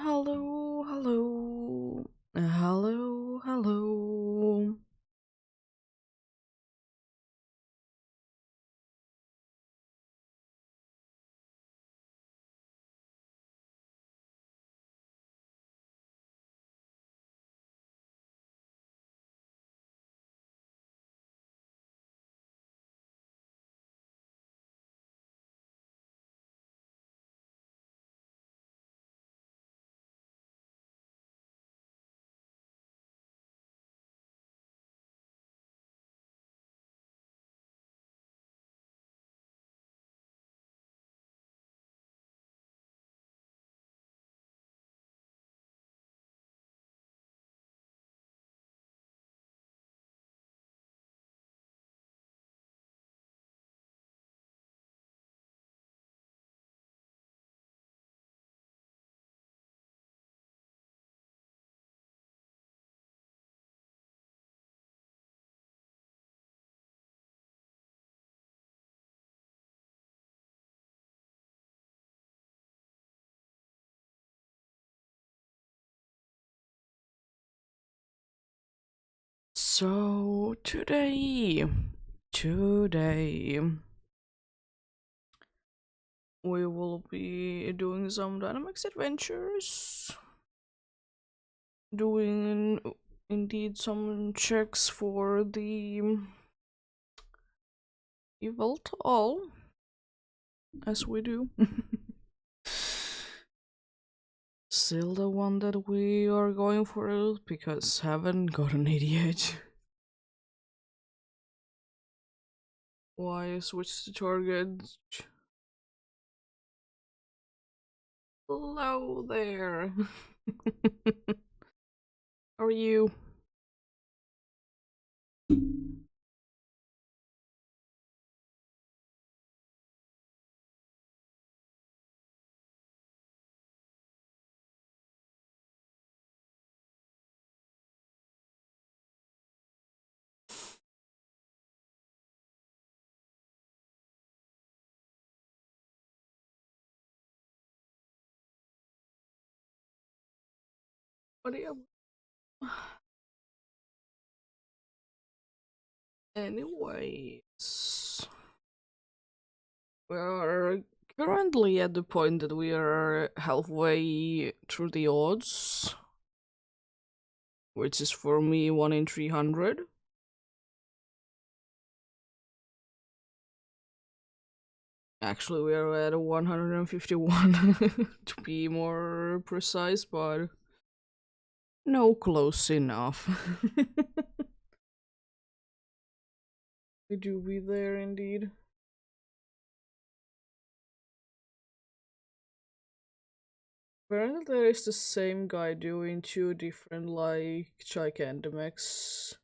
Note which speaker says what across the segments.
Speaker 1: Hello, hello, hello, hello. So today we will be doing some dynamics adventures, doing indeed some checks for the evil all, as we do. Still the one that we are going for because haven't gotten it yet. Why switch to target? Hello there. How are you? What do you? Anyways, we're currently at the point that we are halfway through the odds, which is for me 1 in 300. Actually, we are at 151 to be more precise, but no close enough. We do be there indeed. Apparently there is the same guy doing two different like Gigantamax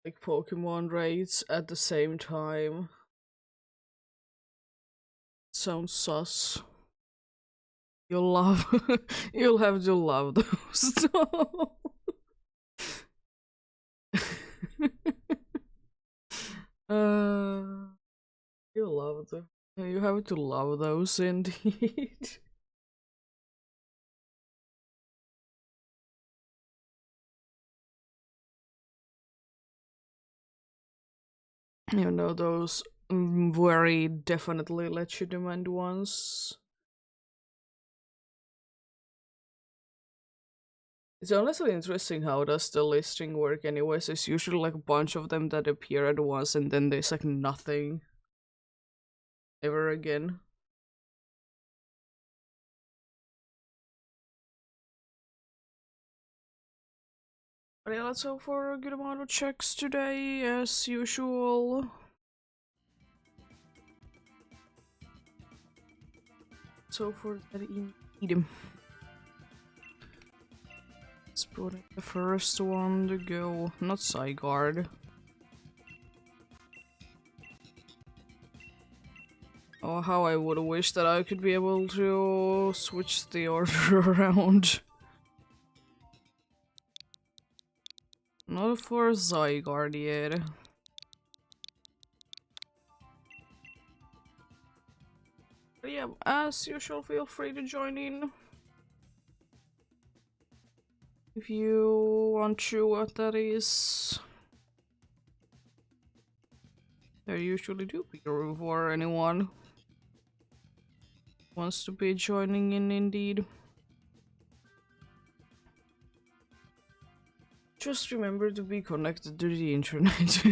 Speaker 1: like Pokemon raids at the same time. Sounds sus. You'll love you'll have to love those. uh you love them. You have to love those indeed. You know those very definitely legitimate ones. It's honestly interesting how does the listing work anyways. It's usually like a bunch of them that appear at once and then there's like nothing ever again. But yeah, let's hope for a good amount of checks today, as usual. So for that indeed. Let's put the first one to go, not Zygarde. Oh, how I would wish that I could be able to switch the order around. Not for Zygarde yet. But yeah, as usual, feel free to join in if you want to, what that is. There usually do be room for anyone who wants to be joining in, indeed. Just remember to be connected to the internet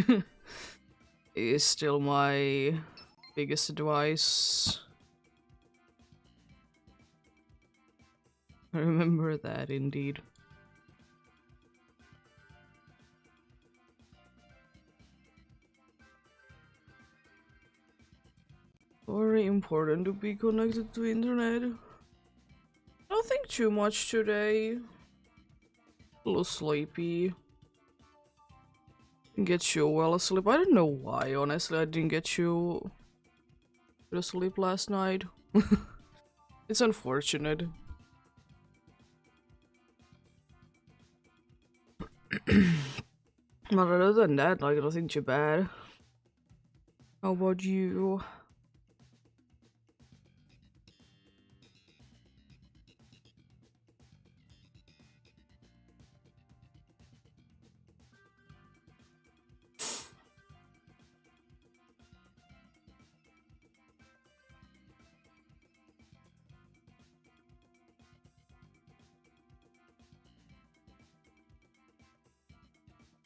Speaker 1: is still my biggest advice. Remember that, indeed. Very important to be connected to internet. I don't think too much today. A little sleepy. Didn't get you well asleep. I don't know why, honestly. I didn't get you to sleep last night. It's unfortunate. But other than that, like, nothing too bad. How about you?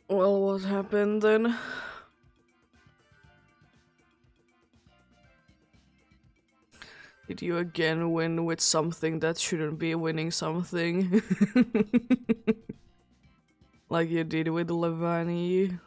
Speaker 1: Well, what happened then? Did you again win with something that shouldn't be winning something? Like you did with Levani?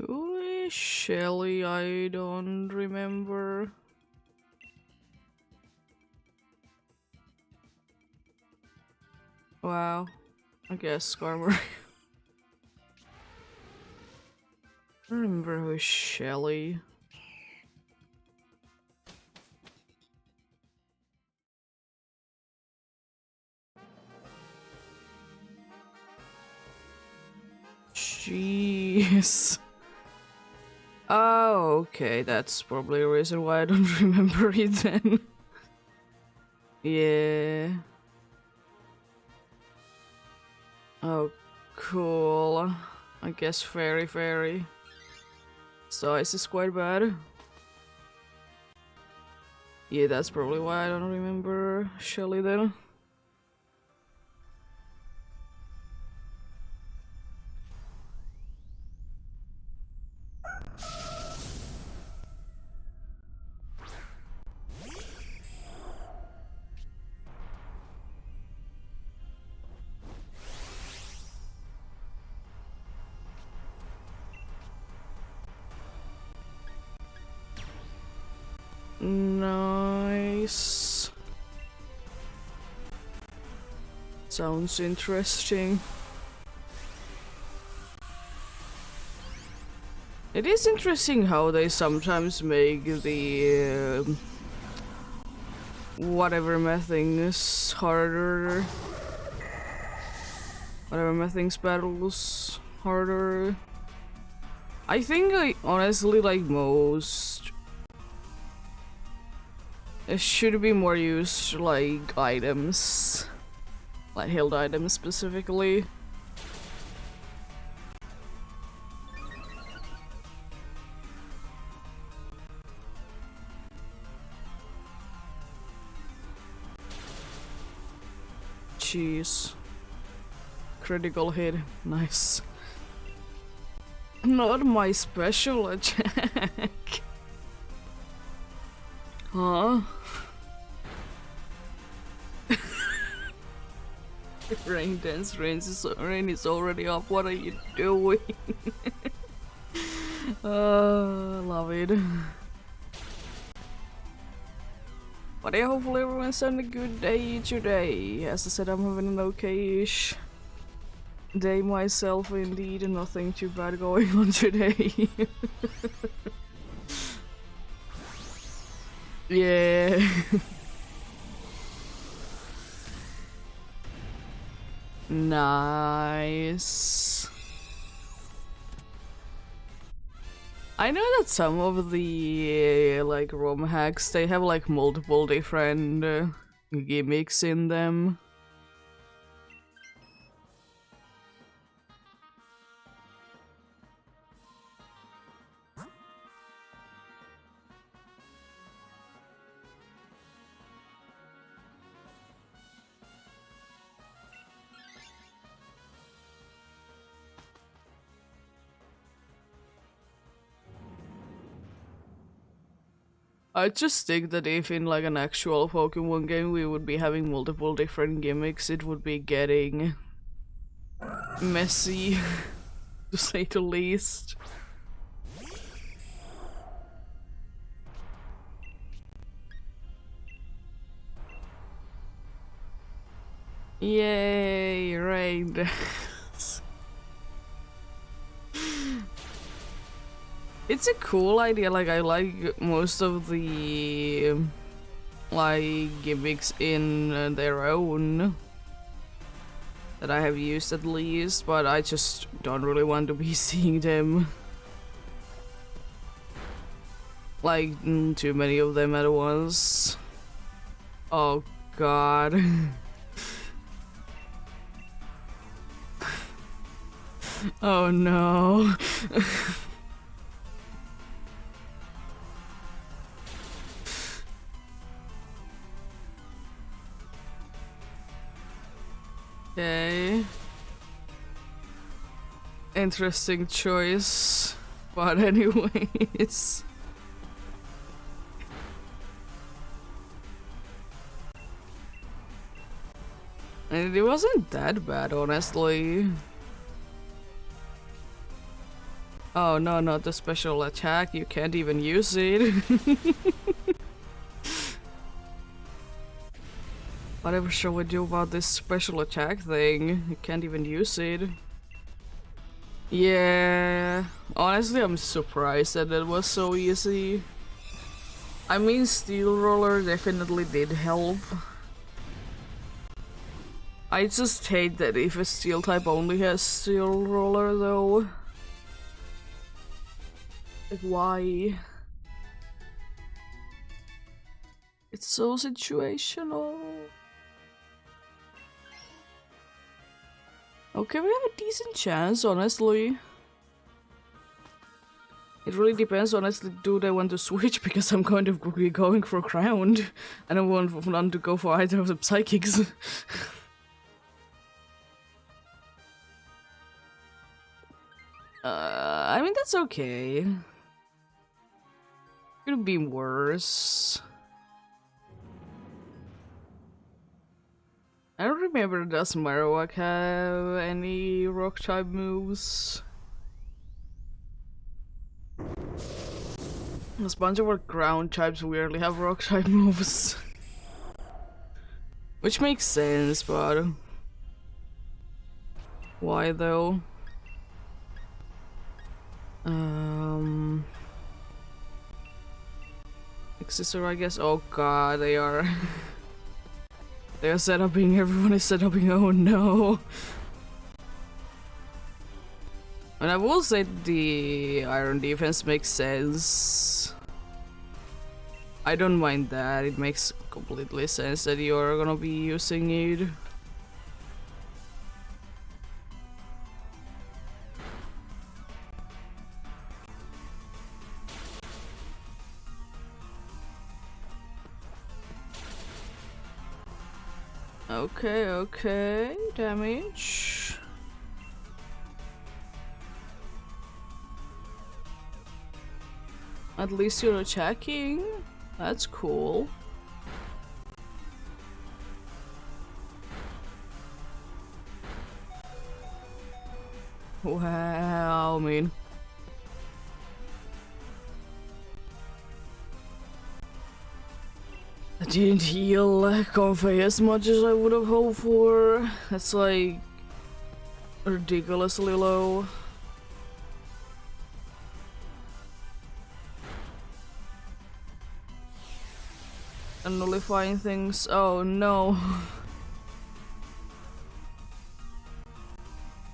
Speaker 1: Who is Shelly? I don't remember. Wow. I guess Skarmory. I remember who is Shelly. Jeez. Oh, okay, that's probably a reason why I don't remember it then. Yeah. Oh, cool. I guess fairy. So ice is quite bad. Yeah, that's probably why I don't remember Shelly then. Nice. Sounds interesting. It is interesting how they sometimes make the whatever things harder. Whatever things battles harder. I think honestly like most it should be more used like items. Like healed items specifically. Jeez. Critical hit. Nice. Not my special attack. Huh? Rain dance, rain is already up. What are you doing? Love it. But yeah, hopefully everyone's having a good day today. As I said, I'm having an okay-ish day myself indeed, and nothing too bad going on today. Yeah. Nice. I know that some of the like ROM hacks, they have like multiple different gimmicks in them. I just think that if in like an actual Pokemon game we would be having multiple different gimmicks, it would be getting messy, to say the least. Yay, rain. It's a cool idea, like I like most of the like gimmicks in their own that I have used at least, but I just don't really want to be seeing them like too many of them at once. Oh god. Oh no. Okay. Interesting choice. But anyways. And it wasn't that bad, honestly. Oh no, not the special attack. You can't even use it. Whatever shall we do about this special attack thing? You can't even use it. Yeah, honestly I'm surprised that it was so easy. I mean, Steel Roller definitely did help. I just hate that if a Steel type only has Steel Roller though. Like, why? It's so situational. Okay, we have a decent chance, honestly. It really depends, honestly, do they want to switch, because I'm going to be going for ground. I don't want to go for either of the psychics. I mean, that's okay. Could be worse. I don't remember, does Marowak have any rock type moves? A bunch of our ground types weirdly have rock type moves. Which makes sense, but why though? Accessor, I guess. Oh god, they are. They are setuping, everyone is setuping, oh no. And I will say the Iron Defense makes sense. I don't mind that, it makes completely sense that you're gonna be using it. Okay, okay, damage. At least you're attacking. That's cool. Wow, I mean. I didn't heal Convey as much as I would have hoped for. That's like ridiculously low. And nullifying things. Oh no.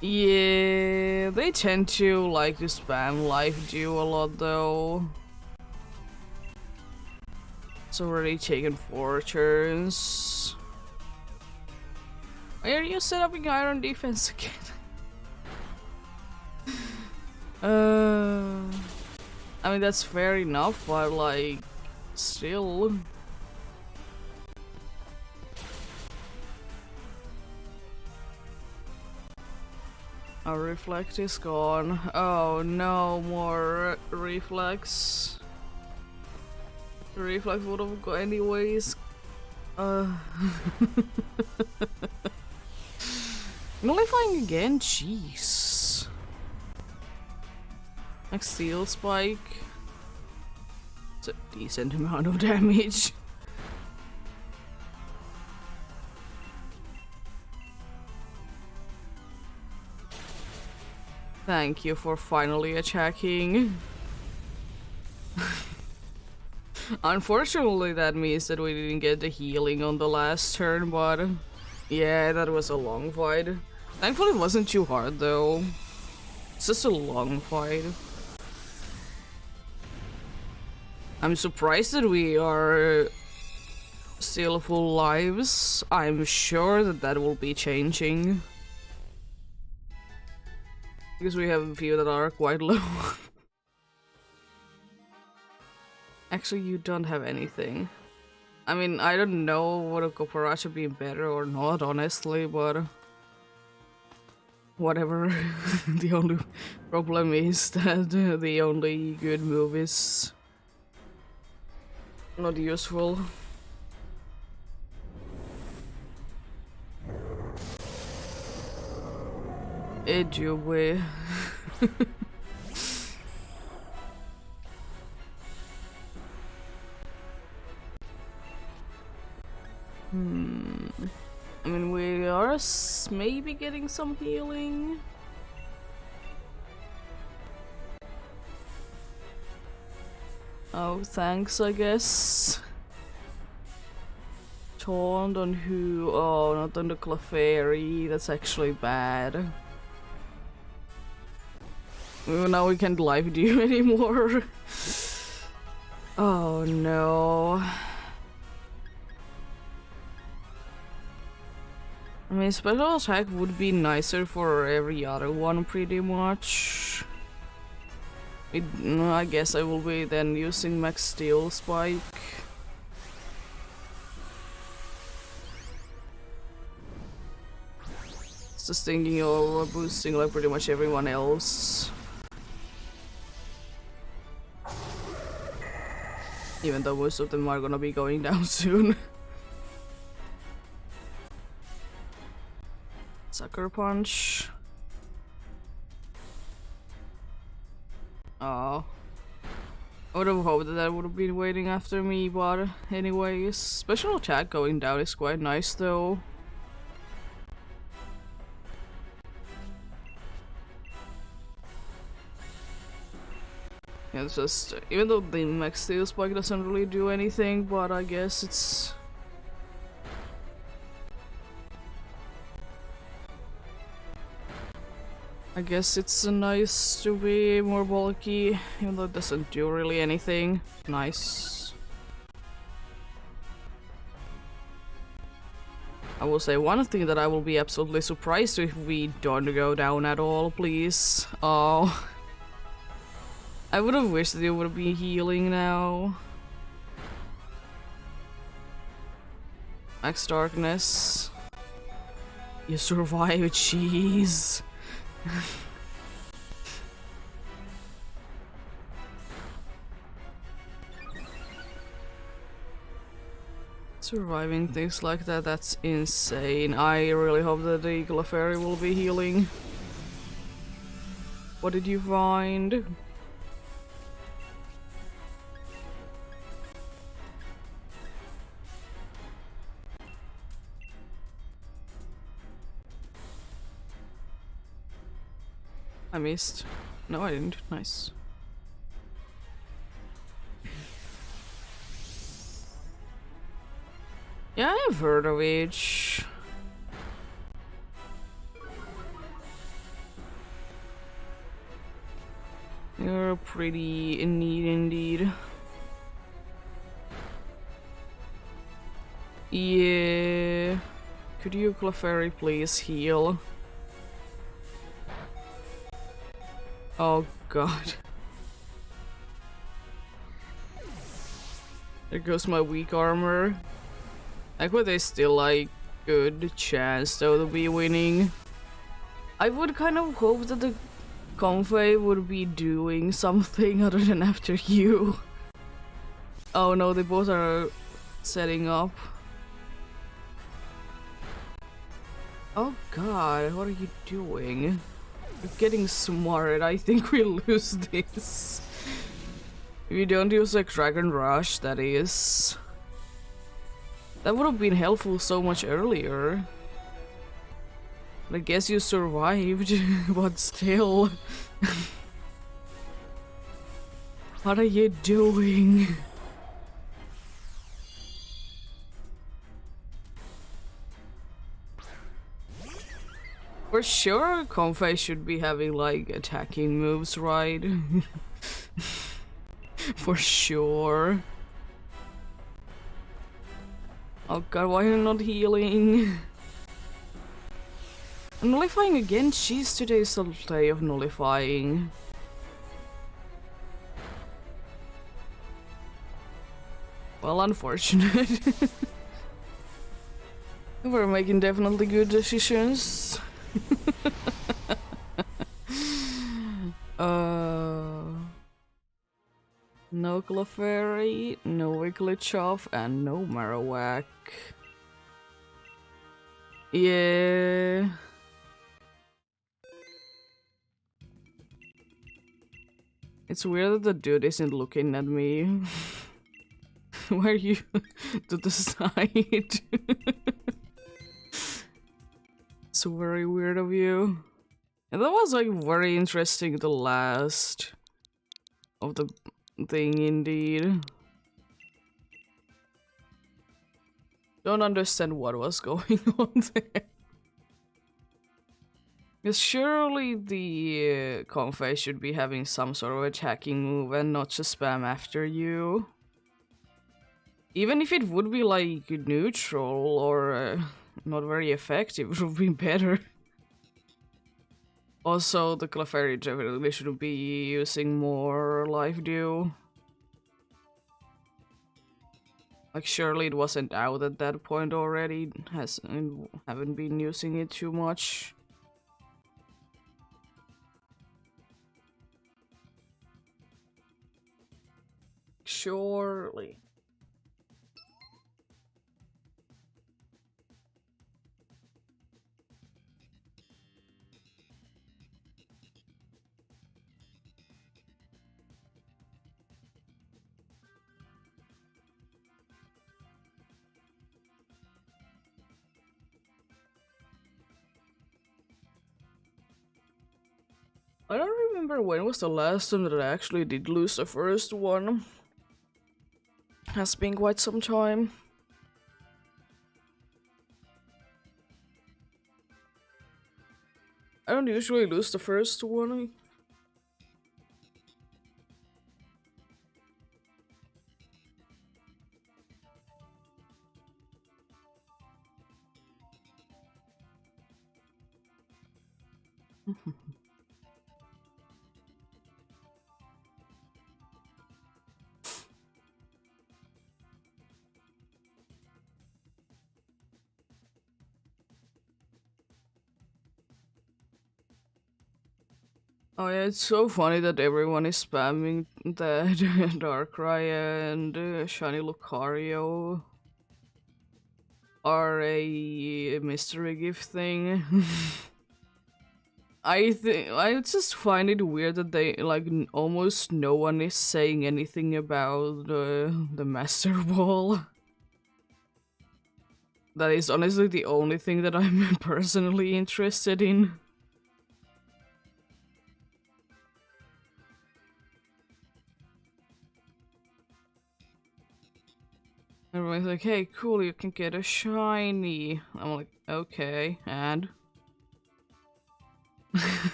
Speaker 1: Yeah, they tend to like to spam life dew a lot though. It's already taken 4 turns. Why are you set up in iron defense again? I mean that's fair enough, but like, still. Our reflect is gone. Oh no, more reflex. The reflex would have gone anyways. Nullifying again? Jeez. Next steel spike. It's a decent amount of damage. Thank you for finally attacking. Unfortunately, that means that we didn't get the healing on the last turn, but yeah, that was a long fight. Thankfully, it wasn't too hard though. It's just a long fight. I'm surprised that we are still full lives. I'm sure that that will be changing. Because we have a few that are quite low. Actually, you don't have anything. I mean, I don't know what a Koparacha being better or not, honestly, but whatever. The only problem is that the only good move is not useful. Edgeaway. I mean, we are maybe getting some healing. Oh, thanks, I guess. Taunt on who? Oh, not on the Clefairy. That's actually bad. Well, now we can't live dew anymore. Oh no. I mean, special attack would be nicer for every other one, pretty much. I guess I will be then using Max Steel Spike. Just thinking of boosting like pretty much everyone else. Even though most of them are gonna be going down soon. Sucker Punch. Oh. I would have hoped that that would have been waiting after me, but anyways. Special attack going down is quite nice though. Yeah, it's just, even though the Max Steel Spike doesn't really do anything, but I guess it's... I guess it's nice to be more bulky, even though it doesn't do really anything. Nice. I will say one thing that I will be absolutely surprised if we don't go down at all, please. Oh. I would have wished that it would be healing now. Max Darkness. You survive, jeez. Surviving things like that, that's insane. I really hope that the Clefairy will be healing. What did you find? I missed. No, I didn't. Nice. Yeah, I've heard of it. You're pretty in need indeed. Yeah. Could you, Clefairy, please heal? Oh god. There goes my weak armor. Like, but there's still like good chance though to be winning. I would kind of hope that the Convey would be doing something other than after you. Oh no, they both are setting up. Oh god, what are you doing? You're getting smart. I think we lose this. If you don't use like Dragon Rush, that is. That would have been helpful so much earlier. But I guess you survived, but still. What are you doing? For sure, Convey should be having like attacking moves, right? For sure. Oh god, why are you not healing? Nullifying again? Jeez, today's the day of nullifying. Well, unfortunate. We're making definitely good decisions. No Clefairy, no Wigglytuff, and no Marowak. Yeah. It's weird that the dude isn't looking at me. Why are you to the side? It's very weird of you. And that was like very interesting, the last of the thing indeed. Don't understand what was going on there. Because surely the Convey should be having some sort of attacking move and not just spam after you. Even if it would be like neutral or not very effective, it would be better. Also, the Clefairy definitely should be using more Life Dew. Like, surely it wasn't out at that point already. Haven't been using it too much. Surely. I don't remember when was the last time that I actually did lose the first one. Has been quite some time. I don't usually lose the first one. Oh yeah, it's so funny that everyone is spamming that Darkrai and Shiny Lucario are a mystery gift thing. I just find it weird that they like almost no one is saying anything about the Master Ball. That is honestly the only thing that I'm personally interested in. Everyone's like, hey, cool, you can get a shiny. I'm like, okay, and?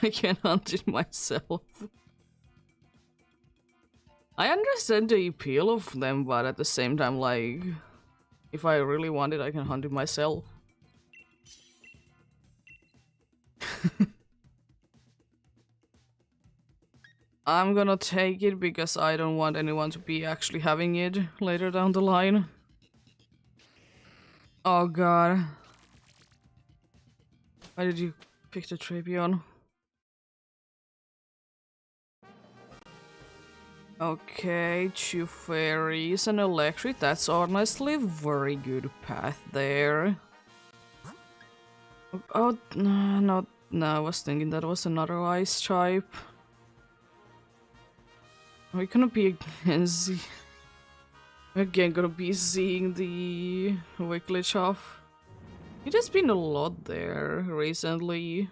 Speaker 1: I can hunt it myself. I understand the appeal of them, but at the same time, like, if I really want it, I can hunt it myself. I'm gonna take it because I don't want anyone to be actually having it later down the line. Oh god. Why did you pick the Trapion? Okay, two fairies and electric. That's honestly a very good path there. Oh, no, I was thinking that was another ice type. We're gonna be again gonna be seeing the Wigglytuff. It has been a lot there recently.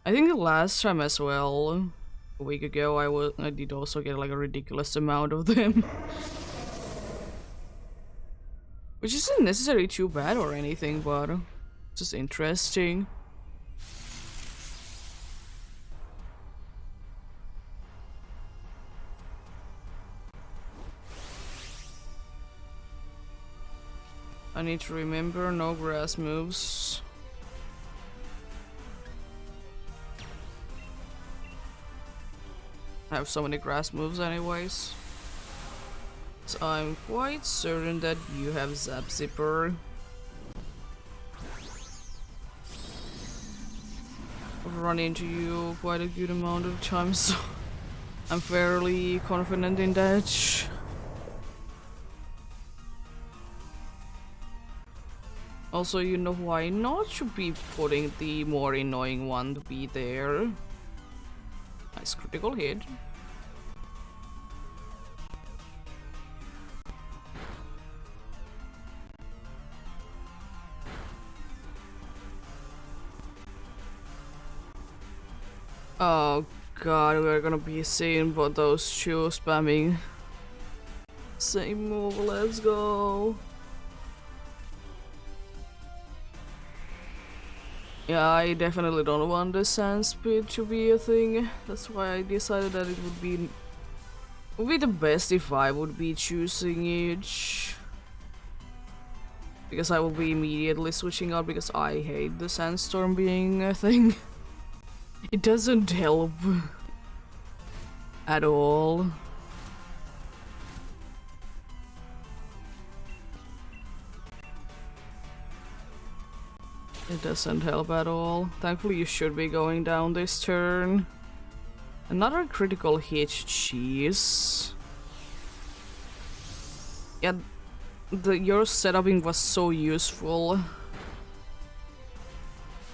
Speaker 1: I think the last time as well, a week ago, I did also get like a ridiculous amount of them. Which isn't necessarily too bad or anything, but just interesting. I need to remember no grass moves. I have so many grass moves anyways. So I'm quite certain that you have Zap Zipper. I've run into you quite a good amount of times, so I'm fairly confident in that. Also, you know why not to be putting the more annoying one to be there. Nice critical hit. Oh god, we're gonna be seeing both those two spamming. Same move, let's go. Yeah, I definitely don't want the sand speed to be a thing. That's why I decided that it would be the best if I would be choosing it. Because I will be immediately switching out because I hate the sandstorm being a thing. It doesn't help at all. It doesn't help at all. Thankfully you should be going down this turn. Another critical hit, jeez. Yeah, your setuping was so useful.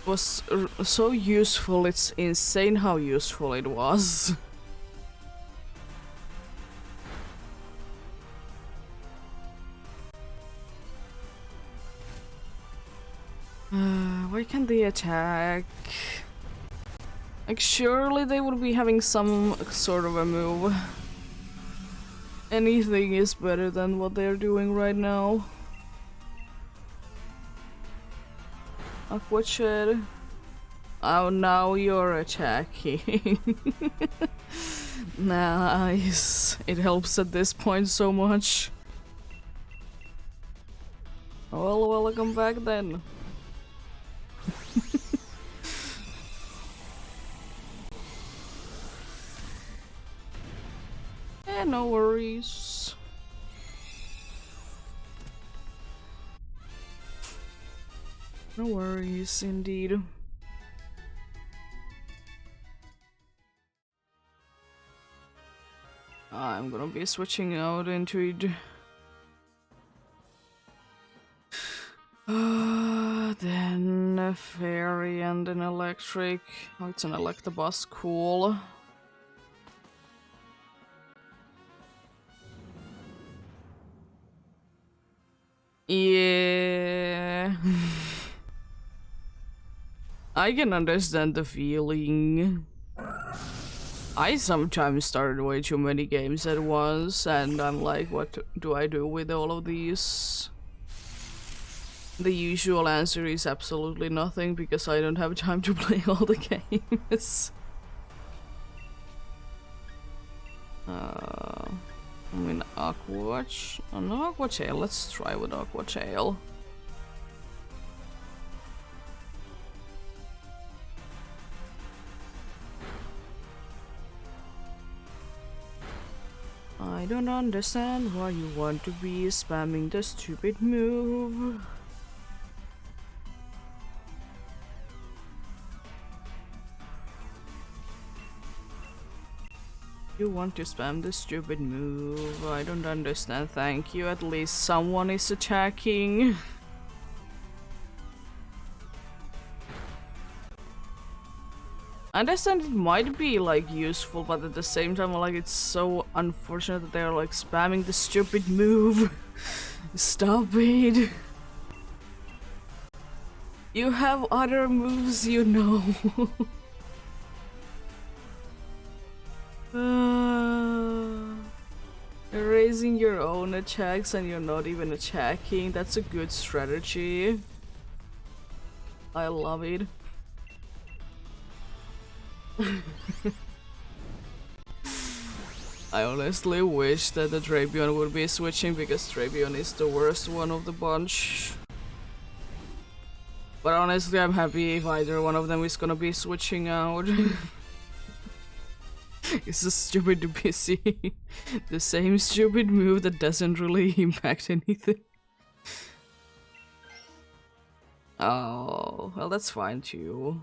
Speaker 1: It was so useful, it's insane how useful it was. Why can't they attack? Like, surely they would be having some sort of a move. Anything is better than what they're doing right now. Aquached. Oh, now you're attacking. Nice. It helps at this point so much. Well, welcome back then. No worries. No worries, indeed. I'm gonna be switching out into it. Then a fairy and an electric. Oh, it's an electabuzz, cool. Yeah. I can understand the feeling. I sometimes start way too many games at once, and I'm like, what do I do with all of these? The usual answer is absolutely nothing, because I don't have time to play all the games. I mean, Aquatch? Oh, no, Aquatail. Let's try with Aquatail. I don't understand why you want to be spamming the stupid move. You want to spam the stupid move. I don't understand, thank you. At least someone is attacking. I understand it might be like useful, but at the same time, like, it's so unfortunate that they're like spamming the stupid move. Stop it. You have other moves, you know. You're raising your own attacks and you're not even attacking. That's a good strategy. I love it. I honestly wish that the Drapion would be switching, because Drapion is the worst one of the bunch. But honestly, I'm happy if either one of them is gonna be switching out. It's so stupid to be seeing the same stupid move that doesn't really impact anything. Oh, well, that's fine too.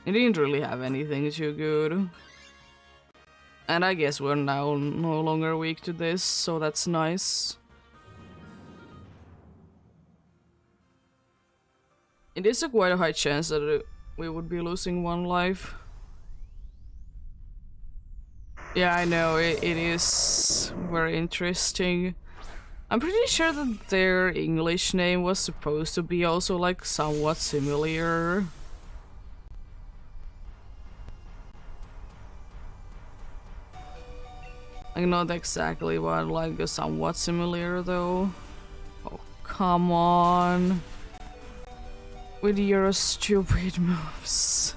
Speaker 1: It didn't really have anything too good. And I guess we're now no longer weak to this, so that's nice. It is a quite a high chance that we would be losing one life. Yeah, I know, it is very interesting. I'm pretty sure that their English name was supposed to be also like somewhat similar. Like not exactly, but like somewhat similar though. Oh, come on. With your stupid moves.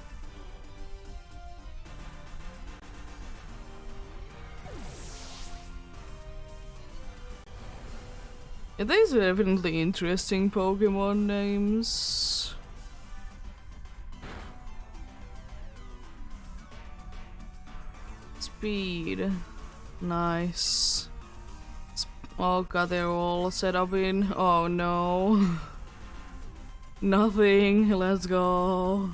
Speaker 1: Yeah, these are definitely interesting Pokemon names. Speed. Nice. Oh god, they're all set up in. Oh no. Nothing. Let's go.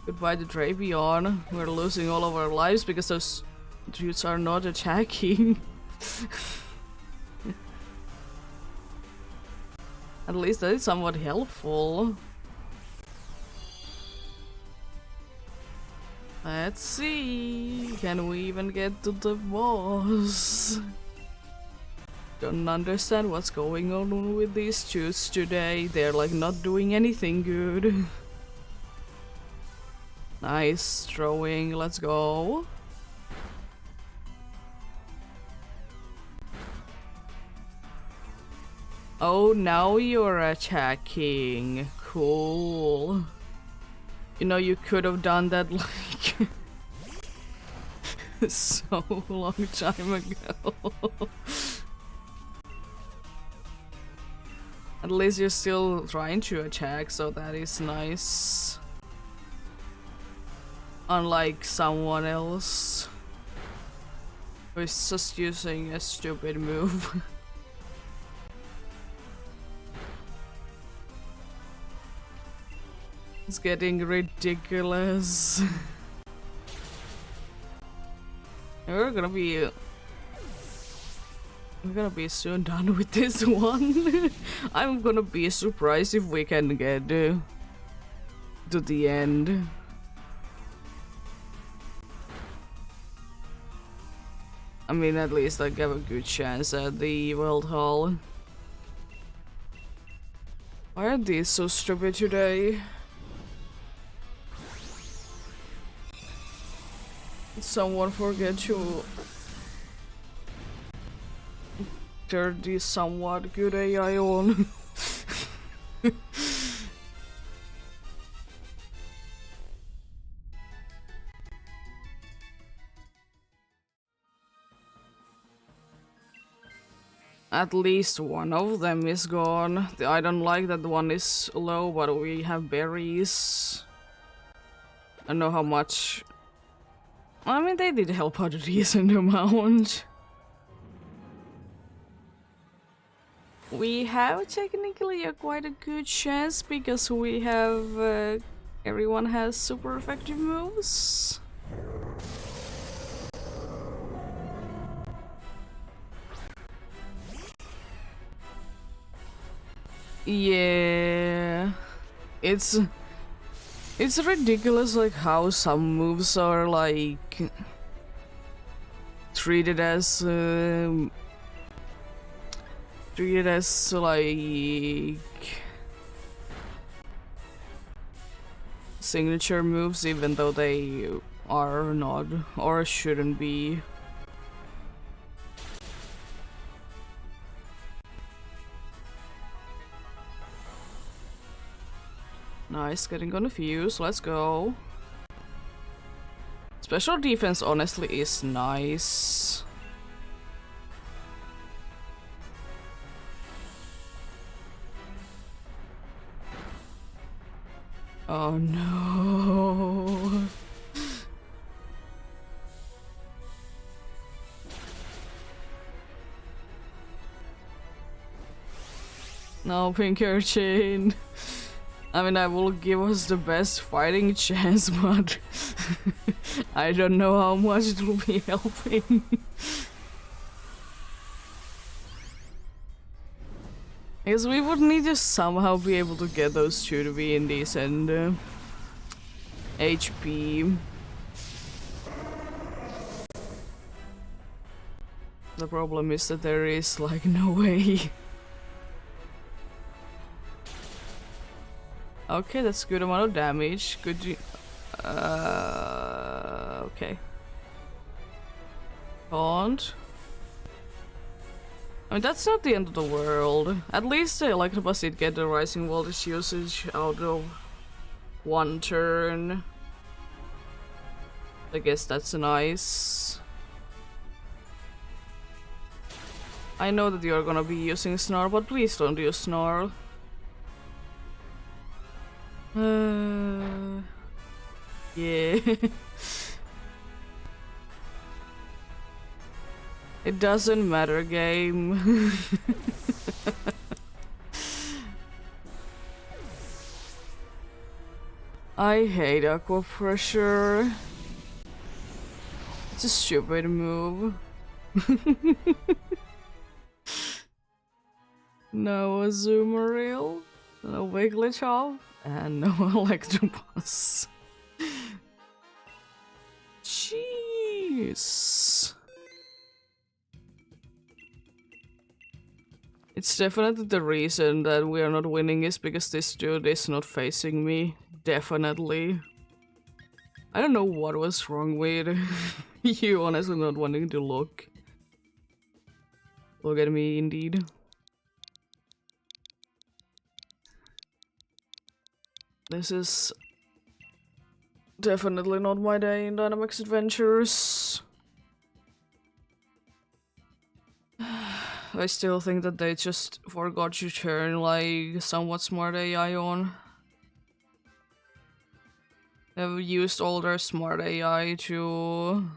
Speaker 1: Goodbye to Drapion. We're losing all of our lives because those dudes are not attacking. At least that is somewhat helpful. Let's see. Can we even get to the boss? Don't understand what's going on with these dudes today. They're like not doing anything good. Nice throwing. Let's go. Oh, now you're attacking. Cool. You know, you could have done that like so long time ago. At least you're still trying to attack, so that is nice. Unlike someone else who is just using a stupid move. It's getting ridiculous. We're gonna be We're gonna be soon done with this one. I'm gonna be surprised if we can get to the end. I mean, at least I have a good chance at the World Hall. Why are these so stupid today? Did someone forget to turn this somewhat good AI on? At least one of them is gone. I don't like that one is low, but we have berries. I don't know how much. I mean, they did help out a decent amount. We have technically quite a good chance because we have everyone has super effective moves. Yeah, it's ridiculous like how some moves are like treated as like signature moves even though they are not or shouldn't be. Nice, getting on a fuse, let's go. Special defense honestly is nice. Oh no. No, pink chain. I mean, I will give us the best fighting chance, but I don't know how much it will be helping. I guess we would need to somehow be able to get those two to be in decent HP. The problem is that there is like no way. Okay, that's a good amount of damage. Good. Okay. Taunt. I mean, that's not the end of the world. At least the Electabuzz did get the Rising Voltage usage out of one turn. I guess that's nice. I know that you're gonna be using Snarl, but please don't use Snarl. Yeah. It doesn't matter, game. I hate Aqua Pressure. It's a stupid move. No Azumarill, no Wigglytuff, and no Electabuzz. Jeez. It's definitely the reason that we are not winning is because this dude is not facing me. Definitely. I don't know what was wrong with you honestly not wanting to look. Look at me, indeed. This is definitely not my day in Dynamax Adventures. I still think that they just forgot to turn like somewhat smart AI on. They've used all their smart AI to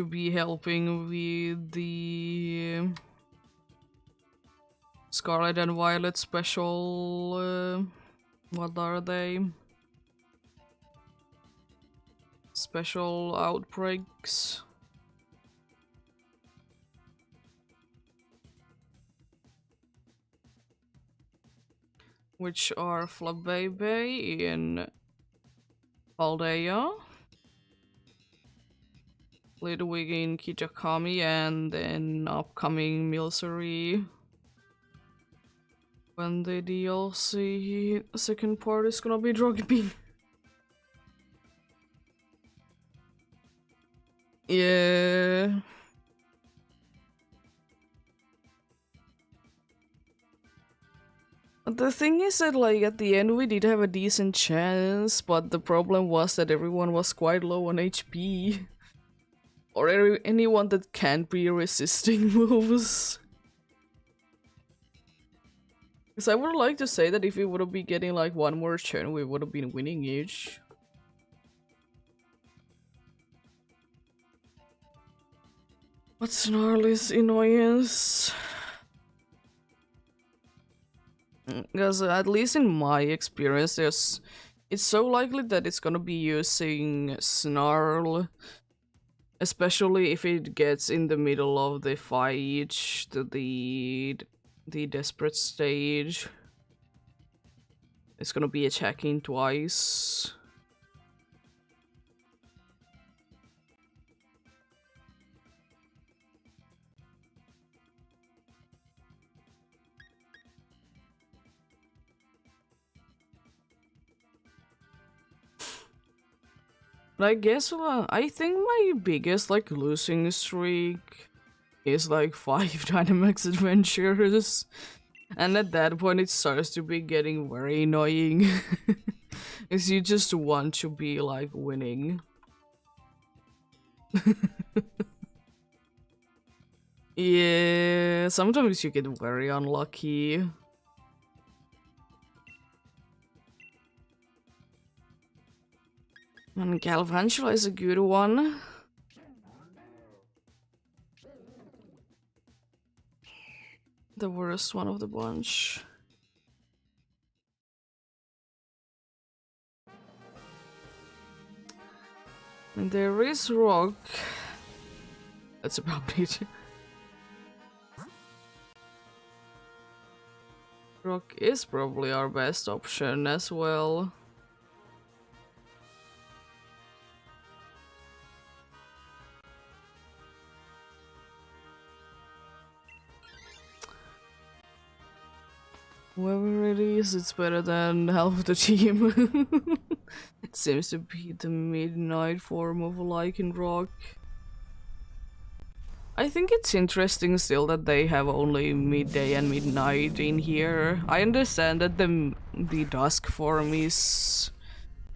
Speaker 1: be helping with the Scarlet and Violet special. What are they? Special outbreaks. which are Flabébé in Paldea, Ludwig in Kitakami, and then upcoming Milcery when the DLC second part is gonna be Drugby. Yeah. The thing is that, like, at the end we did have a decent chance, but the problem was that everyone was quite low on HP. Or anyone that can't be resisting moves. Because I would like to say that if we would have been getting like one more turn, we would have been winning each. But Snarly's annoyance. Because at least in my experience, it's so likely that it's gonna be using Snarl, especially if it gets in the middle of the fight to the desperate stage. It's gonna be attacking twice. But I guess I think my biggest like losing streak is like 5 Dynamax adventures. And at that point it starts to be getting very annoying. Because you just want to be like winning. Yeah, sometimes you get very unlucky. And Galvantula is a good one. The worst one of the bunch. And there is Rock. That's about it. Rock is probably our best option as well. Whoever it is, it's better than half of the team. It seems to be the midnight form of Lycanroc. I think it's interesting still that they have only midday and midnight in here. I understand that the dusk form is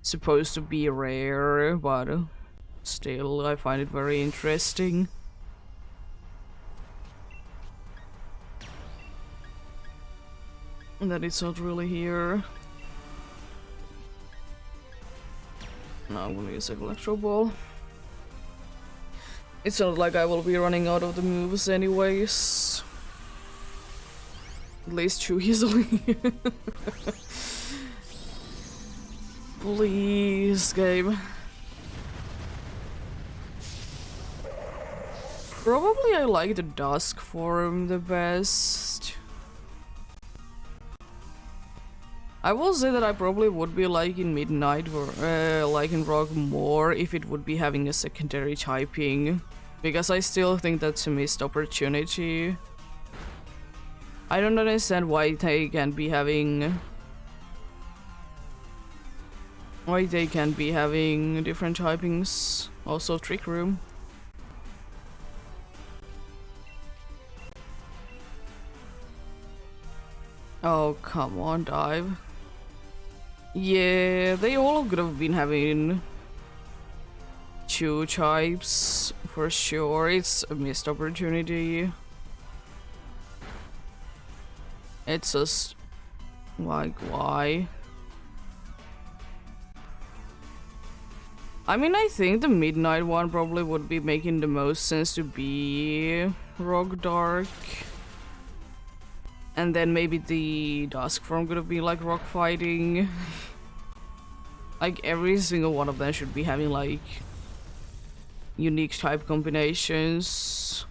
Speaker 1: supposed to be rare, but still I find it very interesting. That it's not really here. Now I'm gonna use Electro Ball. It's not like I will be running out of the moves anyways. At least too easily. Please, game. Probably I like the Dusk form the best. I will say that I probably would be liking Midnight or Lycanroc more if it would be having a secondary typing. Because I still think that's a missed opportunity. I don't understand why they can't be having... Why they can't be having different typings. Also Trick Room. Oh, come on, dive. Yeah, they all could have been having 2 types for sure. It's a missed opportunity. It's just like, why? I mean, I think the Midnight one probably would be making the most sense to be Rock Dark. And then maybe the Dusk form could have been like Rock Fighting. Like every single one of them should be having like unique type combinations.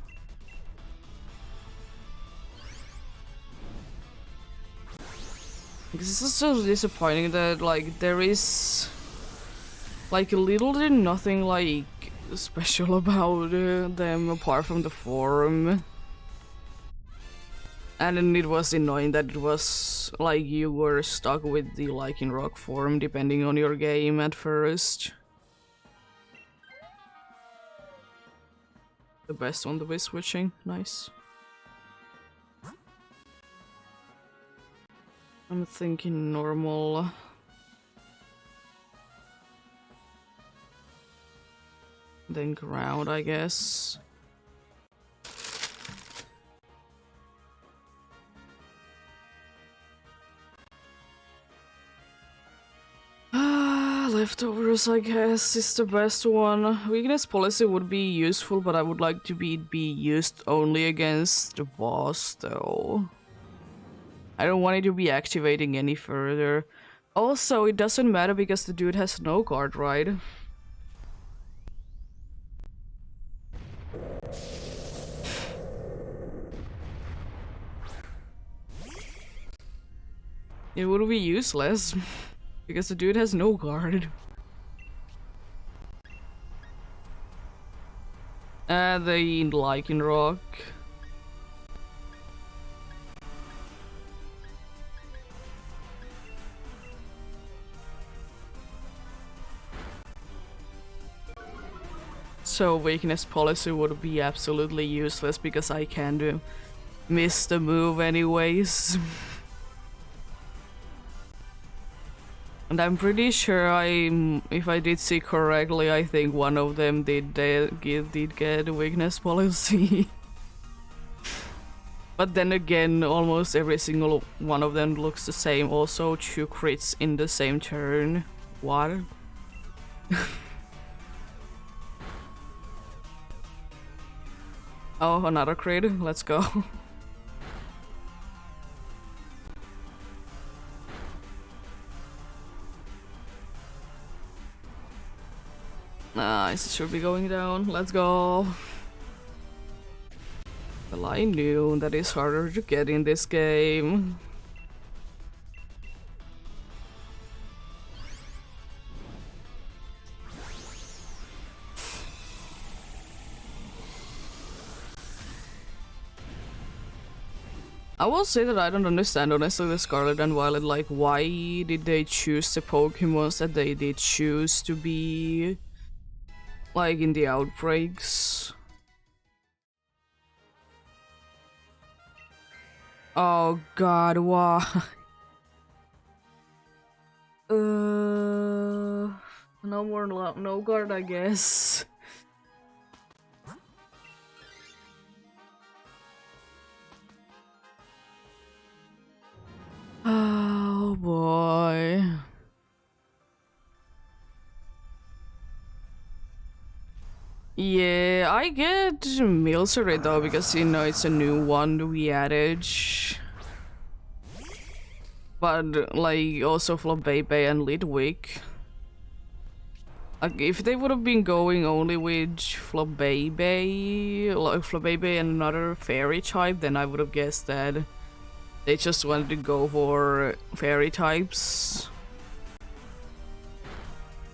Speaker 1: This is so disappointing that like there is like little to nothing like special about them apart from the forum. And then it was annoying that it was like you were stuck with the Lycan Rock forum depending on your game at first. The best on the way switching, nice. I'm thinking normal. Then ground, I guess. Leftovers, I guess, is the best one. Weakness policy would be useful, but I would like to be used only against the boss, though. I don't want it to be activating any further. Also, it doesn't matter because the dude has no guard, right? It would be useless because the dude has no guard. The Lycan Rock. So weakness policy would be absolutely useless because I can't miss the move anyways. And I'm pretty sure if I did see correctly, I think one of them did get weakness policy. But then again, almost every single one of them looks the same. Also, 2 crits in the same turn. What? Oh, another crit. Let's go. Nice, it should be going down. Let's go. Well, I knew that is harder to get in this game. I will say that I don't understand honestly the Scarlet and Violet, like why did they choose the Pokemons that they did choose to be like in the outbreaks? Oh god, why? No more no guard, I guess. Oh boy. Yeah, I get Milcery though because you know it's a new one we added. But like also Flabébé and Lidwick. Like if they would have been going only with Flabébé, like Flabébé and another fairy type, then I would have guessed that they just wanted to go for fairy types.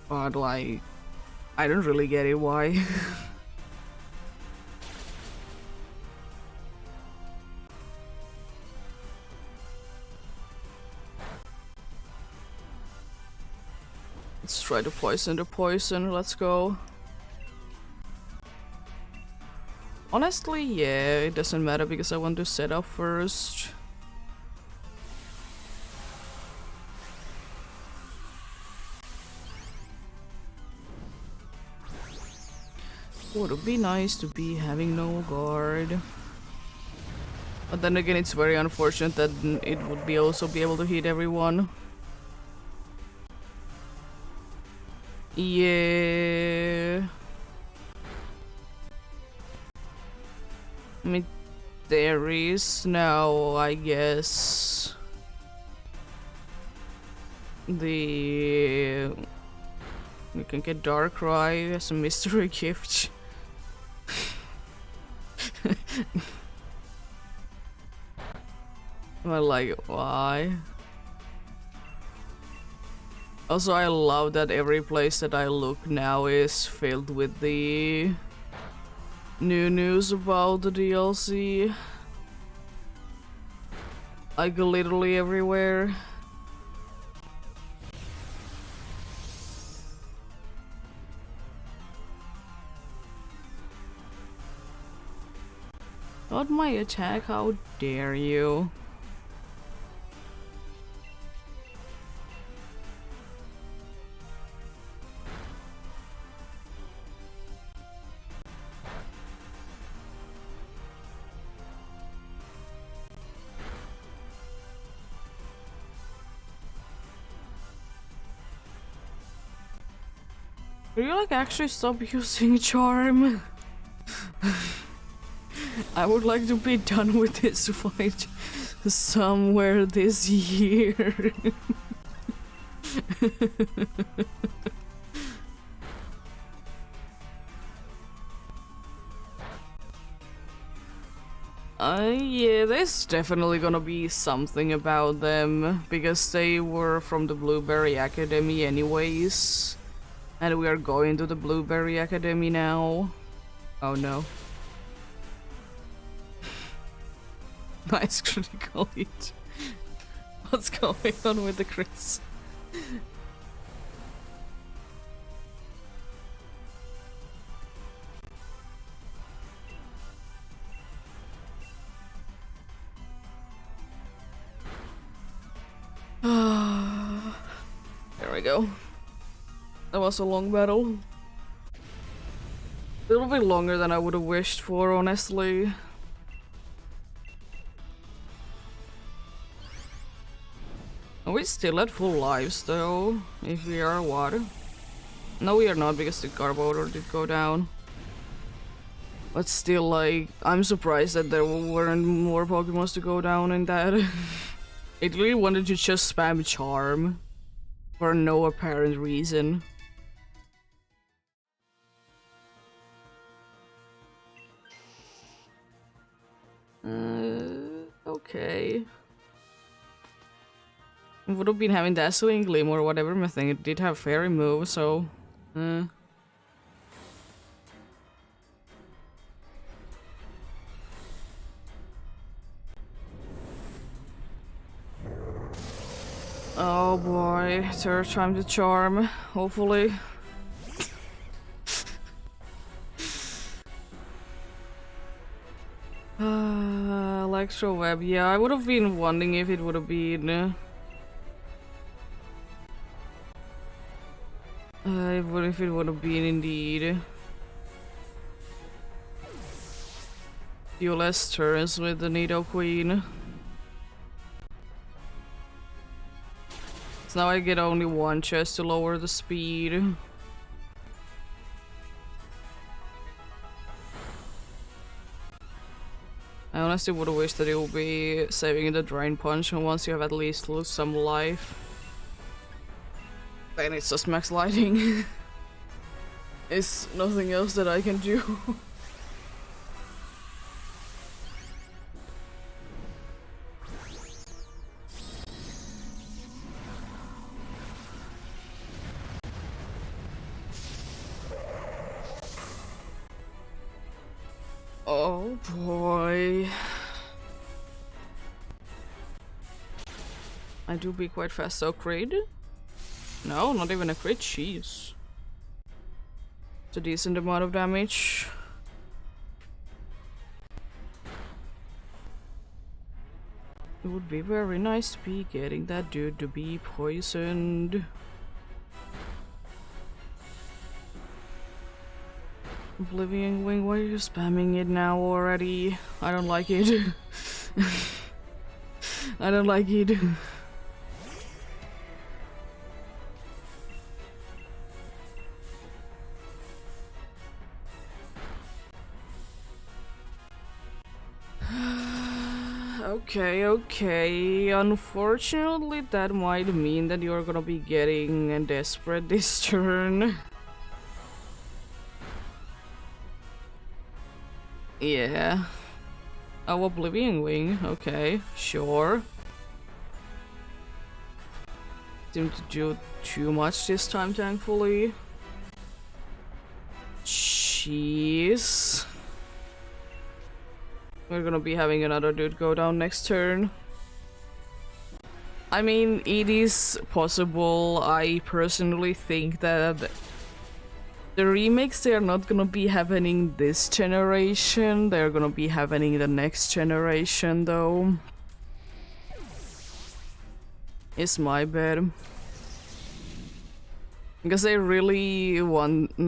Speaker 1: But like, I don't really get it why. Let's try to poison the poison, let's go. Honestly, yeah, it doesn't matter because I want to set up first. Would be nice to be having no guard. But then again, it's very unfortunate that it would be also be able to hit everyone. Yeah. I mean, there is now, I guess, you can get Darkrai as a mystery gift. Well, like, why? Also, I love that every place that I look now is filled with the new news about the DLC. Like literally everywhere. Not my attack, how dare you? Do you like actually stop using charm? I would like to be done with this fight somewhere this year. Yeah, there's definitely gonna be something about them, because they were from the Blueberry Academy anyways. And we are going to the Blueberry Academy now. Oh no. Nice critical hit. What's going on with the crits? There we go. That was a long battle. A little bit longer than I would have wished for, honestly. Are we still at full lives though? If we are what? No, we are not, because the Garbodor did go down. But still, like, I'm surprised that there weren't more Pokemons to go down in that. It really wanted to just spam Charm for no apparent reason. Okay. It would have been having Dazzling Gleam or whatever my thing. It did have Fairy move, so... Oh boy, third time to charm, hopefully. Electro Web, yeah, I would have been wondering if it would have been... if it would have been indeed. Few less turns with the Nidoqueen. So now I get only one chest to lower the speed. I honestly would have wished that it would be saving the Drain Punch, and once you have at least lose some life, then it's just max lighting. It's nothing else that I can do. Oh boy. I do be quite fast, so crit? No, not even a crit, jeez. It's a decent amount of damage. It would be very nice to be getting that dude to be poisoned. Oblivion Wing, why are you spamming it now already? I don't like it. I don't like it. Okay. Unfortunately, that might mean that you're gonna be getting desperate this turn. Yeah. Oh, Oblivion Wing. Okay, sure. Seem to do too much this time, thankfully. Jeez. We're gonna be having another dude go down next turn. I mean, it is possible. I personally think that the remakes, they are not gonna be happening this generation. They're gonna be happening the next generation, though. It's my bet. Because they really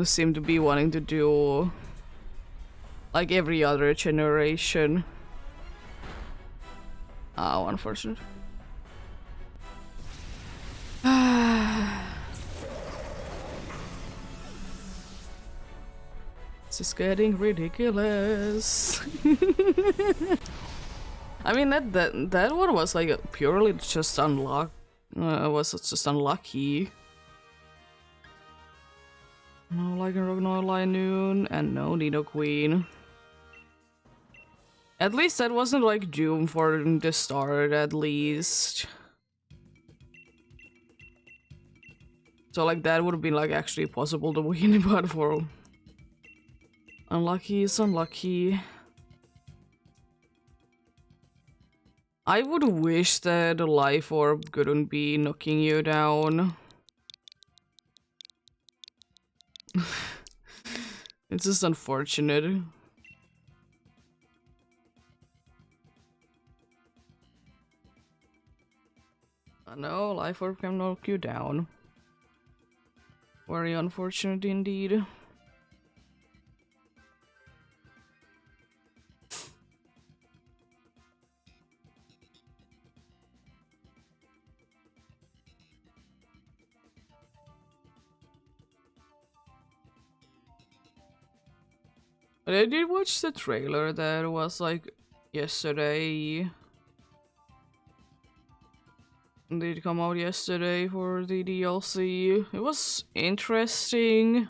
Speaker 1: seem to be wanting to do like every other generation. Oh, unfortunate. This is getting ridiculous. I mean that one was like purely just unlucky. Was just unlucky. No Lycanroc, no Linoon, and no Nido Queen. At least that wasn't like doomed for the start, at least. So like that would have been like actually possible to win, but for unlucky is unlucky. I would wish that a life orb couldn't be knocking you down. It's just unfortunate. I know, life orb can knock you down. Very unfortunate indeed. But I did watch the trailer that was like yesterday. It did come out yesterday for the DLC. It was interesting.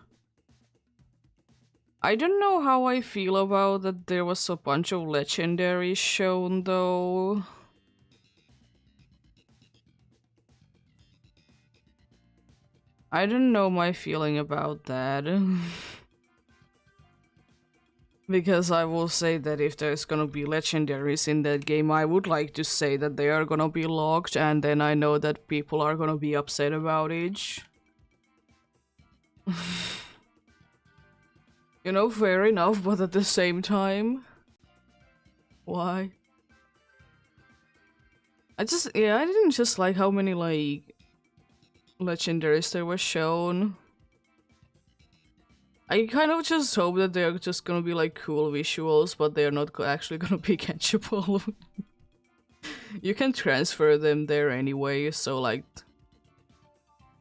Speaker 1: I don't know how I feel about that there was a bunch of legendaries shown though. I don't know my feeling about that. Because I will say that if there's gonna be legendaries in that game, I would like to say that they are gonna be locked, and then I know that people are gonna be upset about it. You know, fair enough, but at the same time... Why? I didn't just like how many, like, legendaries there were shown. I kind of just hope that they're just gonna be like cool visuals, but they're not actually gonna be catchable. You can transfer them there anyway, so like...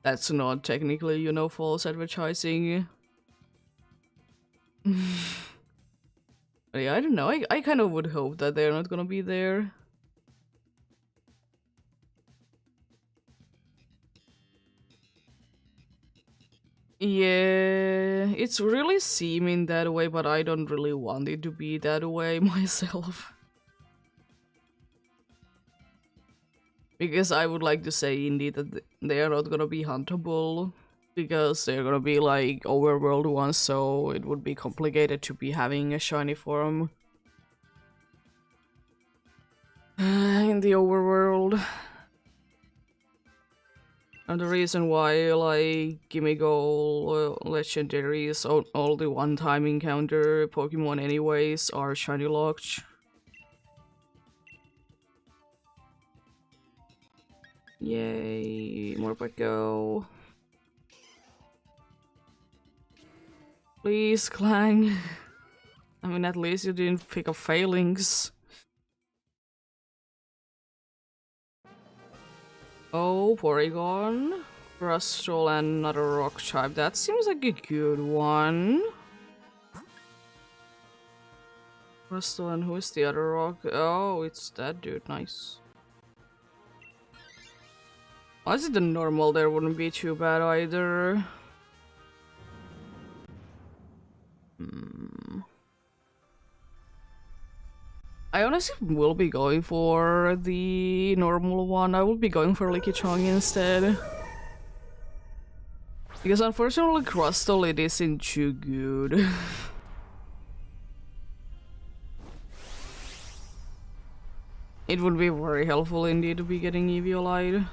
Speaker 1: That's not technically, you know, false advertising. But yeah, I don't know, I kind of would hope that they're not gonna be there. Yeah, it's really seeming that way, but I don't really want it to be that way myself. Because I would like to say indeed that they are not gonna be huntable, because they're gonna be like overworld ones, so it would be complicated to be having a shiny form in the overworld. And the reason why, like, Gimme Goal legendaries, all the one-time encounter Pokemon anyways, are shiny locked. Yay, more Morpeko. Please, Clang. I mean, at least you didn't pick up failings. Oh, Porygon, Brustol, and another rock type. That seems like a good one. Brustol, and who's the other rock? Oh, it's that dude. Nice. Well, is it the normal? There wouldn't be too bad either. I honestly will be going for the normal one. I will be going for Lickitung instead. Because unfortunately Crustal it isn't too good. It would be very helpful indeed to be getting Eviolite.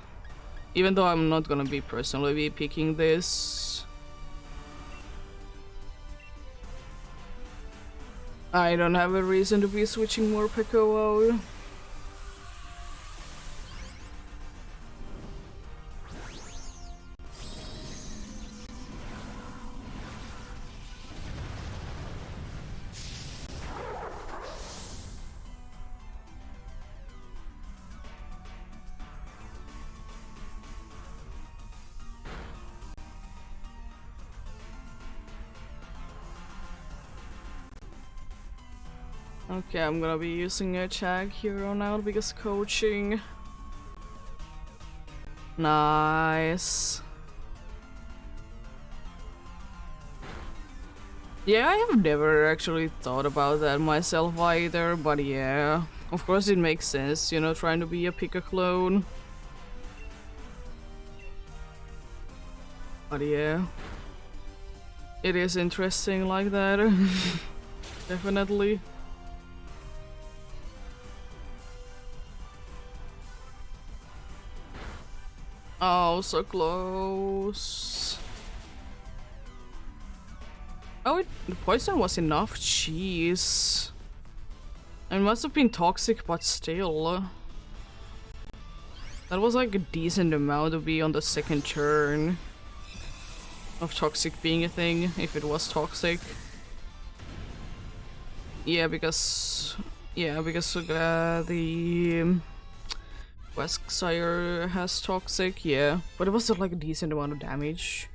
Speaker 1: Even though I'm not gonna be personally be picking this. I don't have a reason to be switching more Peko out. Okay, I'm gonna be using a check here on out because coaching. Nice. Yeah, I have never actually thought about that myself either, but yeah. Of course it makes sense, you know, trying to be a pick a clone. But yeah. It is interesting like that. Definitely. Oh, so close. Oh, the poison was enough. Jeez. It must have been toxic, but still. That was like a decent amount to be on the second turn. Of toxic being a thing, if it was toxic. Yeah, because the Westsire has toxic, yeah. But it was still like a decent amount of damage.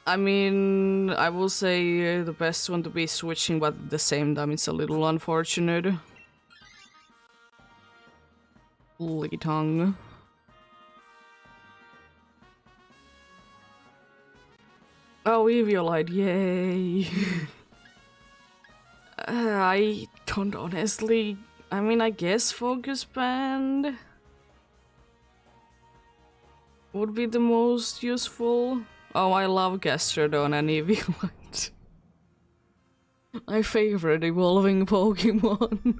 Speaker 1: I mean, I will say the best one to be switching, but at the same time it's a little unfortunate. Litong. Oh, Eviolite, yay! I don't honestly... I mean, I guess Focus Band would be the most useful. Oh, I love Gastrodon and Eviolite. My favorite evolving Pokemon.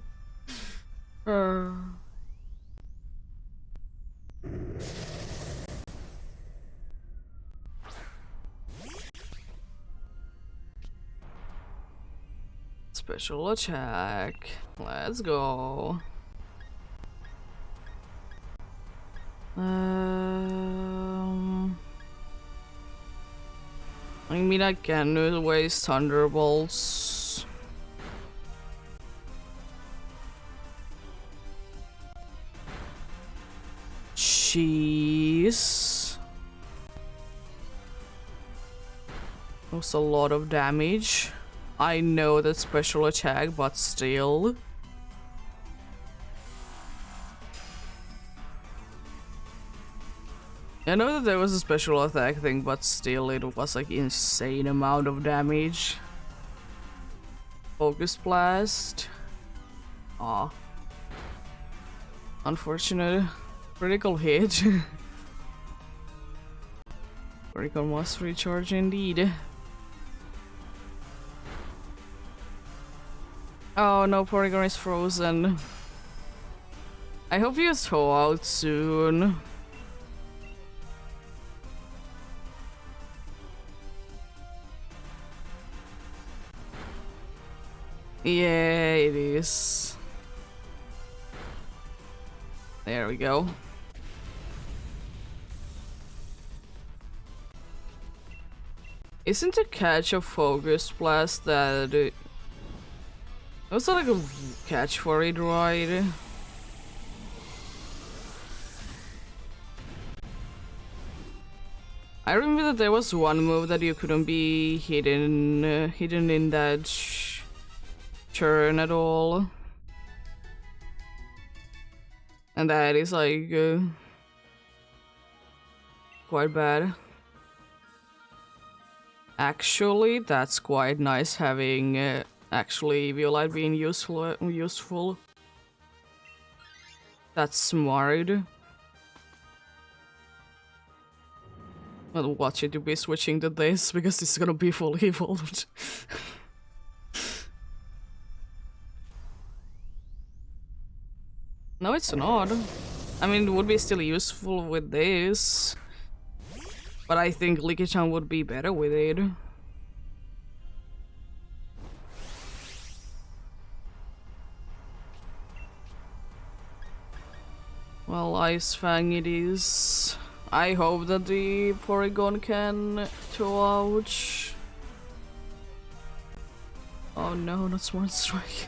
Speaker 1: Special attack. Let's go. I mean, I can waste Thunderbolts. Jeez. That was a lot of damage. I know that special attack, but still. I know that there was a special attack thing, but still it was like insane amount of damage. Focus Blast. Aw. Unfortunate. Critical hit. Critical must recharge indeed. Oh no, Porygon is frozen. I hope you thaw out soon. Yeah, it is. There we go. Isn't the catch of Focus Blast that... It was like a catch for it, right? I remember that there was one move that you couldn't be hidden in that turn at all. And that is like quite bad. Actually, that's quite nice having actually Eviolite being useful. That's smart. I'll watch it to be switching to this because it's gonna be fully evolved. No, it's not. I mean, it would be still useful with this. But I think Lickitung would be better with it. Well, Ice Fang it is. I hope that the Porygon can throw out. Oh no, not Smart Strike.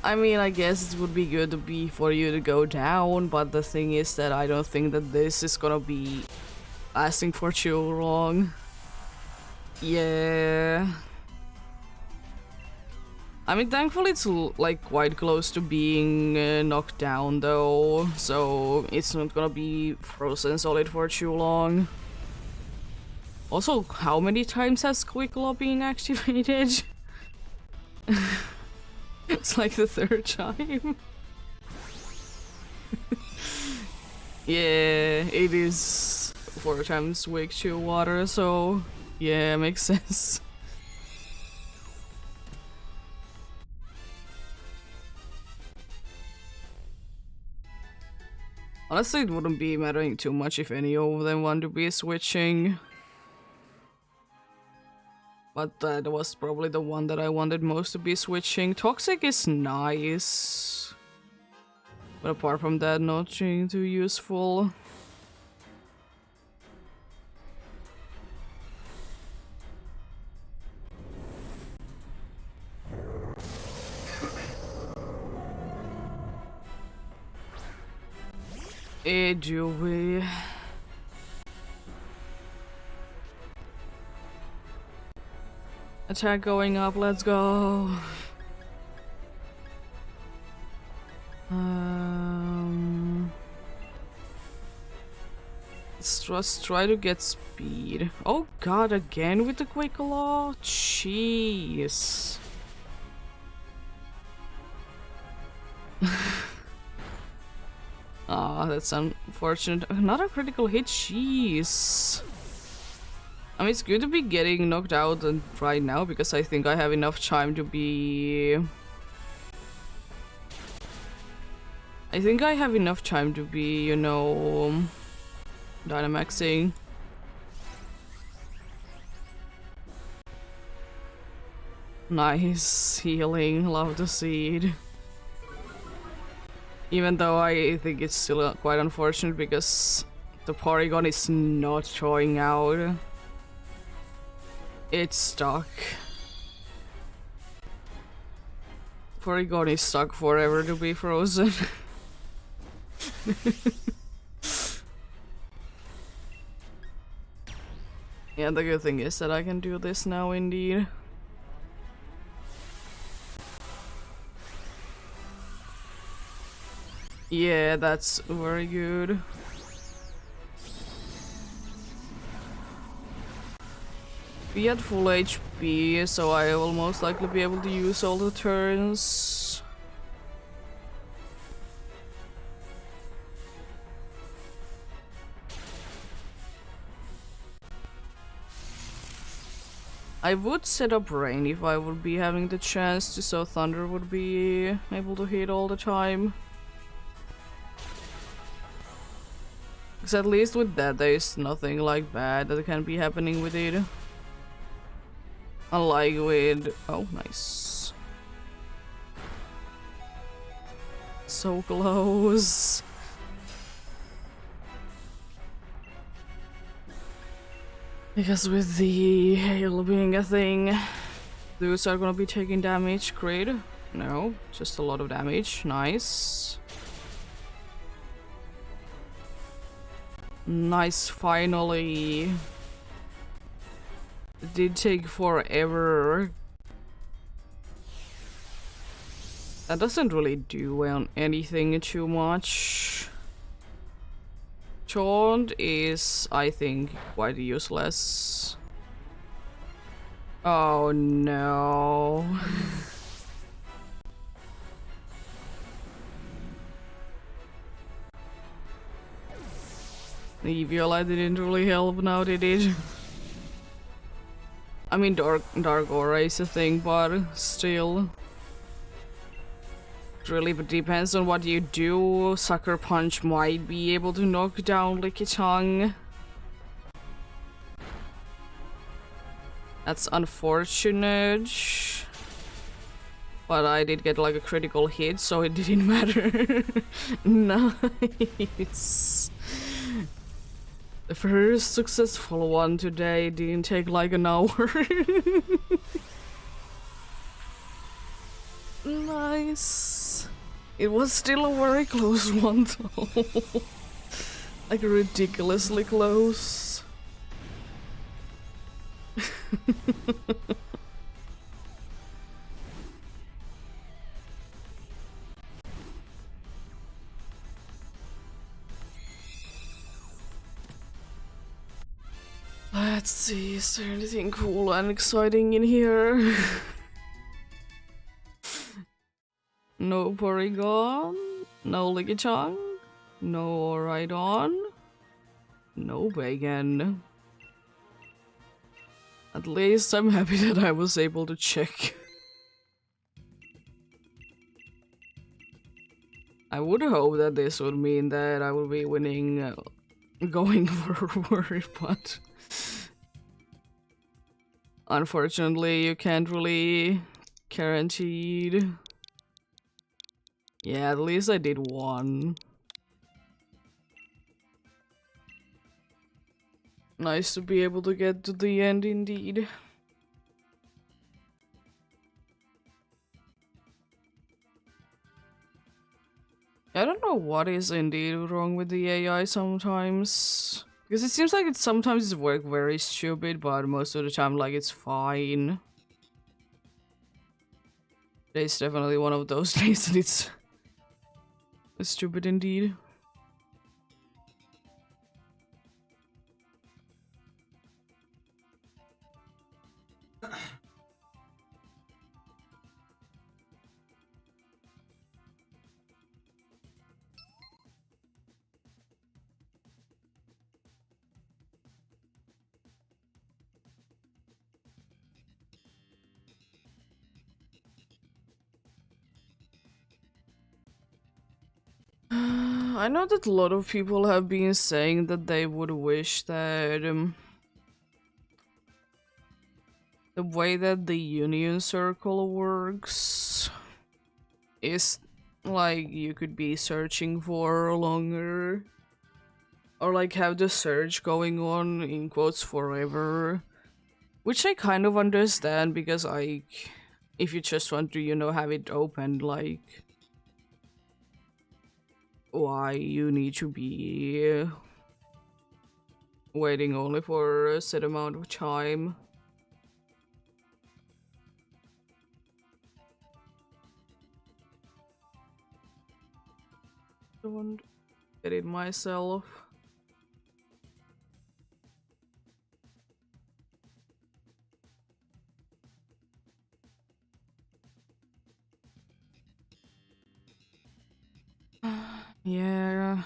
Speaker 1: I mean, I guess it would be good to be for you to go down, but the thing is that I don't think that this is gonna be lasting for too long. Yeah. I mean, thankfully it's like quite close to being knocked down though, so it's not gonna be frozen solid for too long. Also, how many times has Quick Claw been activated? It's like the third time. Yeah, it is 4 times Wake 2 water, so yeah, makes sense. Honestly, it wouldn't be mattering too much if any of them want to be switching. But that was probably the one that I wanted most to be switching. Toxic is nice. But apart from that, not too useful. Do we? Attack going up, let's go. Let's just try to get speed. Oh god, again with the Quick Claw? Jeez. Ah, that's unfortunate. Another critical hit, jeez. I mean, it's good to be getting knocked out right now because I think I have enough time to be... you know, Dynamaxing. Nice healing, love to see it. Even though I think it's still quite unfortunate because the Porygon is not showing out. It's stuck. Porygon is stuck forever to be frozen. Yeah, the good thing is that I can do this now indeed. Yeah, that's very good. Be at full HP, so I will most likely be able to use all the turns. I would set up Rain if I would be having the chance to, so Thunder would be able to hit all the time. Because at least with that there is nothing like bad that can be happening with it. Unlike with... oh, nice. So close. Because with the hail being a thing, those are gonna be taking damage. Crit? No, just a lot of damage. Nice. Nice, finally. It did take forever. That doesn't really do anything too much. Taunt is, I think, quite useless. Oh no. The Viola didn't really help now, did it? I mean, dark aura is a thing, but still. It really depends on what you do. Sucker Punch might be able to knock down Lickitung. That's unfortunate. But I did get like a critical hit, so it didn't matter. Nice. The first successful one today didn't take like an hour. Nice. It was still a very close one though. Like ridiculously close. Let's see, is there anything cool and exciting in here? No Porygon, no Lickitung, no Rhydon, no Bacon. At least I'm happy that I was able to check. I would hope that this would mean that I will be winning going forward, but unfortunately you can't really guarantee. Yeah, at least I did one. Nice to be able to get to the end indeed. I don't know what is indeed wrong with the AI sometimes. Because it seems like it sometimes works very stupid, but most of the time like it's fine. Today's definitely one of those days that it's stupid indeed. I know that a lot of people have been saying that they would wish that the way that the Union Circle works is like you could be searching for longer, or like have the search going on in quotes forever, which I kind of understand because like if you just want to, you know, have it open, like why you need to be waiting only for a set amount of time. Don't get it myself. Yeah,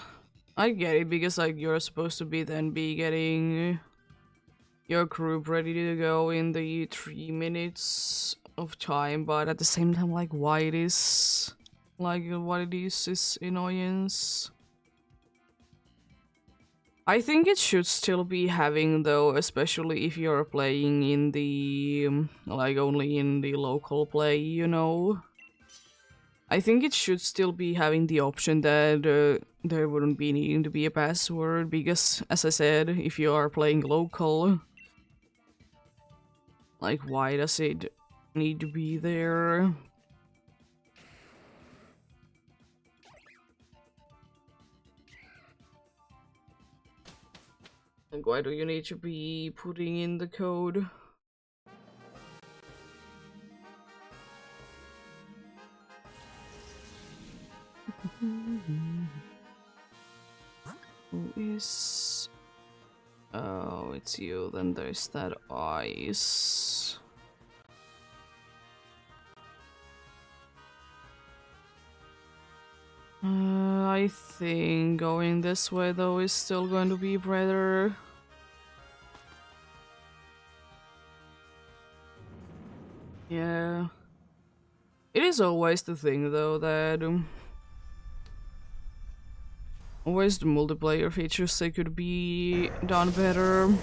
Speaker 1: I get it because like you're supposed to be getting your group ready to go in the 3 minutes of time, but at the same time, like why it is like what it is annoyance. I think it should still be having though, especially if you're playing in the like only in the local play, you know. I think it should still be having the option that there wouldn't be needing to be a password because, as I said, if you are playing local, like why does it need to be there? Like why do you need to be putting in the code? Who is... Oh, it's you. Then there's that ice. I I think going this way though is still going to be better. Yeah. It is always the thing though that always the multiplayer features they could be done better.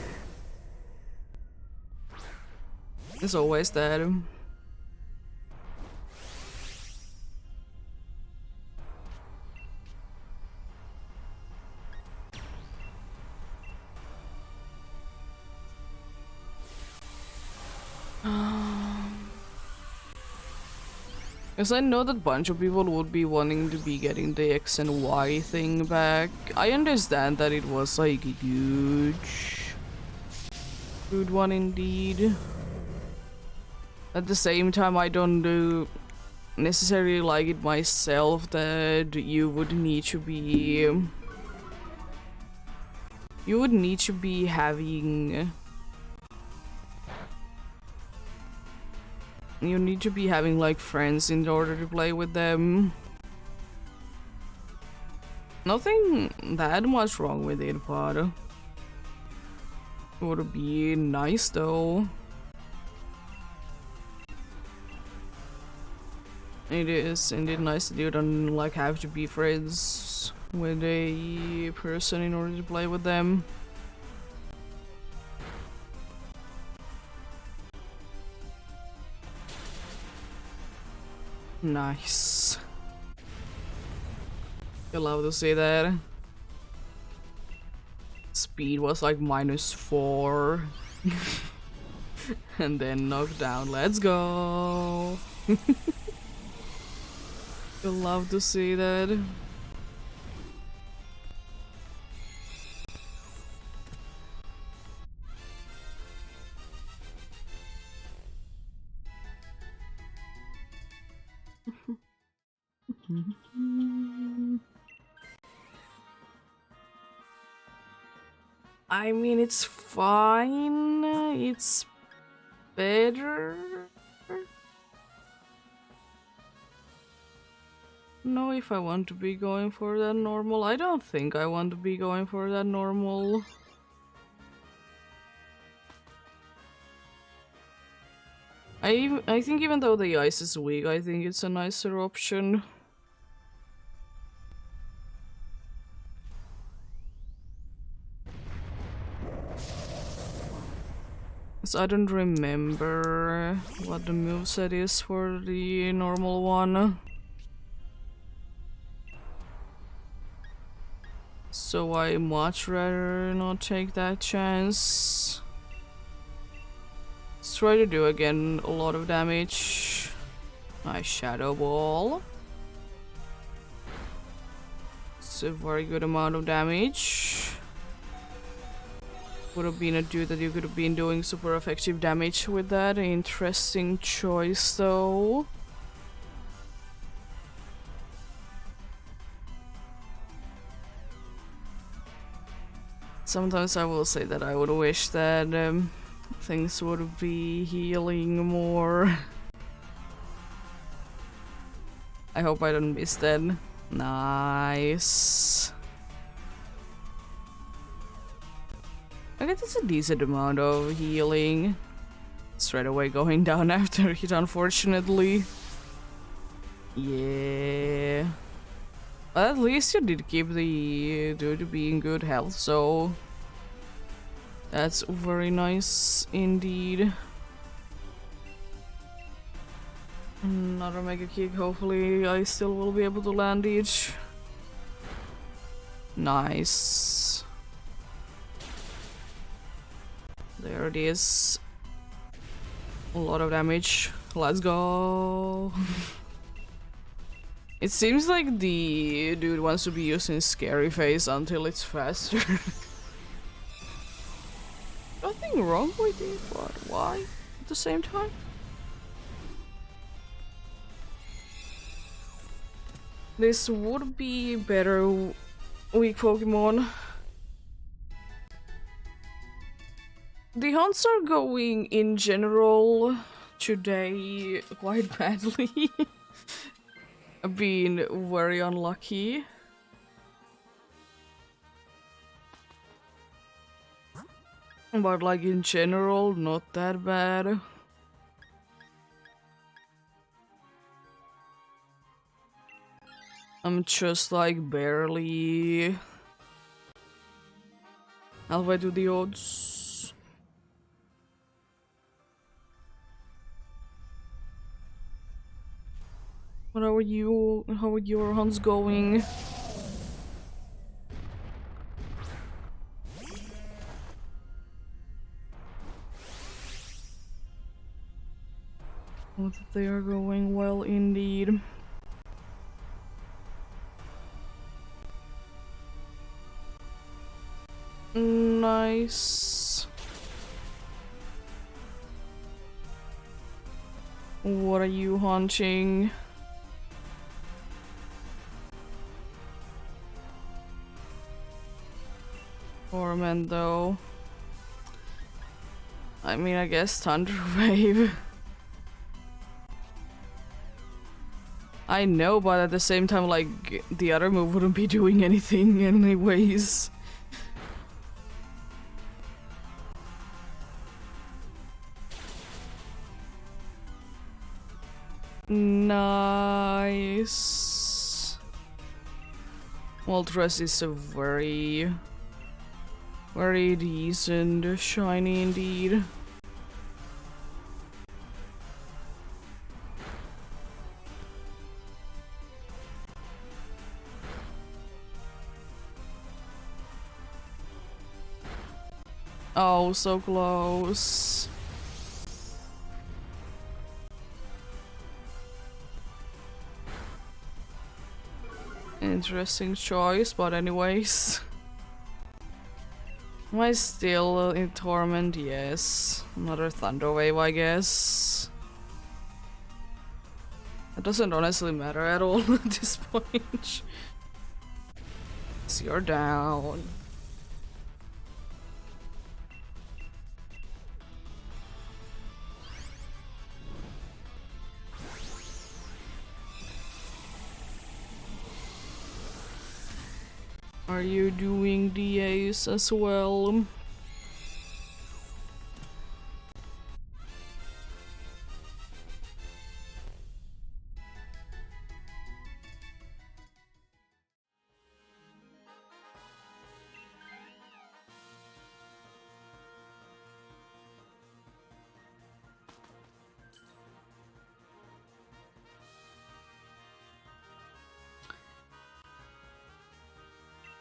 Speaker 1: It's always that. Because I know that a bunch of people would be wanting to be getting the X and Y thing back. I understand that it was like a huge good one indeed. At the same time, I don't necessarily like it myself that you would need to be having you need to be having like friends in order to play with them. Nothing that much wrong with it, but it would be nice though. It is indeed nice that you don't like have to be friends with a person in order to play with them. Nice. You love to see that. Speed was like -4. And then knocked down. Let's go. You love to see that. I mean, it's fine. It's better. No, if I want to be going for that normal. I don't think I want to be going for that normal. I think even though the ice is weak, I think it's a nicer option. So I don't remember what the moveset is for the normal one. So I much rather not take that chance. Let's try to do again a lot of damage. Nice shadow ball. It's a very good amount of damage. Would have been a dude that you could have been doing super effective damage with that. Interesting choice though. Sometimes I will say that I would wish that things would be healing more. I hope I don't miss that. Nice. Okay, that's a decent amount of healing. Straight away going down after it, unfortunately. Yeah. But at least you did keep the dude being good health, so that's very nice indeed. Another mega kick, hopefully I still will be able to land each. Nice. There it is. A lot of damage. Let's go. It seems like the dude wants to be using Scary Face until it's faster. Nothing wrong with it, but why at the same time? This would be better weak Pokemon. The hunts are going in general today quite badly. I've been very unlucky. But like in general, not that bad. I'm just like barely halfway to the odds. What are you? How are your hunts going? Oh, they are going well indeed. Nice. What are you hunting? Torment though. I mean, I guess Thunder Wave. I know, but at the same time, like, the other move wouldn't be doing anything anyways. Nice. Moltres is a very decent shiny indeed. Oh, so close. Interesting choice, but anyways. Am I still in Torment? Yes. Another Thunder Wave, I guess. It doesn't honestly matter at all at this point. So you're down. Are you doing DAs as well?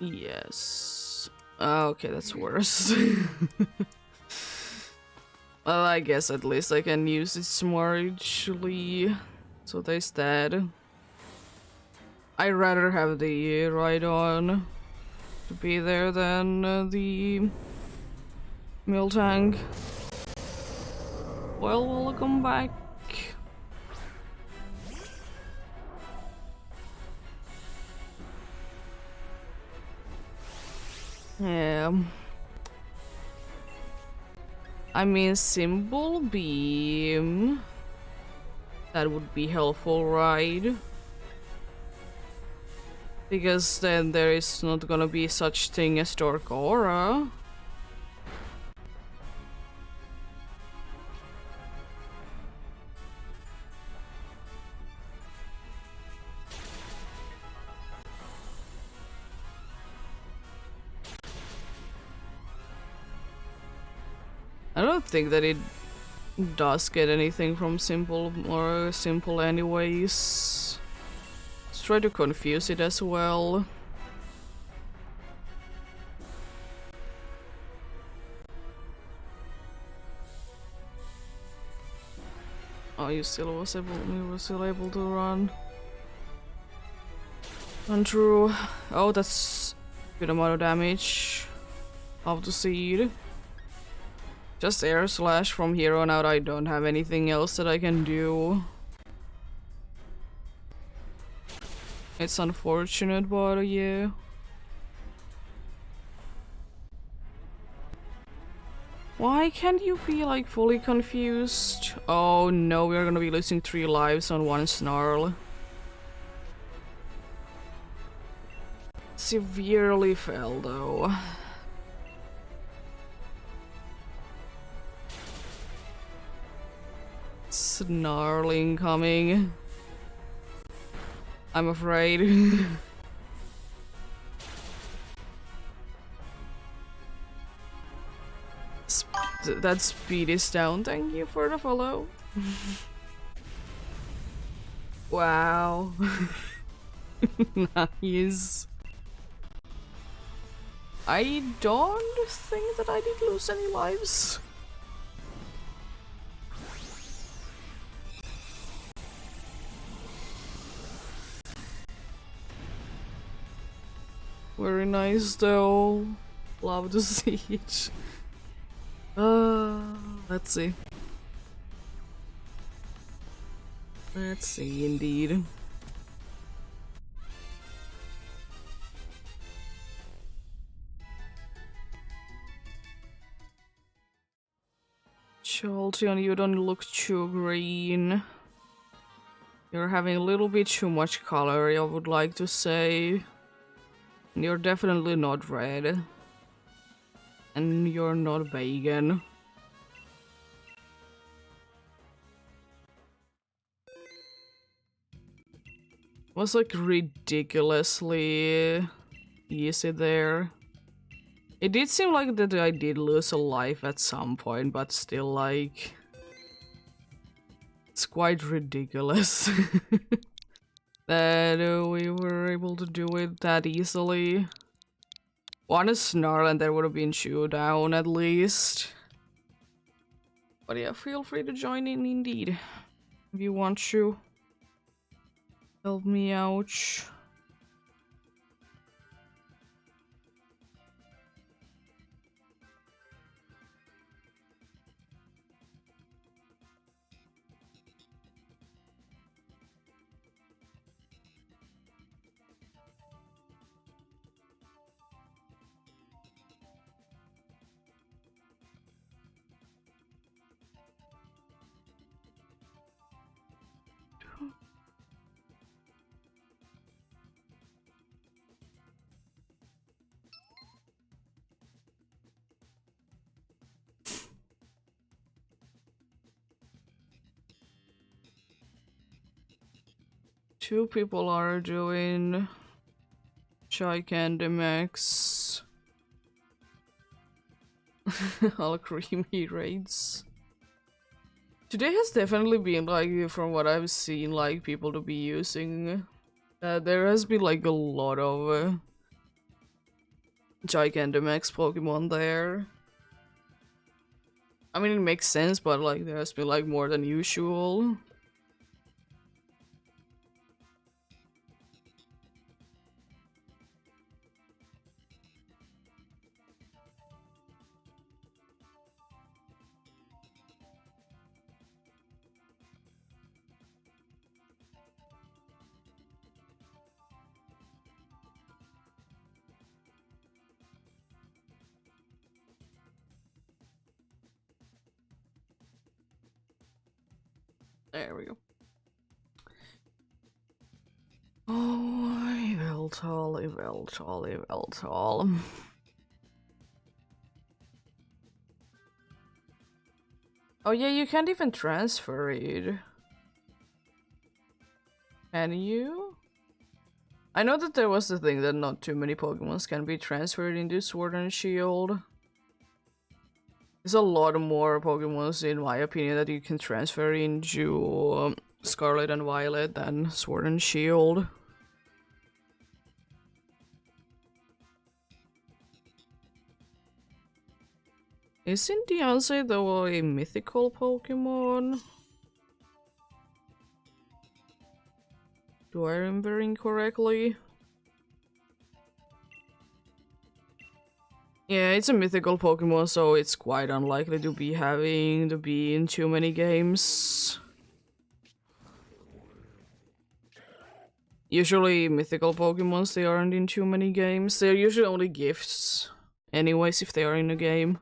Speaker 1: Yes. Okay, that's worse. Well, I guess at least I can use it smartly. So there's that. I'd rather have the Rhydon to be there than the Miltank. Well, welcome back. Yeah. I mean, Symbol Beam. That would be helpful, right? Because then there is not gonna be such thing as Dark Aura. I don't think that it does get anything from Simple or Simple anyways. Let's try to confuse it as well. Oh, you were still able to run. Untrue. Oh, that's a good amount of damage. Off the seed. Just Air Slash from here on out. I don't have anything else that I can do. It's unfortunate, but yeah. Why can't you be like fully confused? Oh no, we're gonna be losing 3 lives on one Snarl. Severely fell though. snarling coming. I'm afraid. That speed is down. Thank you for the follow. Wow. Nice. I don't think that I did lose any lives. Very nice though. Love the siege. Let's see. Let's see indeed. Jolteon, you don't look too green. You're having a little bit too much color, I would like to say. You're definitely not red. And you're not vegan. Was like ridiculously easy there. It did seem like that I did lose a life at some point, but still like... It's quite ridiculous that we were able to do it that easily. One snarl and there would have been showdown at least. But yeah, feel free to join in indeed if you want to. Help me out. Two people are doing Gigantamax. All creamy raids. Today has definitely been like, from what I've seen, like people to be using. There has been like a lot of Gigantamax Pokemon there. I mean, it makes sense, but like there has been like more than usual. There we go. Oh, Yveltal. Oh yeah, you can't even transfer it. Can you? I know that there was the thing that not too many Pokemons can be transferred into Sword and Shield. There's a lot more Pokemons, in my opinion, that you can transfer into Scarlet and Violet than Sword and Shield. Isn't Deontay though a mythical Pokemon? Do I remember incorrectly? Yeah, it's a mythical Pokemon, so it's quite unlikely to be having to be in too many games. Usually mythical Pokemons, they aren't in too many games. They're usually only gifts. Anyways, if they are in a game.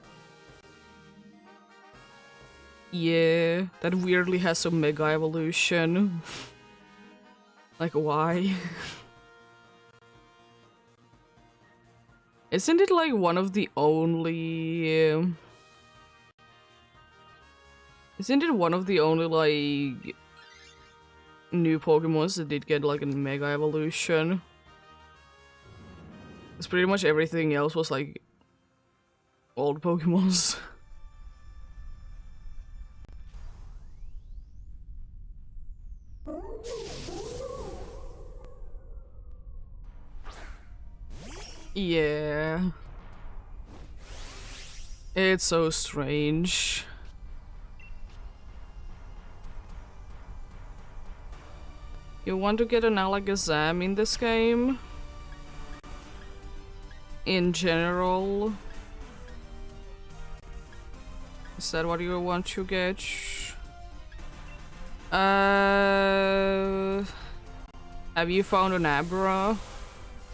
Speaker 1: Yeah, that weirdly has some Mega Evolution. Like, why? Isn't it like one of the only... Isn't it one of the only, like, new Pokemons that did get, like, a Mega Evolution? Because pretty much everything else was, like, old Pokemons. Yeah. It's so strange. You want to get an Alakazam in this game? In general? Is that what you want to get? Have you found an Abra?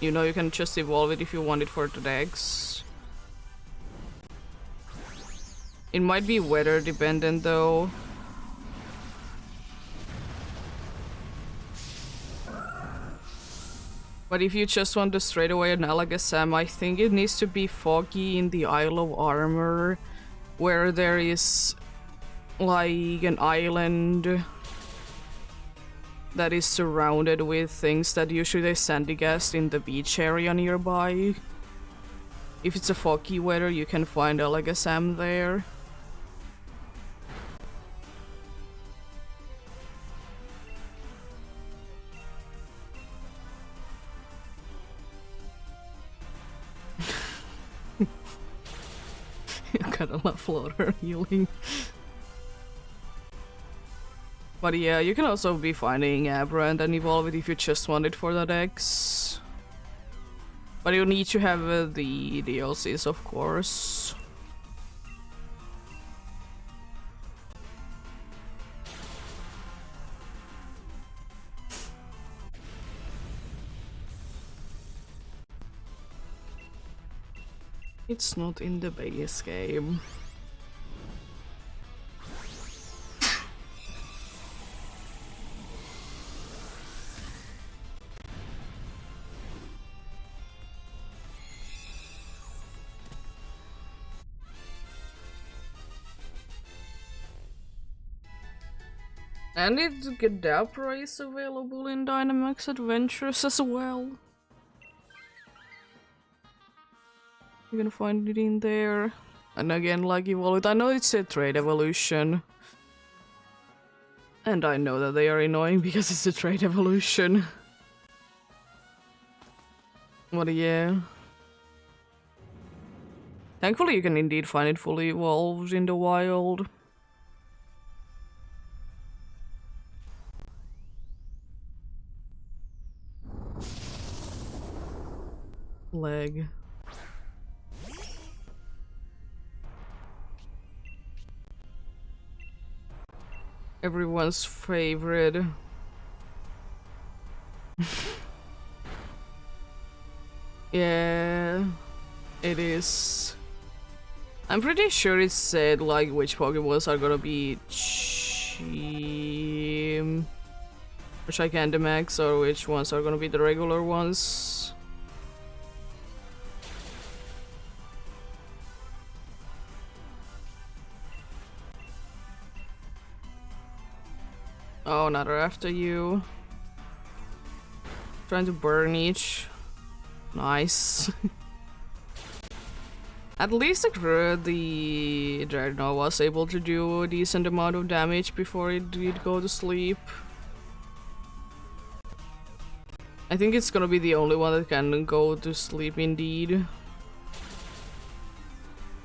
Speaker 1: You know you can just evolve it if you want it for the Dex. It might be weather dependent though. But if you just want to straight away an Alakazam, I think it needs to be foggy in the Isle of Armor, where there is like an island that is surrounded with things that usually Sandygast in the beach area nearby. If it's a foggy weather, you can find Alakazam there. I kinda love floater healing. But yeah, you can also be finding Abra and then evolve it if you just want it for the Dex. But you need to have the DLCs, of course. It's not in the base game. And Gadapra is available in Dynamax Adventures as well. You can find it in there. And again, like Evolve, I know it's a trade evolution. And I know that they are annoying because it's a trade evolution. But yeah. Thankfully you can indeed find it fully evolved in the wild. Leg. Everyone's favorite. Yeah, it is. I'm pretty sure it said like which Pokeballs are gonna be or Gigantamax or which ones are gonna be the regular ones. Oh, now they're after you. Trying to burn each. Nice. At least the Dreadnought was able to do a decent amount of damage before it did go to sleep. I think it's gonna be the only one that can go to sleep indeed.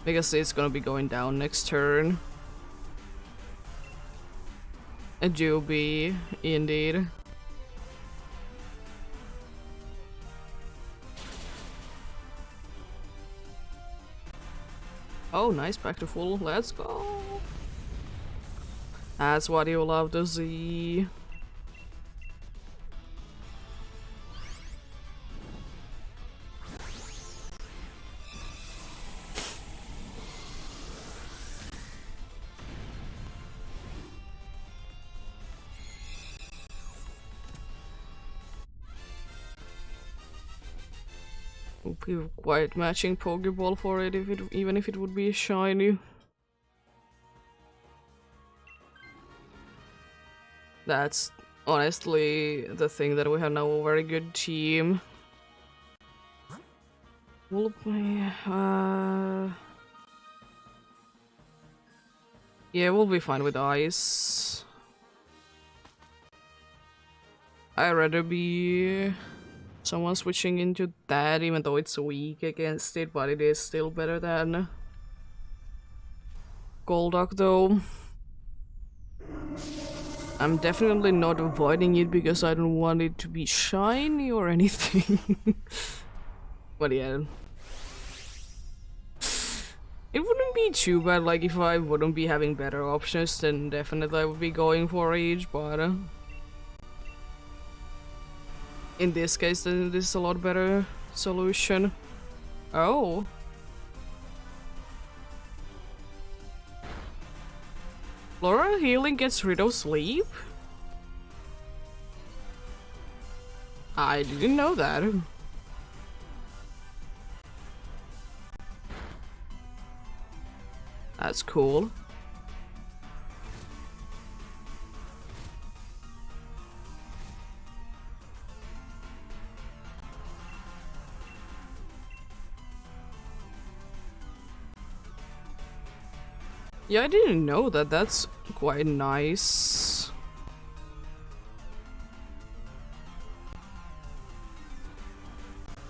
Speaker 1: Because it's gonna be going down next turn. A Juby, indeed. Oh, nice, back to full. Let's go. That's what you love to see. Would be quite matching Pokeball for it, even if it would be shiny. That's honestly the thing, that we have now a very good team. Will be, yeah, we'll be fine with ice. I'd rather be someone switching into that, even though it's weak against it, but it is still better than Golduck, though. I'm definitely not avoiding it because I don't want it to be shiny or anything. But yeah. It wouldn't be too bad, like, if I wouldn't be having better options, then definitely I would be going for each, but in this case, then this is a lot better solution. Oh. Floral healing gets rid of sleep? I didn't know that. That's cool. Yeah, I didn't know that. That's quite nice.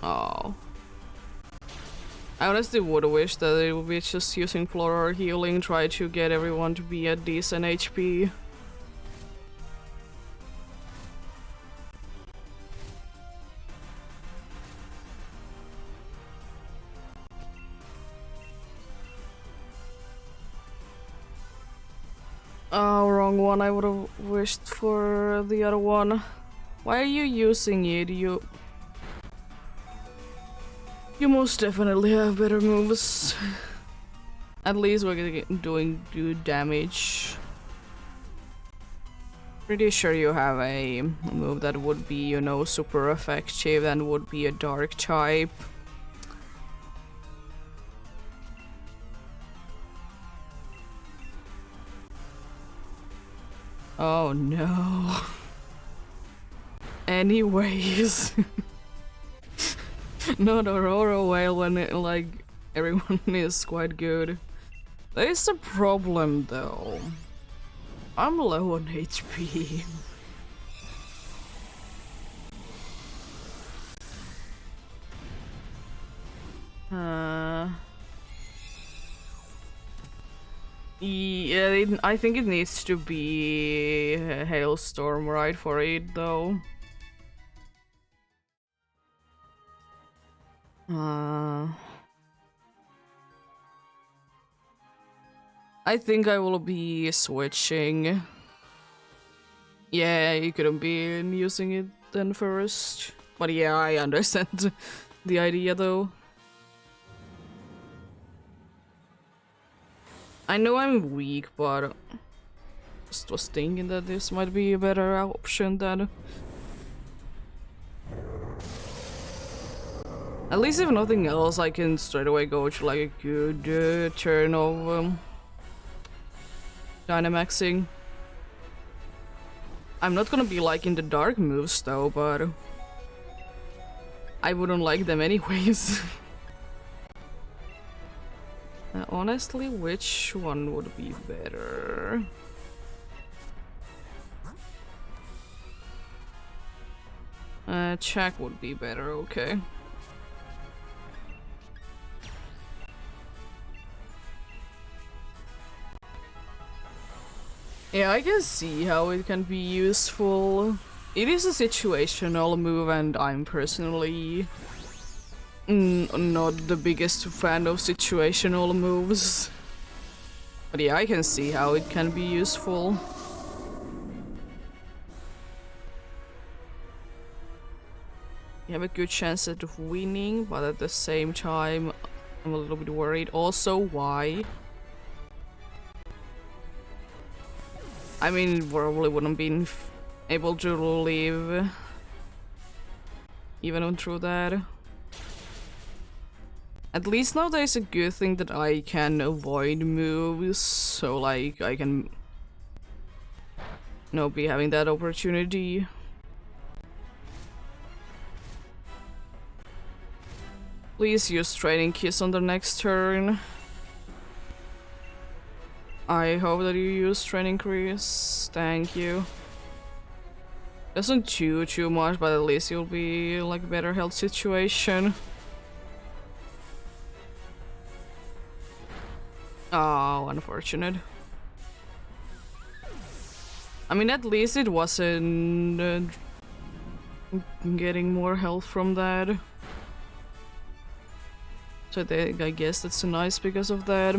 Speaker 1: Oh. I honestly would wish that it would be just using floral healing, try to get everyone to be at decent HP. Oh, wrong one. I would have wished for the other one. Why are you using it? You most definitely have better moves. At least we're doing good damage. Pretty sure you have a move that would be, you know, super effective and would be a dark type. Oh no. Anyways. Not Aurora Whale when it, like, everyone is quite good. There's a problem though. I'm low on HP. Yeah, I think it needs to be a Hailstorm, right, for it though. I think I will be switching. Yeah, you couldn't be using it then first. But yeah, I understand the idea though. I know I'm weak, but just was thinking that this might be a better option than... At least if nothing else, I can straight away go to like a good turn of Dynamaxing. I'm not gonna be liking the dark moves though, but I wouldn't like them anyways. Honestly, which one would be better? Check would be better, okay. Yeah, I can see how it can be useful. It is a situational move, and I'm personally not the biggest fan of situational moves. But yeah, I can see how it can be useful. You have a good chance at winning, but at the same time, I'm a little bit worried. Also, why? I mean, probably wouldn't be able to live even through that. At least now there's a good thing that I can avoid moves, so like I can no, be having that opportunity. Please use Training Kiss on the next turn. I hope that you use Training Kiss. Thank you. Doesn't chew too much, but at least you'll be like a better health situation. Oh, unfortunate. I mean, at least it wasn't getting more health from that. So I guess that's nice because of that.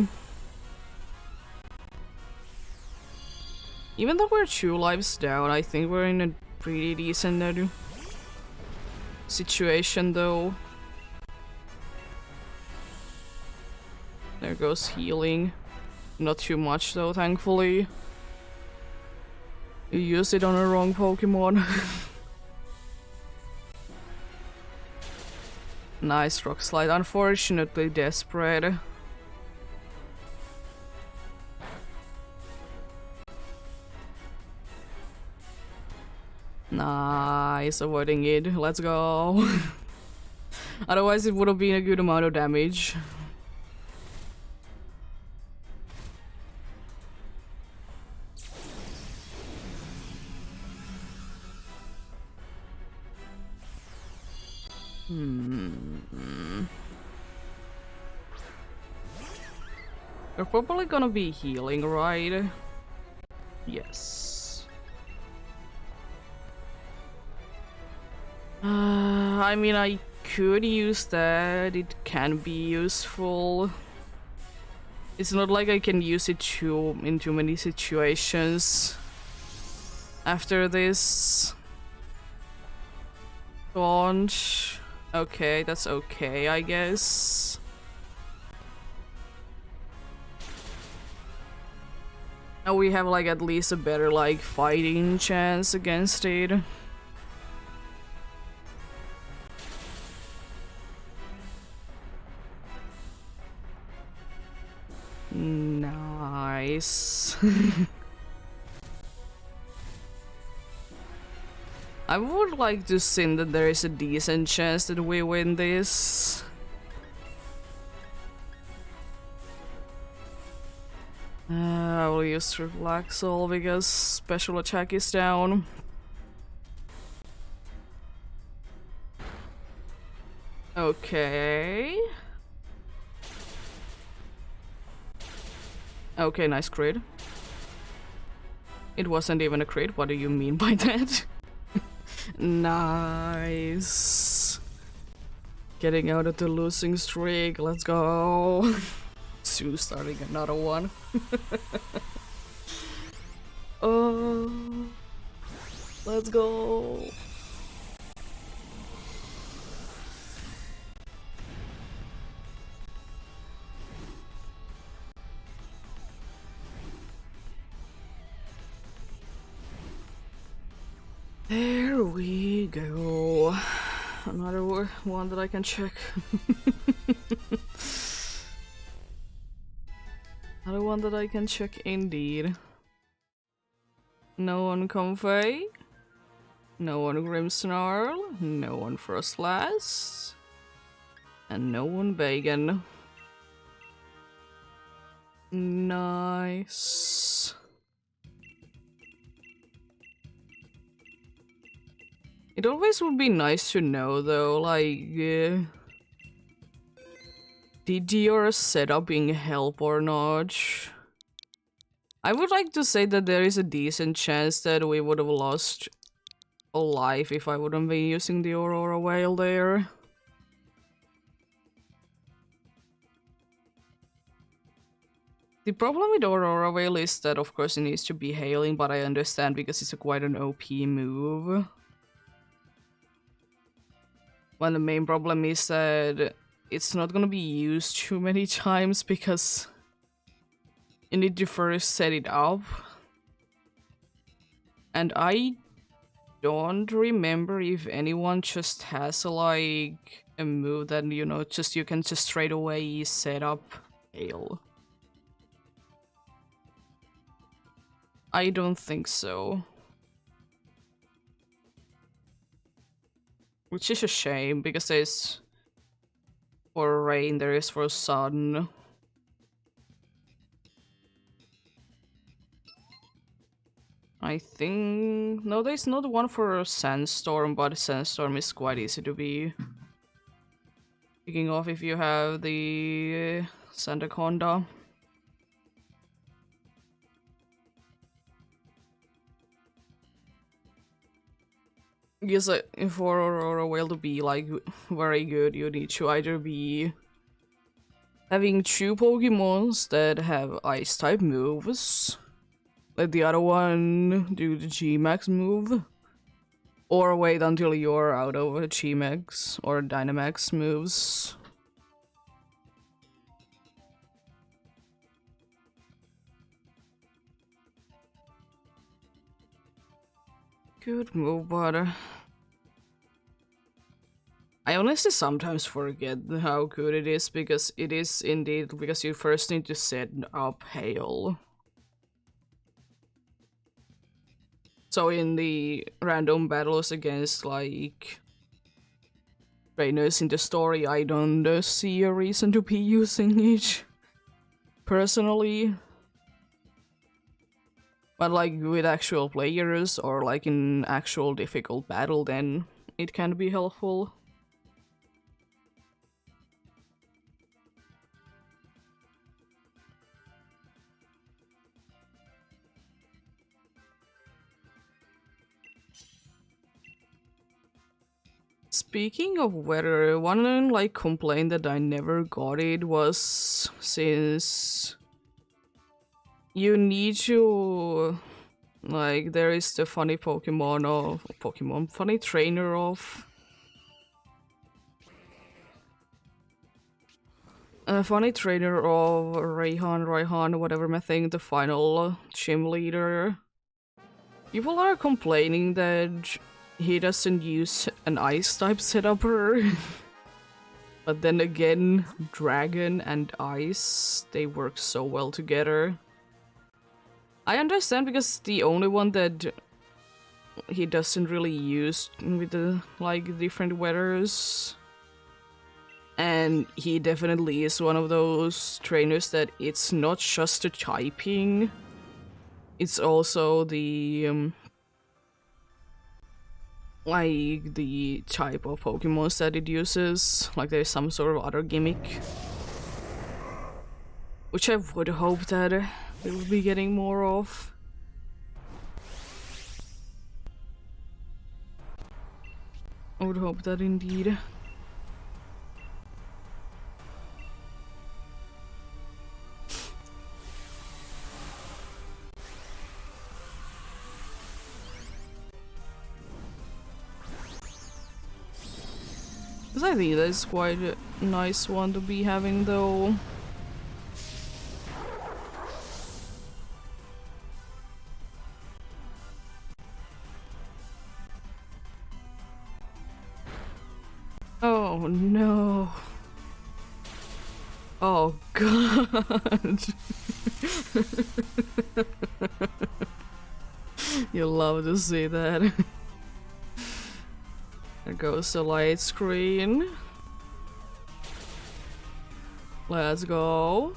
Speaker 1: Even though we're 2 lives down, I think we're in a pretty decent situation though. There goes healing. Not too much though, thankfully. You used it on a wrong Pokemon. Nice Rock Slide. Unfortunately desperate. Nice, avoiding it. Let's go. Otherwise it would have been a good amount of damage. We're probably gonna be healing, right? Yes. I mean, I could use that. It can be useful. It's not like I can use it in too many situations. After this launch. Okay, that's okay, I guess. Now we have like at least a better like fighting chance against it. Nice. I would like to think that there is a decent chance that we win this. I will use Reflexol because special attack is down. Okay. Okay, nice crit. It wasn't even a crit. What do you mean by that? Nice. Getting out of the losing streak. Let's go. Soon starting another one. Oh, let's go. There we go. Another one that I can check. Another one that I can check indeed. No one Comfey. No one Grimmsnarl. No one Frostlass. And no one Bacon. Nice. It always would be nice to know though, like, did your setup help or not? I would like to say that there is a decent chance that we would have lost a life if I wouldn't be using the Aurora Whale there. The problem with Aurora Whale is that of course it needs to be hailing, but I understand because it's quite an OP move. Well, the main problem is that it's not gonna be used too many times because you need to first set it up. And I don't remember if anyone just has like a move that, you know, you can just straight away set up hail. I don't think so. Which is a shame, because there's for rain, there is for sun. I think... No, there's not one for sandstorm, but sandstorm is quite easy to be picking off if you have the Sandaconda. Because for a whale to be like very good, you need to either be having 2 Pokemons that have ice type moves, let the other one do the G-Max move, or wait until you're out of G-Max or Dynamax moves. Good move, but I honestly sometimes forget how good it is, because it is indeed, because you first need to set up Hail. So in the random battles against, like, trainers in the story, I don't see a reason to be using it, personally. But like with actual players, or like in actual difficult battle, then it can be helpful. Speaking of weather, one like complaint that I never got it was, since you need to, like, there is the funny funny trainer of funny trainer of Raihan, whatever my thing, the final gym leader. People are complaining that he doesn't use an ice type setupper. But then again, dragon and ice, they work so well together. I understand, because the only one that he doesn't really use with the like different weathers, and he definitely is one of those trainers that it's not just the typing, it's also the like the type of Pokemons that it uses, like there's some sort of other gimmick, which I would hope that we will be getting more of. I would hope that indeed. Because I think that's quite a nice one to be having, though. Oh no. Oh god. You love to see that. There goes the light screen. Let's go.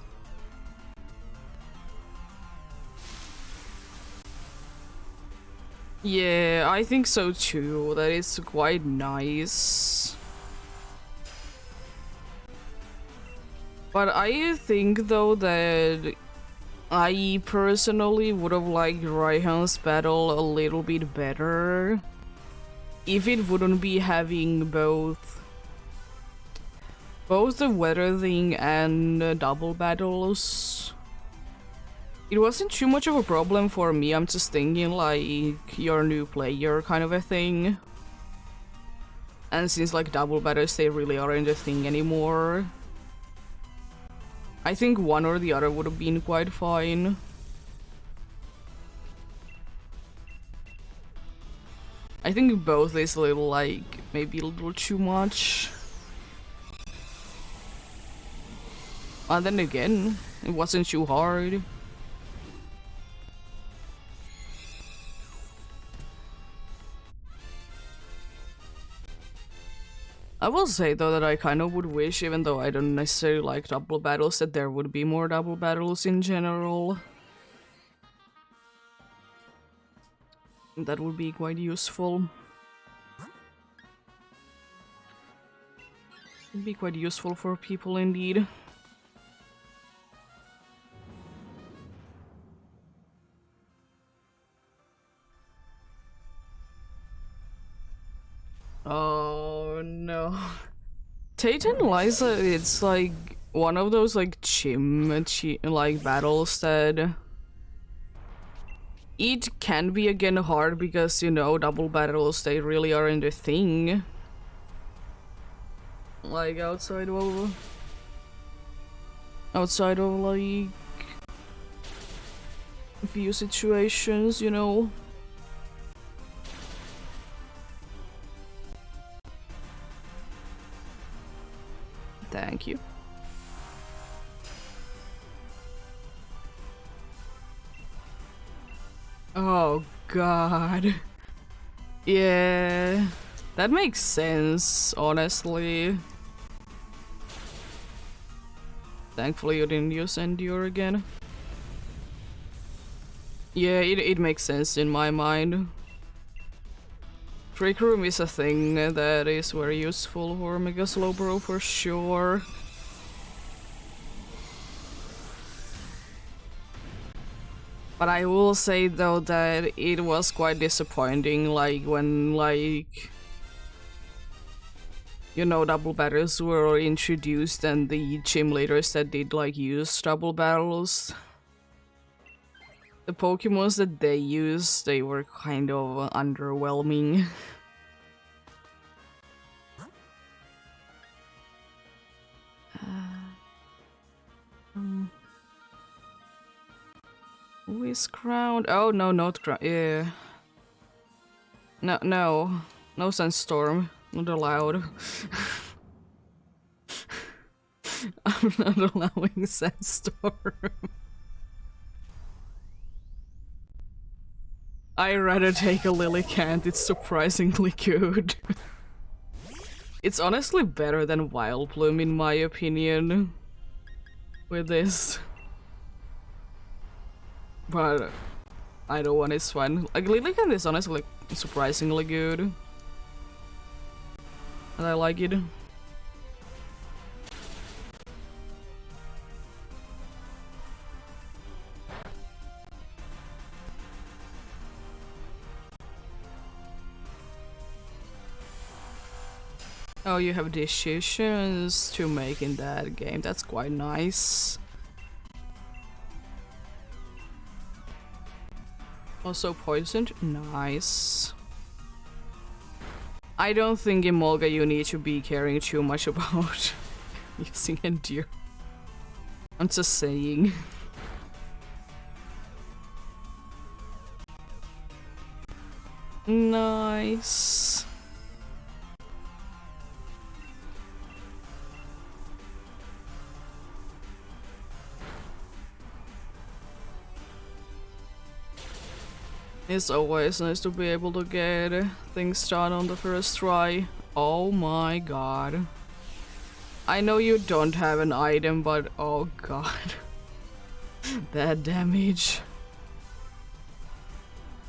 Speaker 1: Yeah, I think so too. That is quite nice. But I think though that I personally would have liked Raihan's battle a little bit better if it wouldn't be having both the weather thing and double battles. It wasn't too much of a problem for me. I'm just thinking like you're a new player kind of a thing. And since like double battles, they really aren't a thing anymore, I think one or the other would have been quite fine. I think both is a little like, maybe a little too much. And then again, it wasn't too hard. I will say though that I kind of would wish, even though I don't necessarily like double battles, that there would be more double battles in general. That would be quite useful. Would be quite useful for people indeed. Oh no. Tate and Liza, it's like one of those like like battles that it can be again hard because, you know, double battles, they really aren't a thing. Like outside of like a few situations, you know. Thank you. Oh god. Yeah, that makes sense, honestly. Thankfully you didn't use Endure again. Yeah, it makes sense in my mind. Trick Room is a thing that is very useful for Mega Slowbro for sure. But I will say though that it was quite disappointing, like when like, you know, double battles were introduced and the gym leaders that did like use double battles, the Pokemons that they used, they were kind of underwhelming. Who is crowned? Oh no, not crowned. Yeah. No Sunstorm. Not allowed. I'm not allowing Sandstorm. I'd rather take a Lillicant, it's surprisingly good. It's honestly better than Wildbloom in my opinion. With this. But either one is fine. Like Lillicant is honestly like surprisingly good. And I like it. Oh, you have decisions to make in that game. That's quite nice. Also poisoned. Nice. I don't think in Molga you need to be caring too much about using Endure. I'm just saying. Nice. It's always nice to be able to get things done on the first try. Oh my god. I know you don't have an item, but oh god. That damage.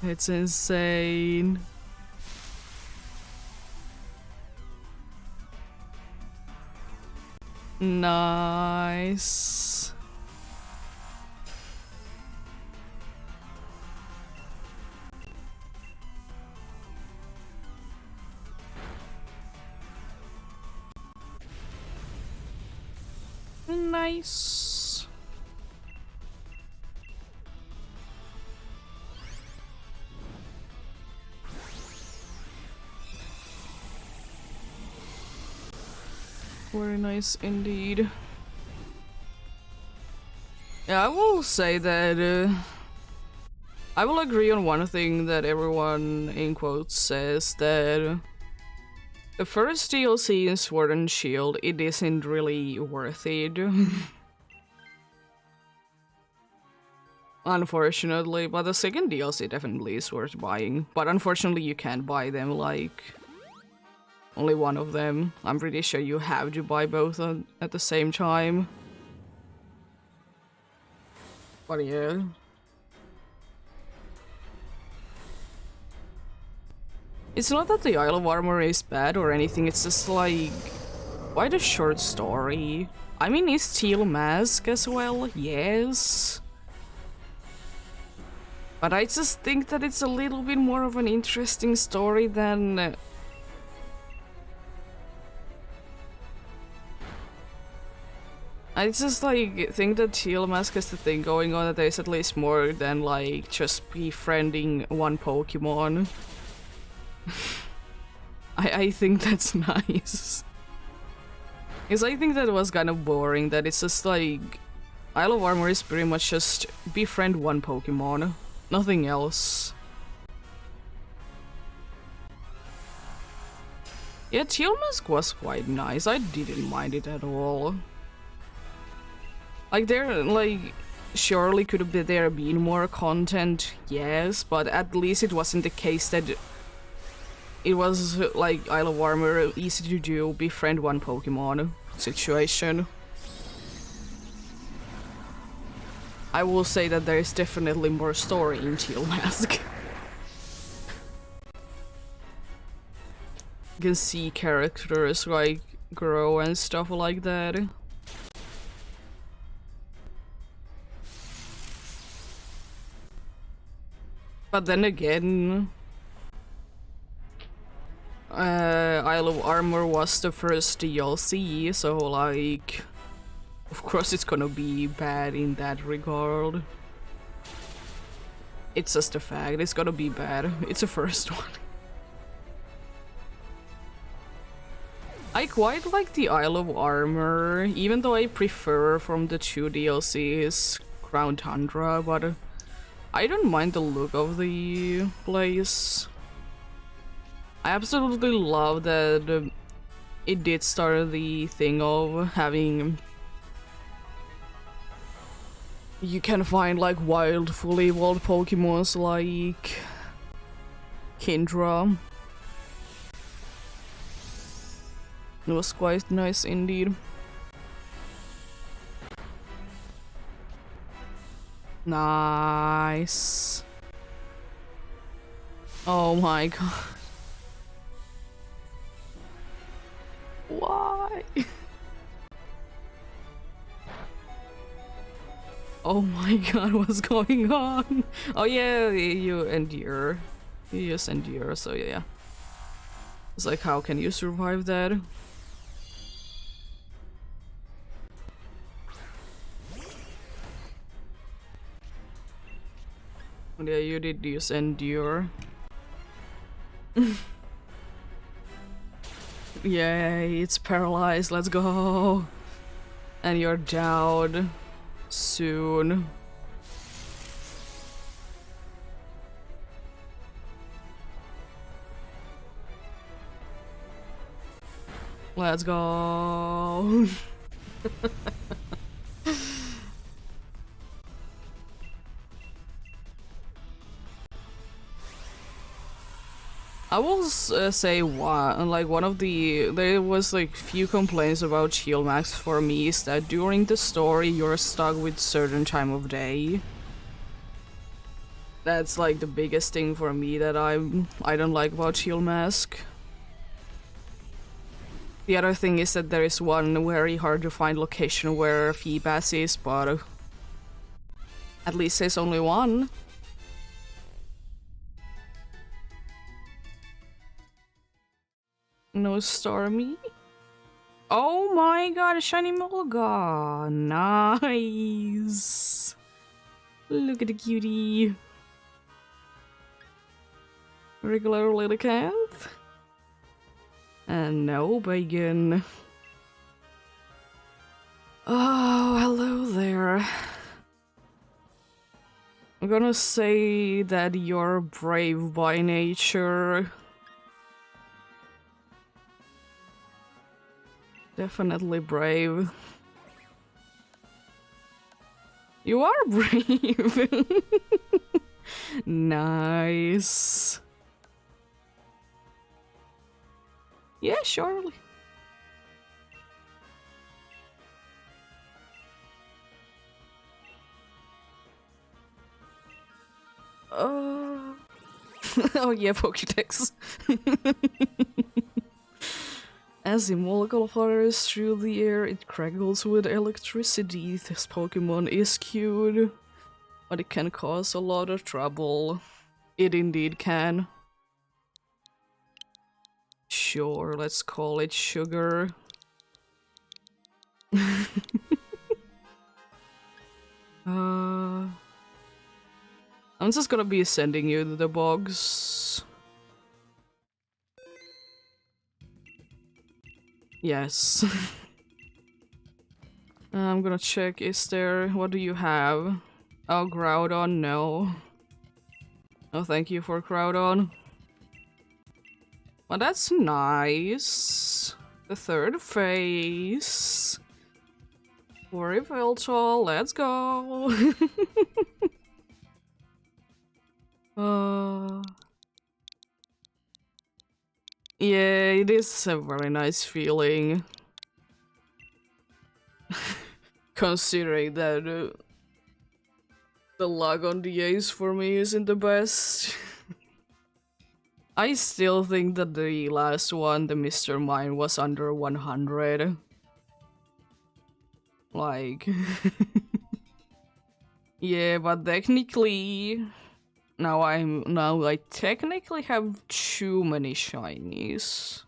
Speaker 1: It's insane. Nice. Nice. Very nice indeed. Yeah, I will say that I will agree on one thing that everyone in quotes says, that the first DLC in Sword and Shield, it isn't really worth it. Unfortunately, but the second DLC definitely is worth buying. But unfortunately you can't buy them like only one of them. I'm pretty sure you have to buy both at the same time. But yeah. It's not that the Isle of Armor is bad or anything, it's just like... quite a short story. I mean, is Teal Mask as well? Yes. But I just think that it's a little bit more of an interesting story than... I just like think that Teal Mask has the thing going on that there's at least more than like just befriending one Pokemon. I think that's nice. Because I think that was kind of boring, that it's just like... Isle of Armor is pretty much just befriend one Pokemon. Nothing else. Yeah, Teal Mask was quite nice. I didn't mind it at all. Like, there, like... Surely could have there been more content, yes, but at least it wasn't the case that... It was, like, Isle of Armor, easy to do, befriend one Pokemon situation. I will say that there is definitely more story in Teal Mask. You can see characters, like, grow and stuff like that. But then again... Isle of Armor was the first DLC, so like... Of course it's gonna be bad in that regard. It's just a fact, it's gonna be bad. It's the first one. I quite like the Isle of Armor, even though I prefer from the two DLCs Crown Tundra, but I don't mind the look of the place. I absolutely love that it did start the thing of having... You can find like wild, fully evolved Pokemons like... Kindra. It was quite nice indeed. Nice. Oh my god. Why? Oh my god, what's going on? Oh yeah, you endure. You just endure, so yeah. It's like, how can you survive that? Yeah, you did just endure. Yay, it's paralyzed, let's go! And you're down soon. Let's go! I will say one of the... There was like few complaints about Shield Max for me is that during the story you're stuck with certain time of day. That's like the biggest thing for me that I don't like about Shield Mask. The other thing is that there is one very hard to find location where Feebas is, but at least there's only one. No Stormy? Oh my god, a shiny Mulga! Nice! Look at the cutie! Regular little cat? And no bacon. Oh, hello there. I'm gonna say that you're brave by nature. Definitely brave. You are brave! Nice. Yeah, surely. Oh yeah, Pokédex. As the molecule flutters through the air, it crackles with electricity. This Pokemon is cute, but it can cause a lot of trouble. It indeed can. Sure, let's call it Sugar. I'm just gonna be sending you to the box. Yes. I'm gonna check, is there... what do you have? Oh, Groudon, no. Oh, thank you for Groudon. Well, that's nice. The third phase. For Yveltal, let's go! Yeah, it is a very nice feeling. Considering that the luck on the ace for me isn't the best. I still think that the last one, the Mr. Mime, was under 100. Like... yeah, but technically... Now I technically have too many shinies.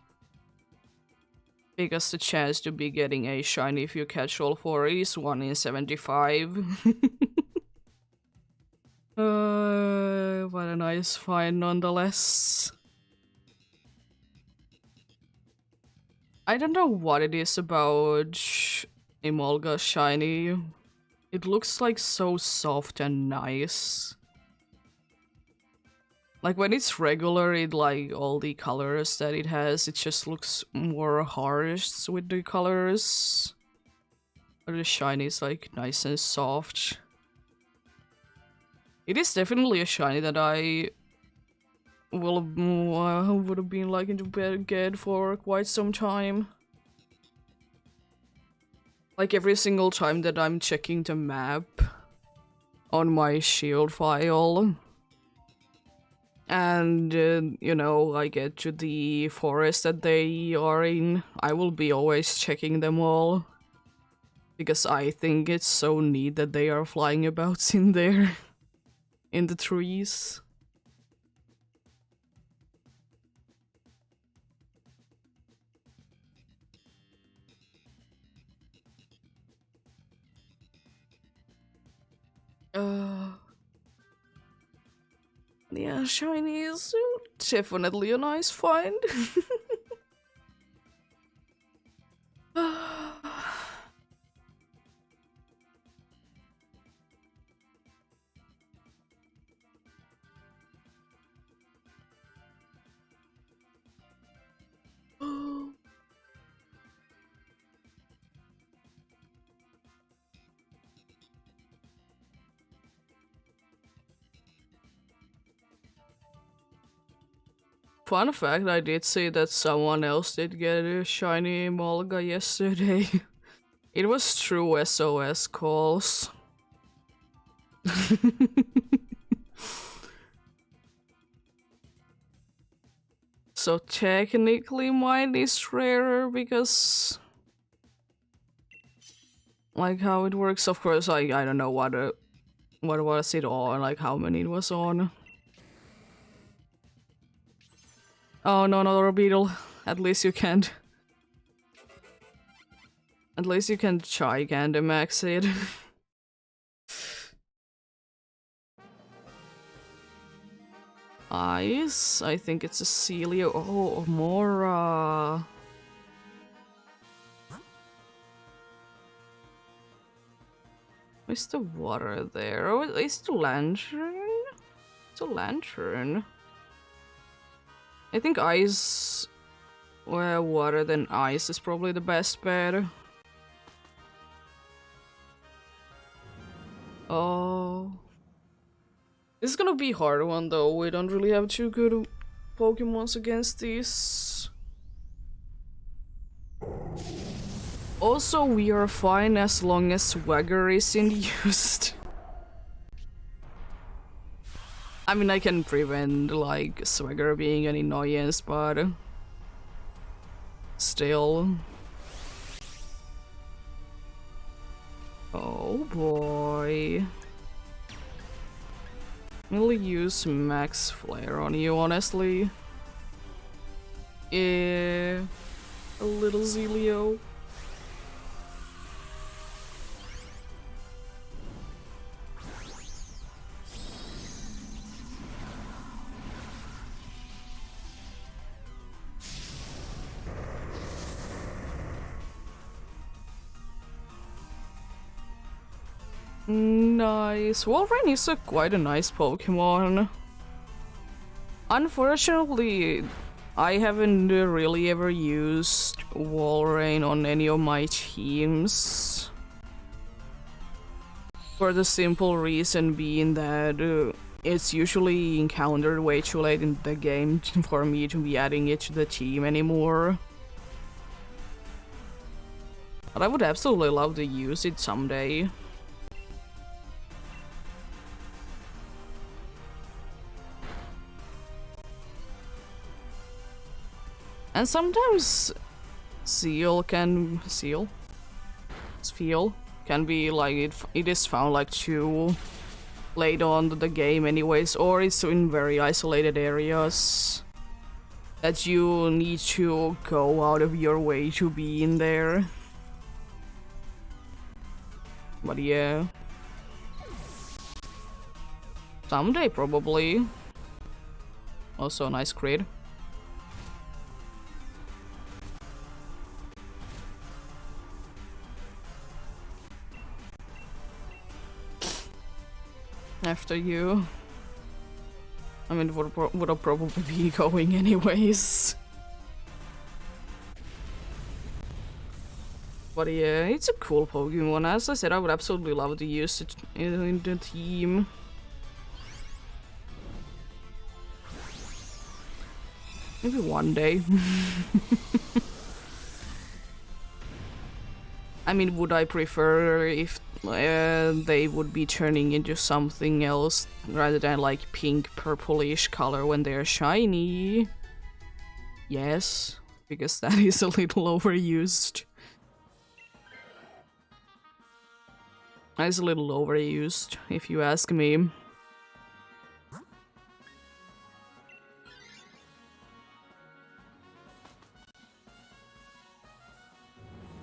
Speaker 1: Because the chance to be getting a shiny if you catch all 4 is 1 in 75. What a nice find nonetheless. I don't know what it is about Emolga shiny. It looks like so soft and nice. Like when it's regular, it like all the colors that it has, it just looks more harsh with the colors. But the shiny is like nice and soft. It is definitely a shiny that I would have been liking to get for quite some time. Like every single time that I'm checking the map on my shield file. And, you know, I get to the forest that they are in, I will be always checking them all. Because I think it's so neat that they are flying about in there. In the trees. Yeah, shiny is definitely a nice find. Fun fact, I did see that someone else did get a shiny Molga yesterday. It was through SOS calls. So technically mine is rarer because... like how it works, of course, I don't know what was it on, like how many it was on. Oh no, not beetle. At least you can't. At least you can Gigantamax it. Ice? I think it's a Celio. Oh, Mora. Is the water there? Oh, is the lantern? It's a lantern. I think ice... well, water than ice is probably the best bet. Oh... this is gonna be a hard one though, we don't really have too good Pokemons against these. Also, we are fine as long as swagger isn't used. I mean, I can prevent, like, swagger being an annoyance, but still. Oh boy. I'll use max flare on you, honestly. Yeah, a little Zelio. Nice. Wolverine is quite a nice Pokemon. Unfortunately, I haven't really ever used Wolverine on any of my teams. For the simple reason being that it's usually encountered way too late in the game for me to be adding it to the team anymore. But I would absolutely love to use it someday. And sometimes Feel can be like it is found like too late on the game anyways, or it's in very isolated areas that you need to go out of your way to be in there. But yeah. Someday probably. Also a nice crit. After you. I mean, would have probably be going anyways. But yeah, it's a cool Pokemon. As I said, I would absolutely love to use it in the team. Maybe one day. I mean, would I prefer if they would be turning into something else rather than like pink purplish color when they're shiny? Yes, because that is a little overused. That is a little overused, if you ask me.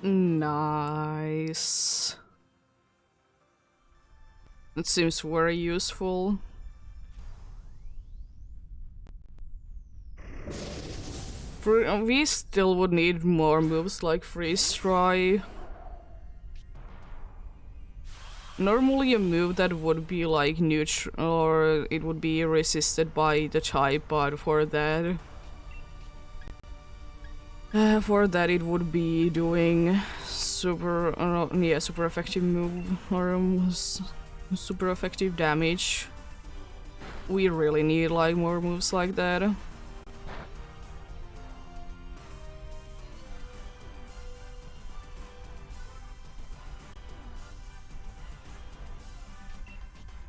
Speaker 1: Nice. It seems very useful. We still would need more moves like Freeze Try. Normally a move that would be like neutral, or it would be resisted by the type, but for that it would be doing super effective move, or super effective damage. We really need like more moves like that.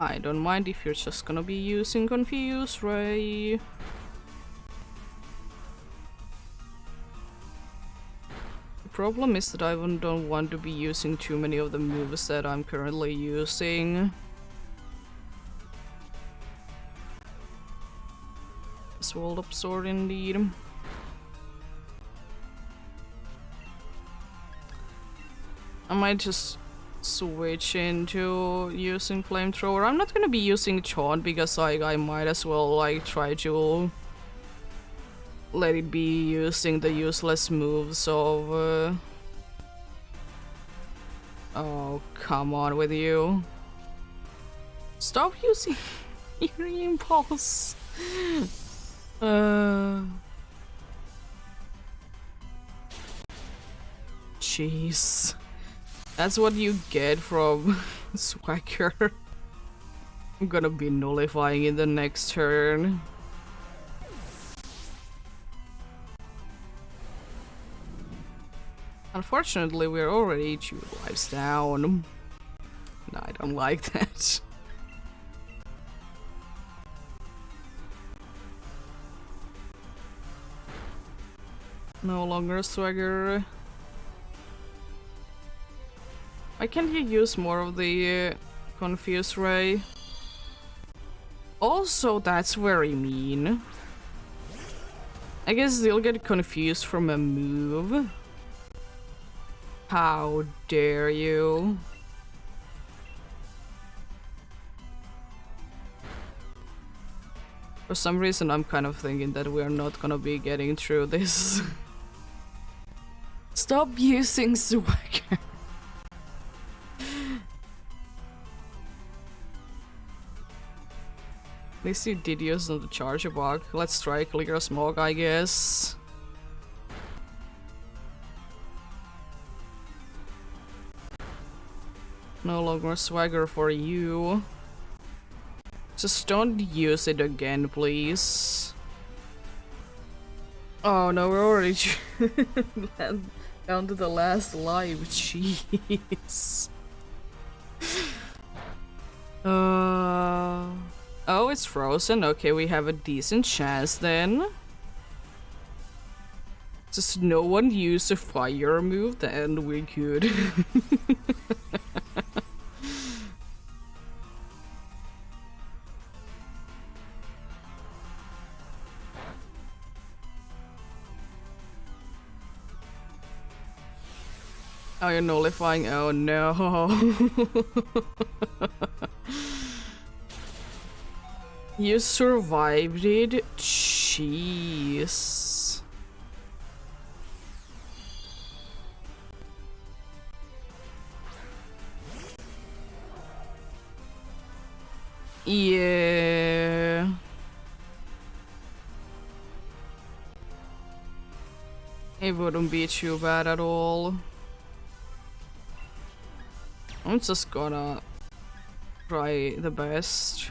Speaker 1: I don't mind if you're just gonna be using Confuse Ray. The problem is that I don't want to be using too many of the moves that I'm currently using. Sword Up Sword indeed. I might just switch into using Flamethrower. I'm not gonna be using Taunt because like I might as well like try to let it be using the useless moves of oh, come on with you. Stop using your impulse. Jeez. That's what you get from Swagger. I'm gonna be nullifying in the next turn. Unfortunately, we're already 2 lives down. No, I don't like that. No longer swagger. Why can't you use more of the Confuse Ray? Also, that's very mean. I guess they'll get confused from a move. How dare you? For some reason, I'm kind of thinking that we're not gonna be getting through this. Stop using swagger. At least you did use the charger bug. Let's try clear smoke, I guess. No longer swagger for you. Just don't use it again, please. Oh no, we're already down to the last life. Jeez. Oh, it's frozen. Okay, we have a decent chance then. Just no one use a fire move, then we're good. Oh, you're nullifying? Oh no. You survived it? Jeez. Yeah. It wouldn't be too bad at all. I'm just gonna try the best.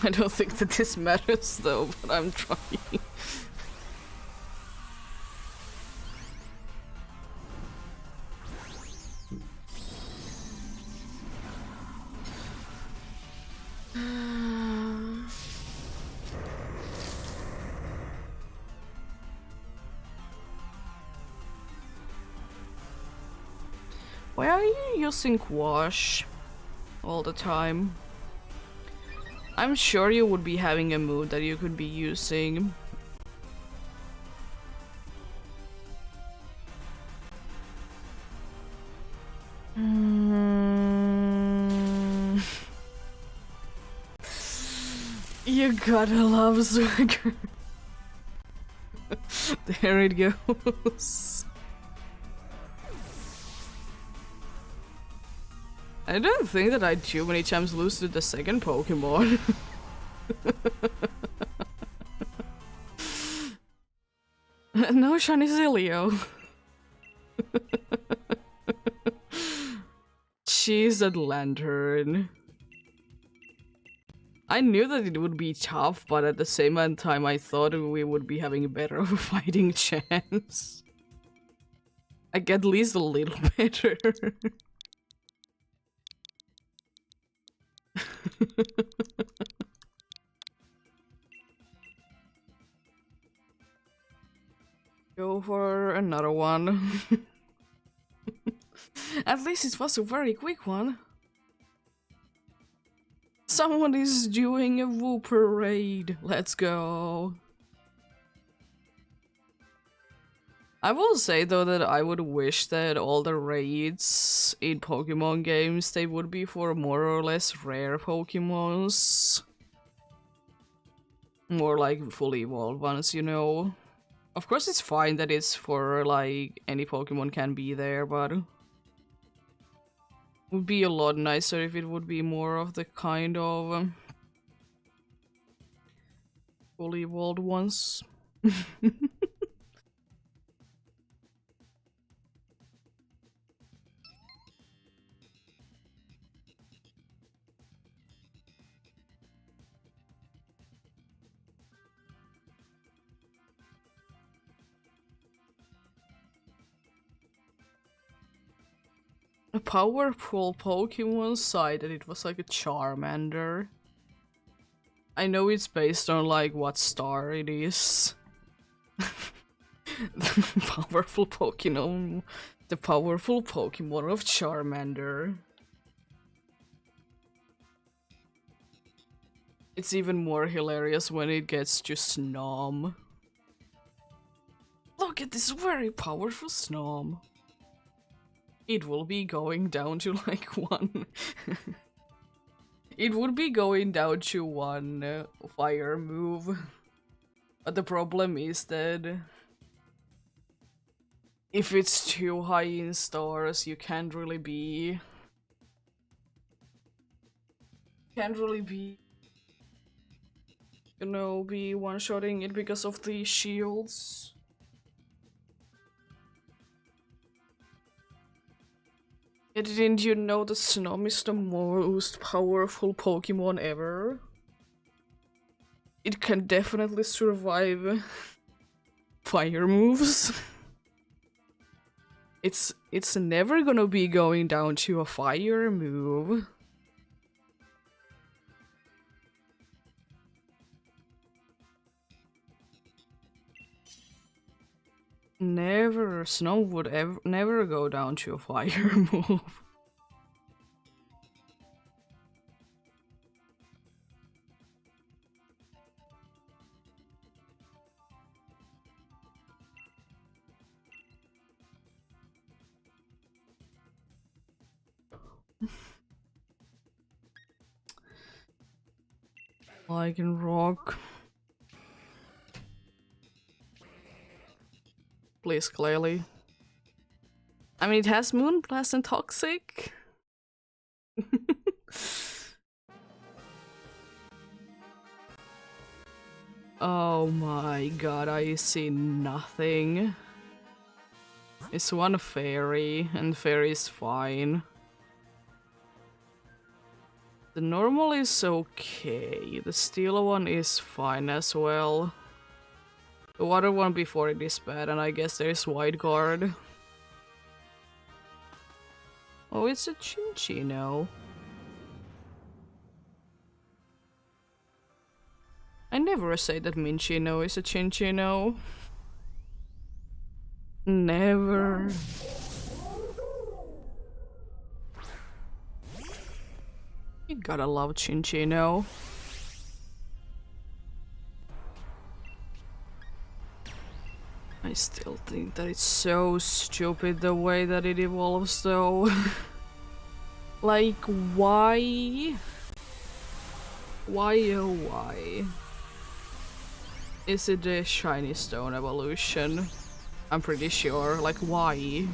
Speaker 1: I don't think that this matters though, but I'm trying. Why are you using Quash all the time? I'm sure you would be having a move that you could be using. You gotta love swagger. There it goes. I don't think that I too many times lose to the second Pokemon. No shiny Zilio. She's a lantern. I knew that it would be tough, but at the same time I thought we would be having a better of a fighting chance. Like at least a little better. Go for another one. At least it was a very quick one. Someone is doing a woo parade. Let's go. I will say though that I would wish that all the raids in Pokemon games, they would be for more or less rare Pokemons. More like fully evolved ones, you know. Of course it's fine that it's for like any Pokemon can be there, but it would be a lot nicer if it would be more of the kind of fully evolved ones. a powerful Pokemon side that it was like a Charmander. I know it's based on like what star it is. Powerful Pokemon. The powerful Pokemon of Charmander. It's even more hilarious when it gets to Snom. Look at this very powerful Snom. It will be going down to like one. It would be going down to one fire move. But the problem is that if it's too high in stars, you can't really be... you know, be one-shotting it because of the shields. Didn't you know that Snom is the most powerful Pokemon ever? It can definitely survive fire moves. It's never gonna be going down to a fire move. Never. Snow would never go down to a fire move. Like in rock. Please, clearly. I mean, it has Moonblast and Toxic. Oh my god, I see nothing. It's one fairy, and fairy's fine. The normal is okay. The steel one is fine as well. The water one before it is bad, and I guess there's Wide Guard. Oh, it's a Chinchino. I never say that Minchino is a Chinchino. Never. You gotta love Chinchino. I still think that it's so stupid the way that it evolves though. Like, why? Why oh why? Is it a shiny stone evolution? I'm pretty sure. Like, why?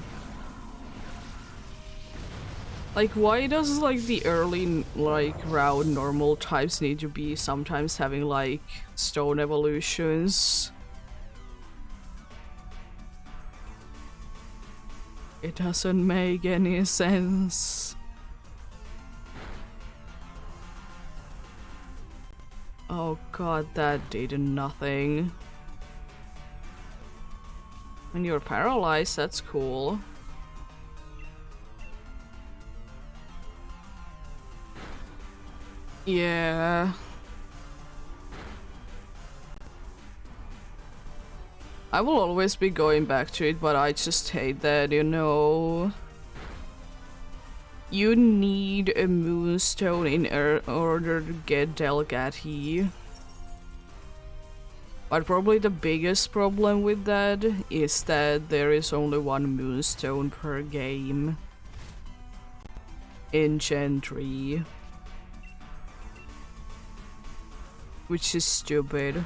Speaker 1: Like, why does like the early like round normal types need to be sometimes having like stone evolutions? It doesn't make any sense. Oh god, that did nothing. When you're paralyzed, that's cool. Yeah. I will always be going back to it, but I just hate that, you know. You need a moonstone in order to get Delgatti. But probably the biggest problem with that is that there is only one moonstone per game in Gen 3. Which is stupid.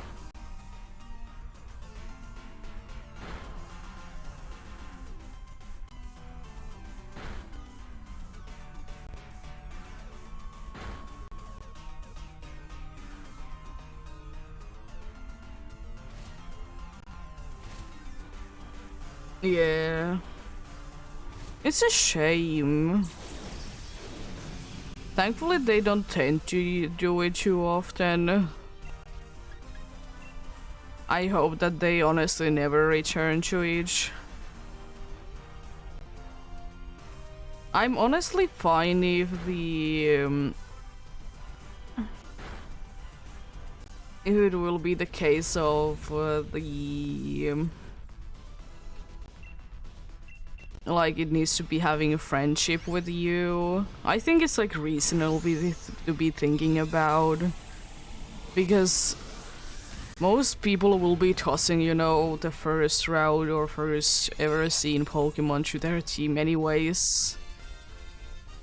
Speaker 1: Yeah. It's a shame. Thankfully they don't tend to do it too often. I hope that they honestly never return to it. I'm honestly fine if if it will be the case of like it needs to be having a friendship with you. I think it's like reasonable to be thinking about, because most people will be tossing, you know, the first route or first ever seen Pokemon to their team anyways.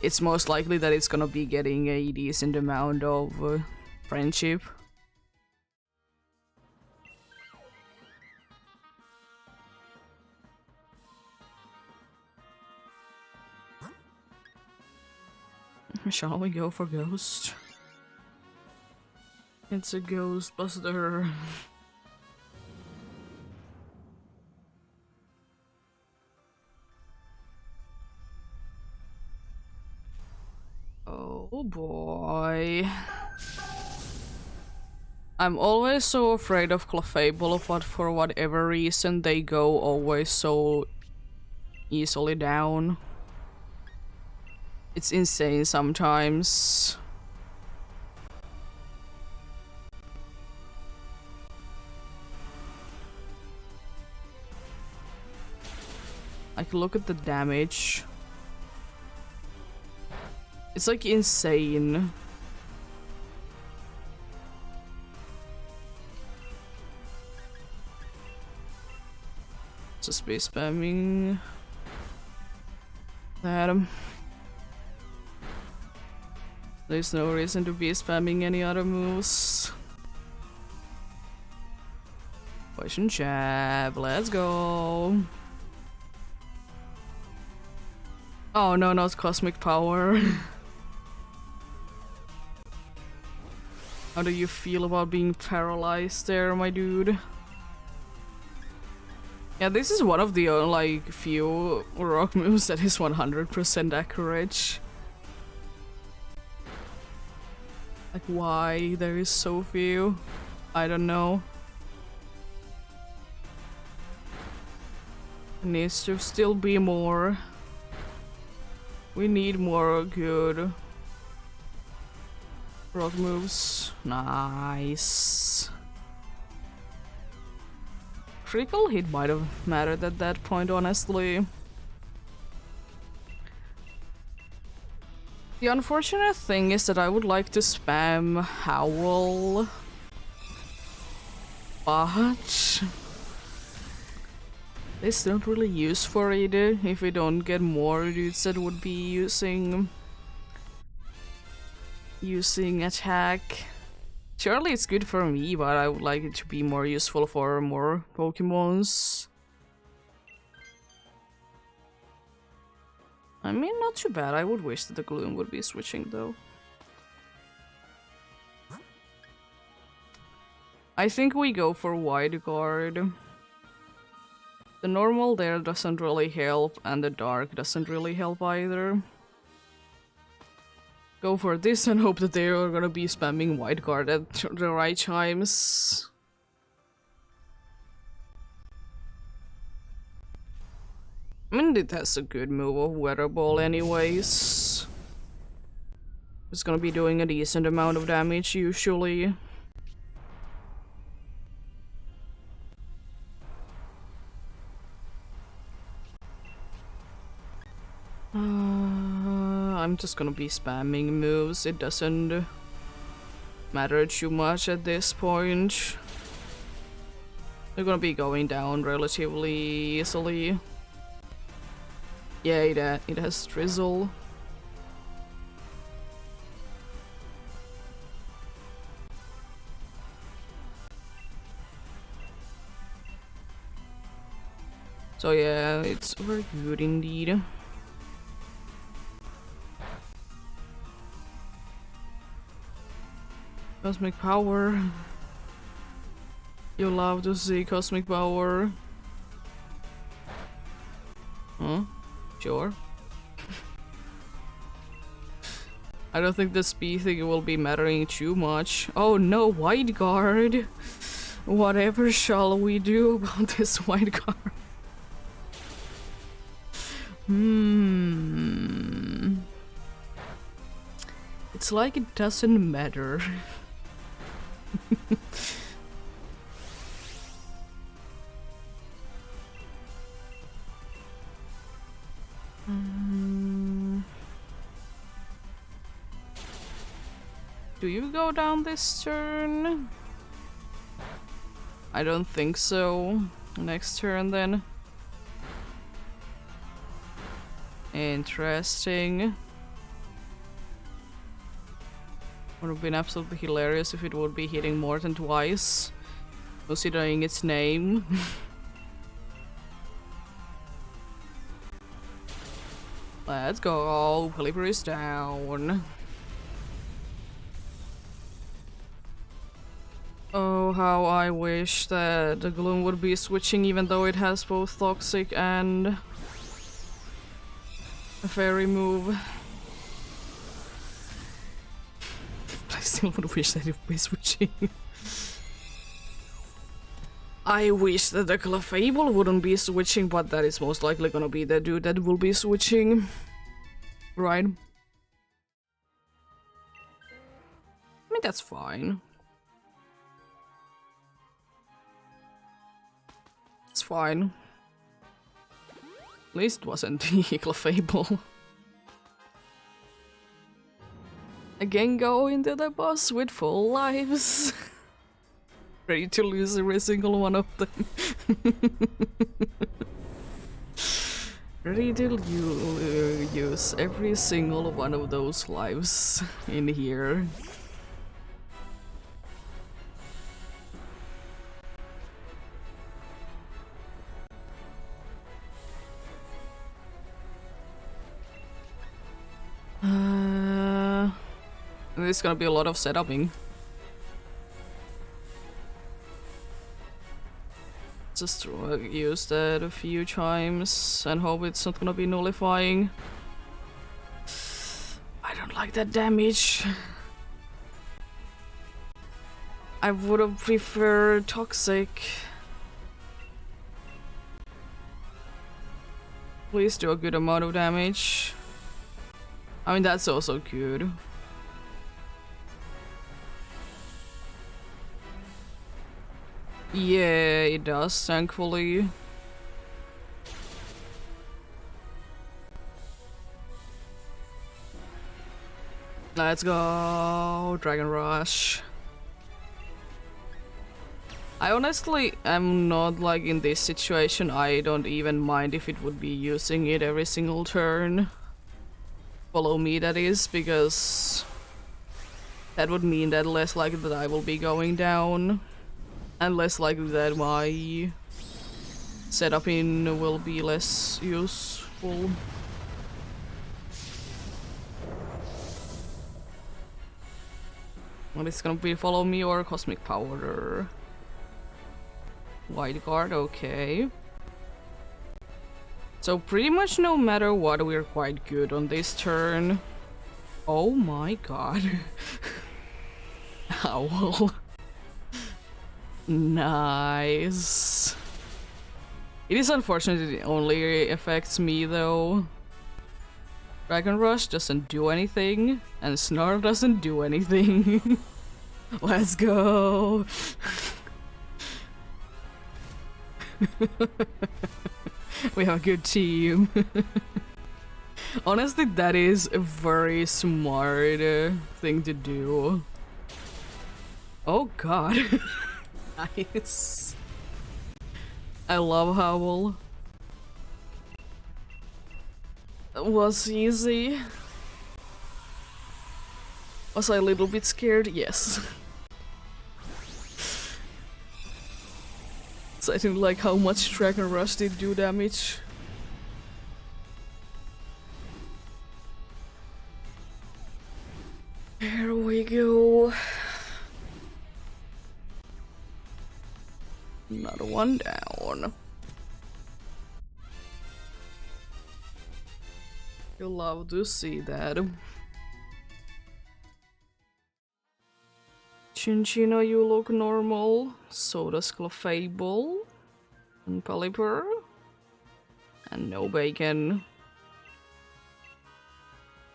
Speaker 1: It's most likely that it's gonna be getting a decent amount of friendship. Shall we go for Ghost? It's a Ghostbuster. Oh boy. I'm always so afraid of Clefable, but for whatever reason they go always so easily down. It's insane sometimes. Like, look at the damage. It's like insane. Just be spamming that. There's no reason to be spamming any other moves. Poison jab, let's go. Oh no, not cosmic power. How do you feel about being paralyzed there, my dude? Yeah, this is one of the like few rock moves that is 100% accurate. Like, why there is so few? I don't know. There needs to still be more. We need more good rock moves. Nice. Critical hit might have mattered at that point, honestly. The unfortunate thing is that I would like to spam Howl, but it's not really used for it if we don't get more dudes that would be using attack. Surely it's good for me, but I would like it to be more useful for more Pokemons. I mean, not too bad. I would wish that the Gloom would be switching though. I think we go for Wide Guard. The normal there doesn't really help, and the dark doesn't really help either. Go for this and hope that they are gonna be spamming Wide Guard at the right times. I mean, it has a good move of Weather Ball anyways. It's gonna be doing a decent amount of damage usually. I'm just gonna be spamming moves. It doesn't matter too much at this point. They're gonna be going down relatively easily. Yeah, it has Drizzle. So yeah, it's very good indeed. Cosmic Power. You love to see Cosmic Power. Huh? Sure. I don't think the speed thing will be mattering too much. Oh no, Wide Guard! Whatever shall we do about this Wide Guard? It's like it doesn't matter. Do you go down this turn? I don't think so. Next turn then. Interesting. Would have been absolutely hilarious if it would be hitting more than twice, considering its name. Let's go. Caliber is down. Oh, how I wish that the Gloom would be switching, even though it has both Toxic and a Fairy move. I still would wish that it would be switching. I wish that the Clefable wouldn't be switching, but that is most likely gonna be the dude that will be switching. Right? I mean, that's fine. It's fine. At least it wasn't the Clefable. Again, go into the boss with full lives. Ready to lose every single one of them. Ready to use every single one of those lives in here. There's gonna be a lot of setuping. Just use that a few times and hope it's not gonna be nullifying. I don't like that damage. I would have preferred Toxic. Please do a good amount of damage. I mean, that's also good. Yeah, it does, thankfully. Let's go, Dragon Rush. I honestly am not like in this situation. I don't even mind if it would be using it every single turn. Follow me, that is, because that would mean that less likely that I will be going down. And less likely that my setup in will be less useful. What is gonna be follow me or cosmic powder? White card, okay. So pretty much no matter what, we're quite good on this turn. Oh my god. Owl. Nice. It is unfortunate it only affects me though. Dragon Rush doesn't do anything, and Snarl doesn't do anything. Let's go! We have a good team. Honestly, that is a very smart thing to do. Oh god. Nice. I love Howl. That was easy. Was I a little bit scared? Yes. So I didn't like how much Dragon Rush did do damage. Here we go. Another one down. You'll love to see that. Chinchino, you look normal. So does Clefable. And Pelipper. And no bacon.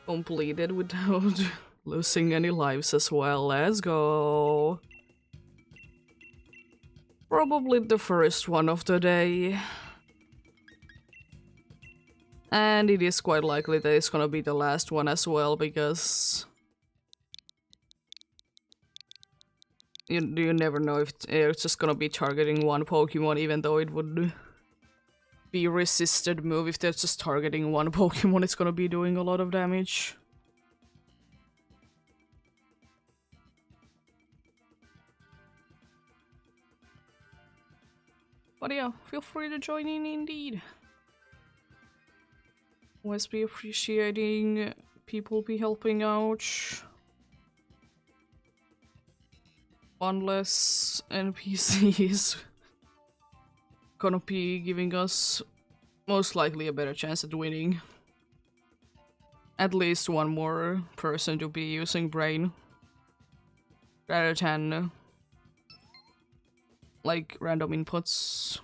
Speaker 1: Completed without losing any lives as well. Let's go. Probably the first one of the day. And it is quite likely that it's gonna be the last one as well, because you never know if it's just gonna be targeting one Pokemon, even though it would be a resisted move. If they're just targeting one Pokemon, it's gonna be doing a lot of damage. But yeah, feel free to join in indeed. Always be appreciating people be helping out. One less NPC is gonna be giving us most likely a better chance at winning. At least one more person to be using brain rather than like random inputs.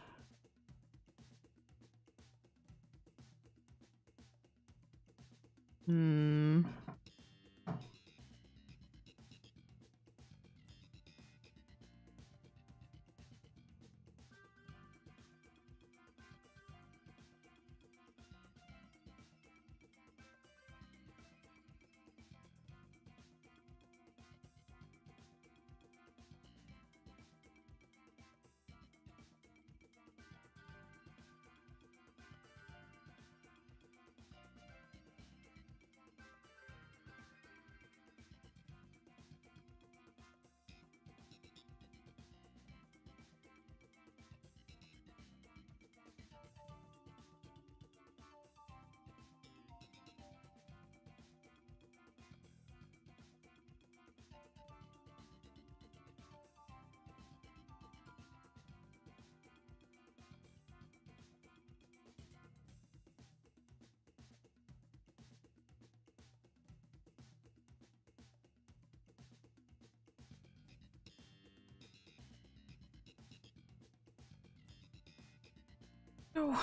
Speaker 1: Oh.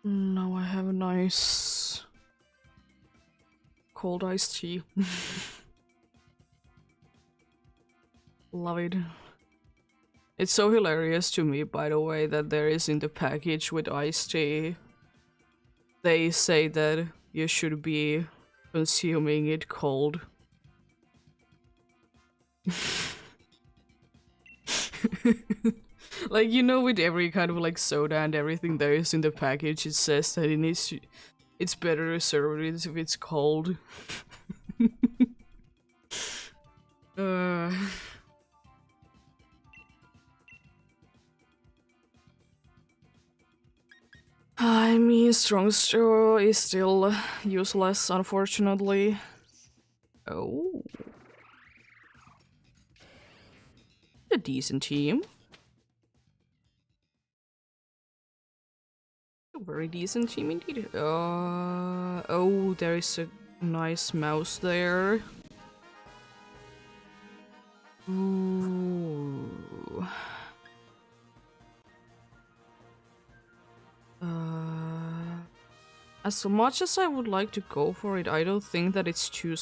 Speaker 1: Now I have a nice cold iced tea. Love it. It's so hilarious to me, by the way, that there is in the package with iced tea. They say that you should be consuming it cold. Like, you know, with every kind of like soda and everything there is in the package, it says that it's better to serve it if it's cold. I mean, strong straw is still useless, unfortunately. Oh. A decent team. A very decent team indeed. Oh, there is a nice mouse there. Ooh. As much as I would like to go for it, I don't think that it's too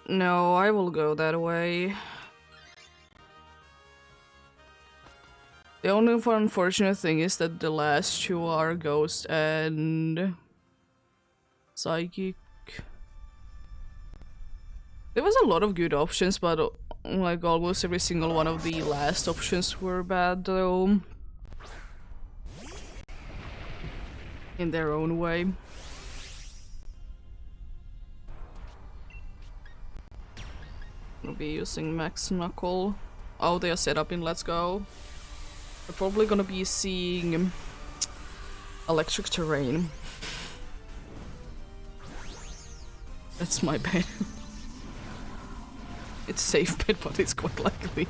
Speaker 1: no, I will go that way. The only unfortunate thing is that the last two are Ghost and Psychic. There was a lot of good options, but like almost every single one of the last options were bad though. In their own way. I'll be using Max Knuckle. Oh, they are set up in Let's Go. We're probably gonna be seeing electric terrain. That's my bet. It's a safe bet, but it's quite likely.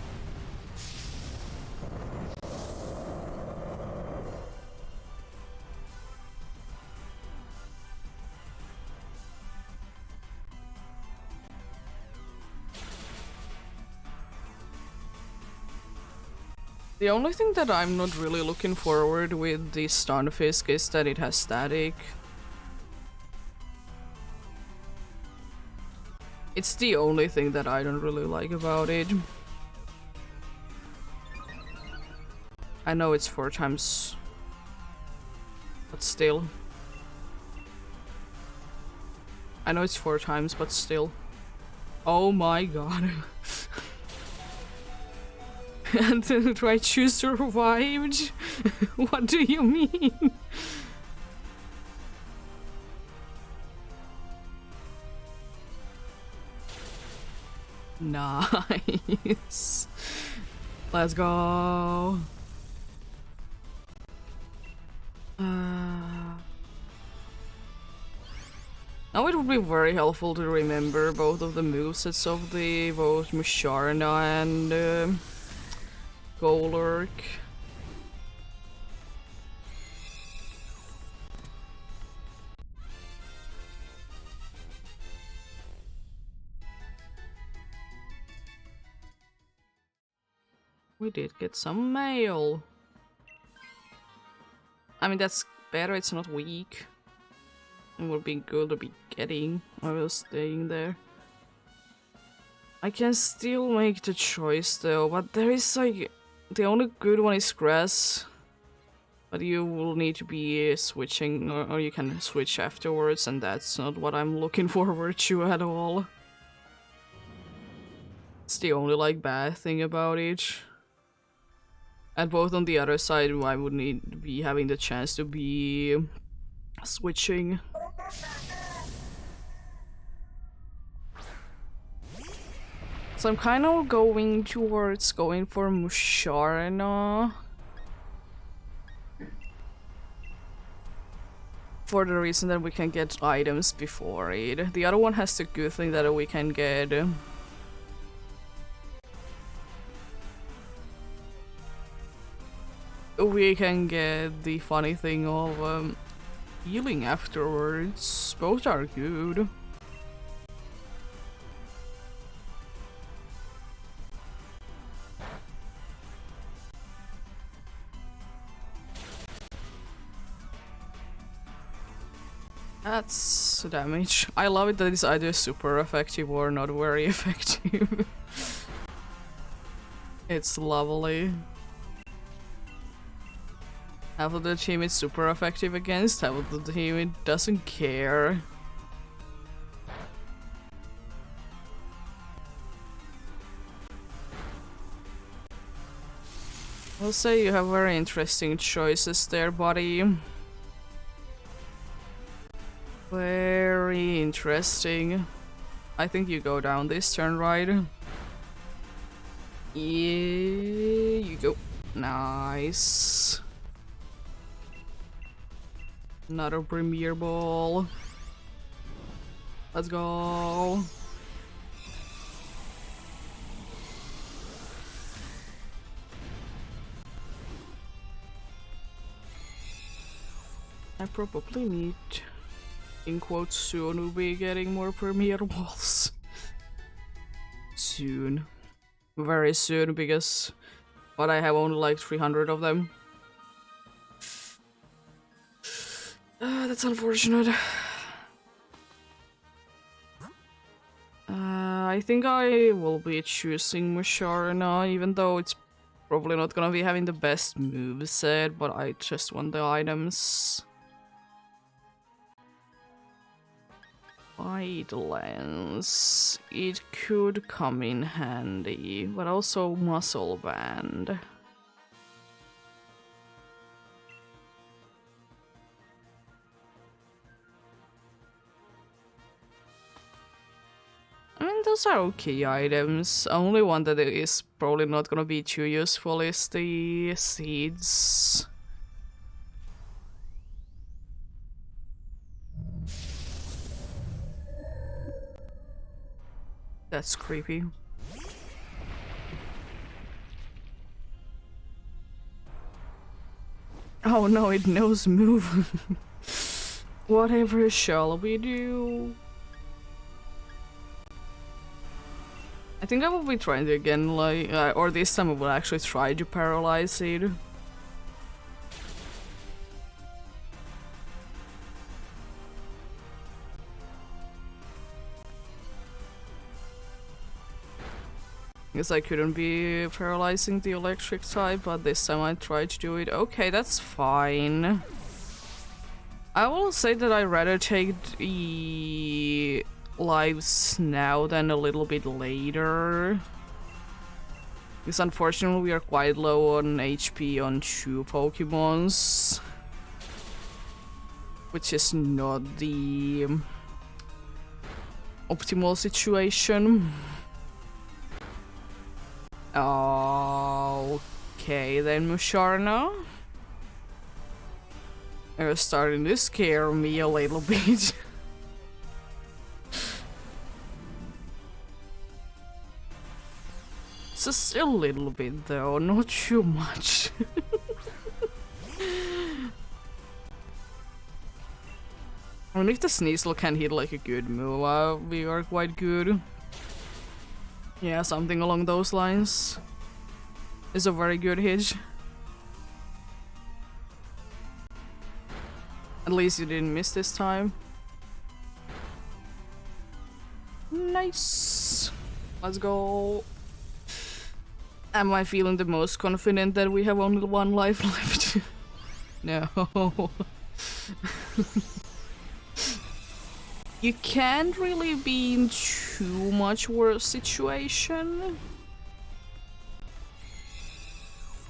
Speaker 1: The only thing that I'm not really looking forward with the Stunfisk is that it has static. It's the only thing that I don't really like about it. I know it's 4 times, but still. I know it's 4 times, but still. Oh my god. And then I choose survived? What do you mean? Nice. Let's go. Now it would be very helpful to remember both of the movesets of the both Musharna and Golurk. We did get some mail. I mean, that's better, it's not weak. It would be good to be getting. I was staying there. I can still make the choice though, but there is like... The only good one is grass. But you will need to be switching, or you can switch afterwards, and that's not what I'm looking forward to at all. It's the only like bad thing about it. And both on the other side, I would need to be having the chance to be switching. So I'm kind of going towards going for Musharna. For the reason that we can get items before it. The other one has the good thing that we can get... We can get the funny thing of healing afterwards. Both are good. That's damage. I love it that it's either super effective or not very effective. It's lovely. Half of the team is super effective against, half of the team it doesn't care. I'll say you have very interesting choices there, buddy. Very interesting. I think you go down this turn, right? Yeah, you go. Nice. Another Premier Ball. Let's go. I probably need, in quotes, soon will be getting more Premier Balls. Soon. Very soon, because... But I have only like 300 of them. That's unfortunate. I think I will be choosing Musharna, even though it's probably not gonna be having the best moveset, but I just want the items. Wide lens. It could come in handy, but also muscle band. I mean, those are okay items. Only one that is probably not gonna be too useful is the seeds. That's creepy. Oh no, it knows move. Whatever shall we do? I think I will be trying to again, like, or this time I will actually try to paralyze it. Guess I couldn't be paralyzing the electric type, but this time I tried to do it. Okay, that's fine. I will say that I'd rather take the lives now than a little bit later. Because unfortunately we are quite low on HP on 2 Pokemons. Which is not the optimal situation. Okay, then Musharna. You're starting to scare me a little bit. Just a little bit though, not too much. I mean, if the Sneasel can hit like a good move, we are quite good. Yeah, something along those lines is a very good hit. At least you didn't miss this time. Nice. Let's go. Am I feeling the most confident that we have only 1 life left? No. You can't really be in too much worse situation.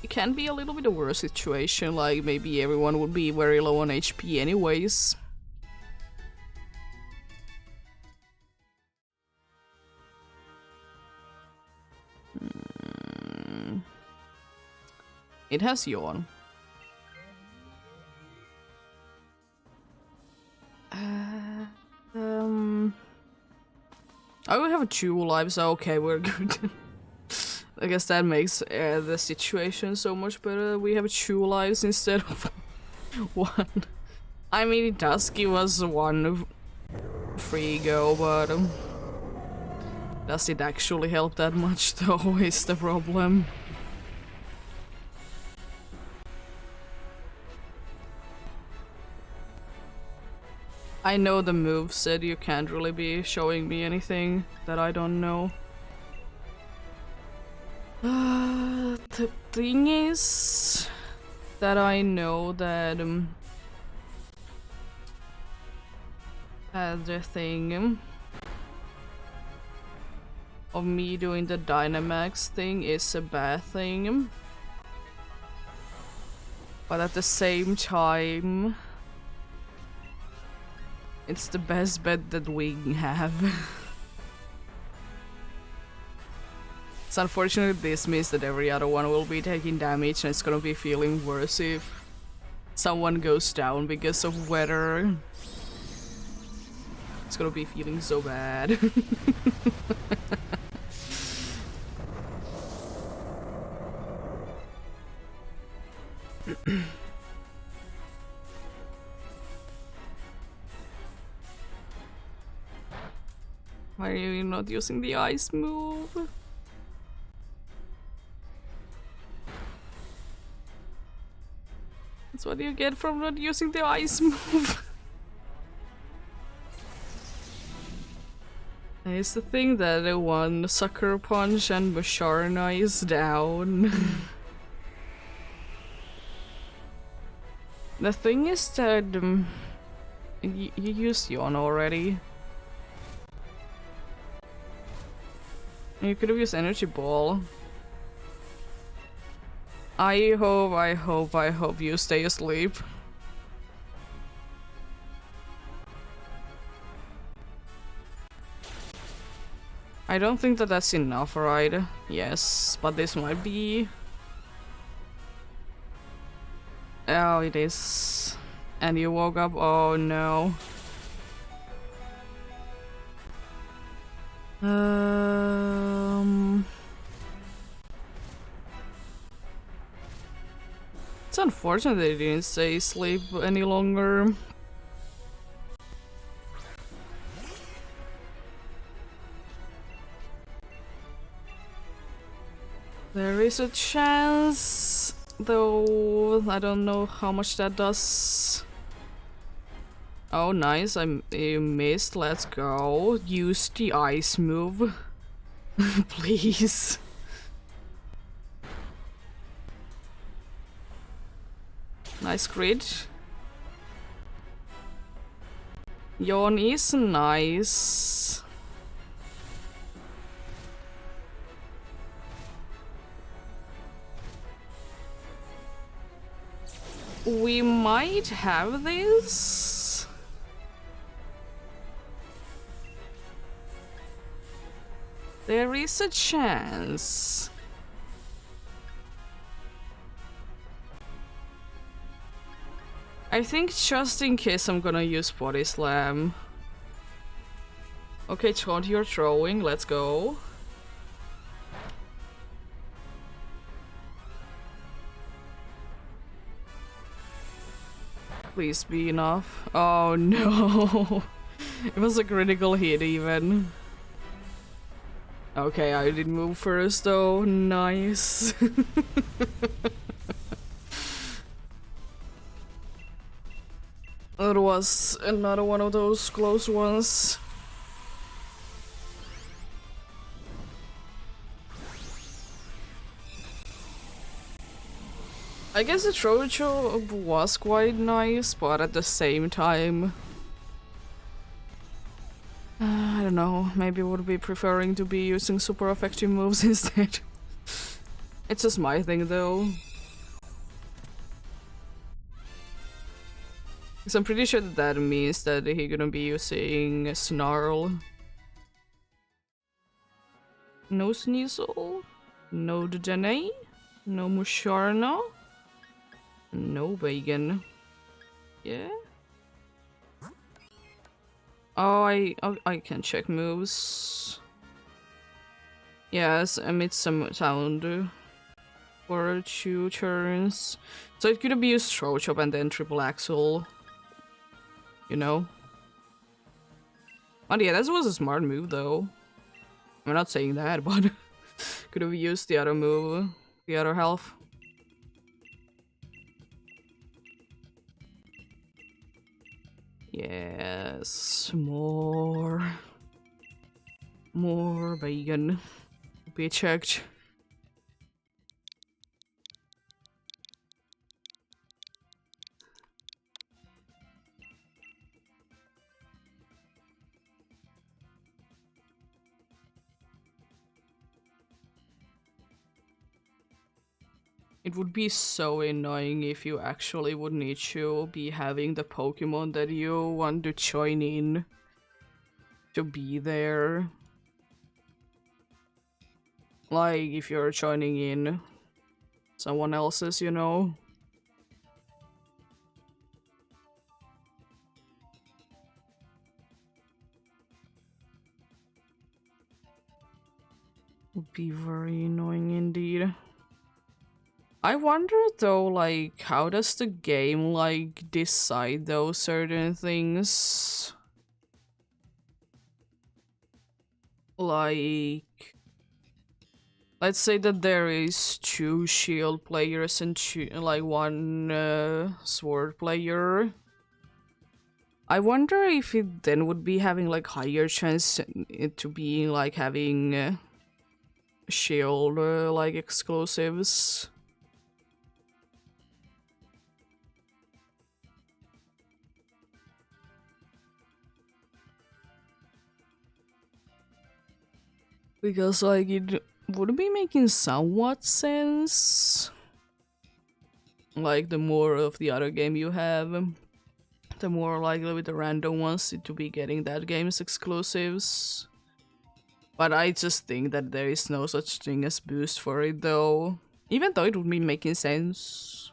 Speaker 1: It can be a little bit of worse situation, like maybe everyone would be very low on HP anyways. It has yawn. I will have 2 lives, okay, we're good. I guess that makes the situation so much better. We have 2 lives instead of 1. I mean, it does give us 1 free go, but does it actually help that much though, is the problem. I know the move said you can't really be showing me anything that I don't know. The thing is that I know that the thing of me doing the Dynamax thing is a bad thing, but at the same time it's the best bet that we have. It's unfortunate this means that every other one will be taking damage and it's gonna be feeling worse if someone goes down because of weather. It's gonna be feeling so bad. Why are you not using the ice move? That's what you get from not using the ice move. It's the thing that the one Sucker Punch and Musharna is down. The thing is that you used Yawn already. You could have used Energy Ball. I hope you stay asleep. I don't think that that's enough, right? Yes, but this might be... Oh, it is. And you woke up? Oh no. It's unfortunate they didn't stay asleep any longer. is a chance, though I don't know how much that does. Oh, nice, I missed. Let's go. Use the ice move. Please. Nice crit. Yawn is nice. We might have this. There is a chance. I think just in case I'm gonna use Body Slam. Okay, Todd, you're throwing. Let's go. Please be enough. Oh no. It was a critical hit even. Okay, I did move first though. Nice. It was another one of those close ones. I guess the Trojo was quite nice, but at the same time... I don't know, maybe I would be preferring to be using super effective moves instead. It's just my thing though. Because I'm pretty sure that that means that he's gonna be using Snarl. No Sneasel, no Dene, no Musharna, no Vegan. Yeah? Oh, I can check moves. Yes, emit some sound for 2 turns. So it could be used throw chop and then triple axle. You know? Oh yeah, that was a smart move though. I'm not saying that, but could have used the other move, the other health. Yes, more vegan. Be checked. It would be so annoying if you actually would need to be having the Pokemon that you want to join in to be there. Like, if you're joining in someone else's, you know? Would be very annoying indeed. I wonder though, like, how does the game, like, decide those certain things? Like, let's say that there is 2 shield players and like 1 sword player. I wonder if it then would be having like higher chance to be like having shield like exclusives. Because like it would be making somewhat sense. Like the more of the other game you have, the more likely with the random ones to be getting that game's exclusives. But I just think that there is no such thing as boost for it though. Even though it would be making sense.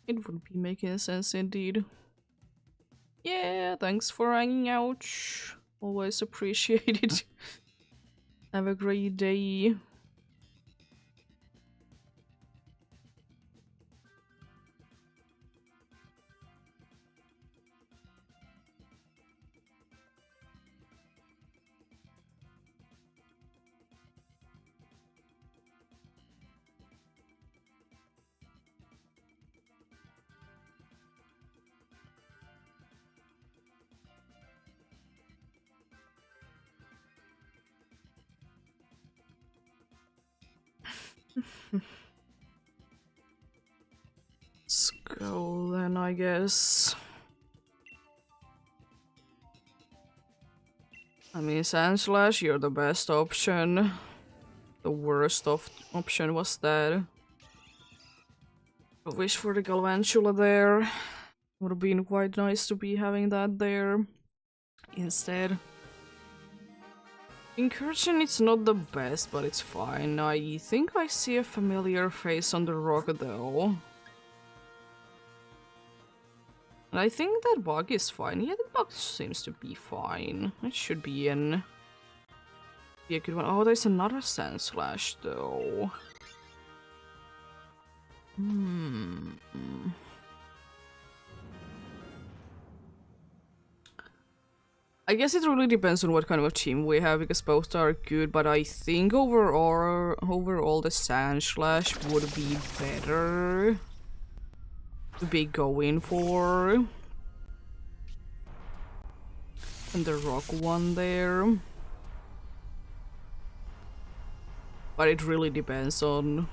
Speaker 1: It would be making sense indeed. Yeah, thanks for hanging out. Always appreciate it. Have a great day. Let's go then, I guess. I mean, Sandslash, you're the best option. The worst option was that. A wish for the Galvantula there. Would have been quite nice to be having that there instead. Incursion, it's not the best, but it's fine. I think I see a familiar face on the rock though. And I think that bug is fine. Yeah, the bug seems to be fine. It should be in. Be a good one. Oh, there's another Sandslash though. I guess it really depends on what kind of a team we have, because both are good, but I think overall the Sandslash would be better to be going for than the rock one there. But it really depends on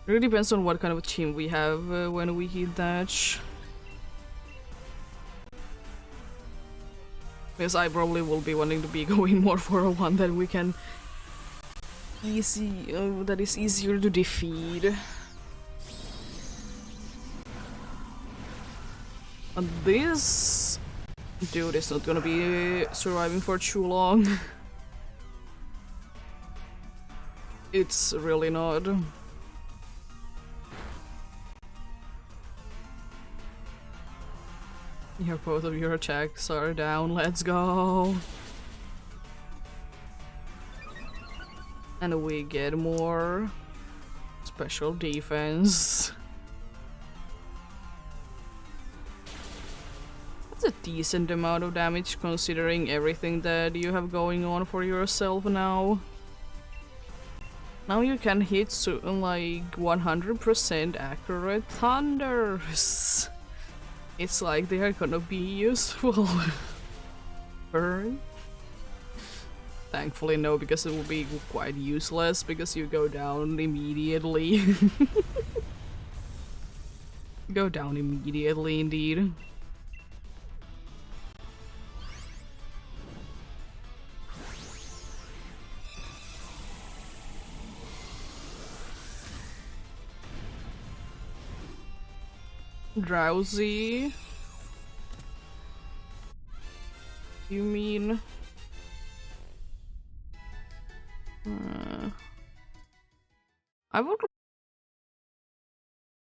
Speaker 1: what kind of a team we have when we hit that. Because I probably will be wanting to be going more for a one that we can that is easier to defeat. And this dude is not gonna be surviving for too long. It's really not. Here, both of your attacks are down, let's go! And we get more special defense. That's a decent amount of damage considering everything that you have going on for yourself now. Now you can hit like 100% accurate thunders. It's like they are gonna be useful. Burn? Thankfully no, because it will be quite useless because you go down immediately. Go down immediately indeed. Drowsy? You mean? I would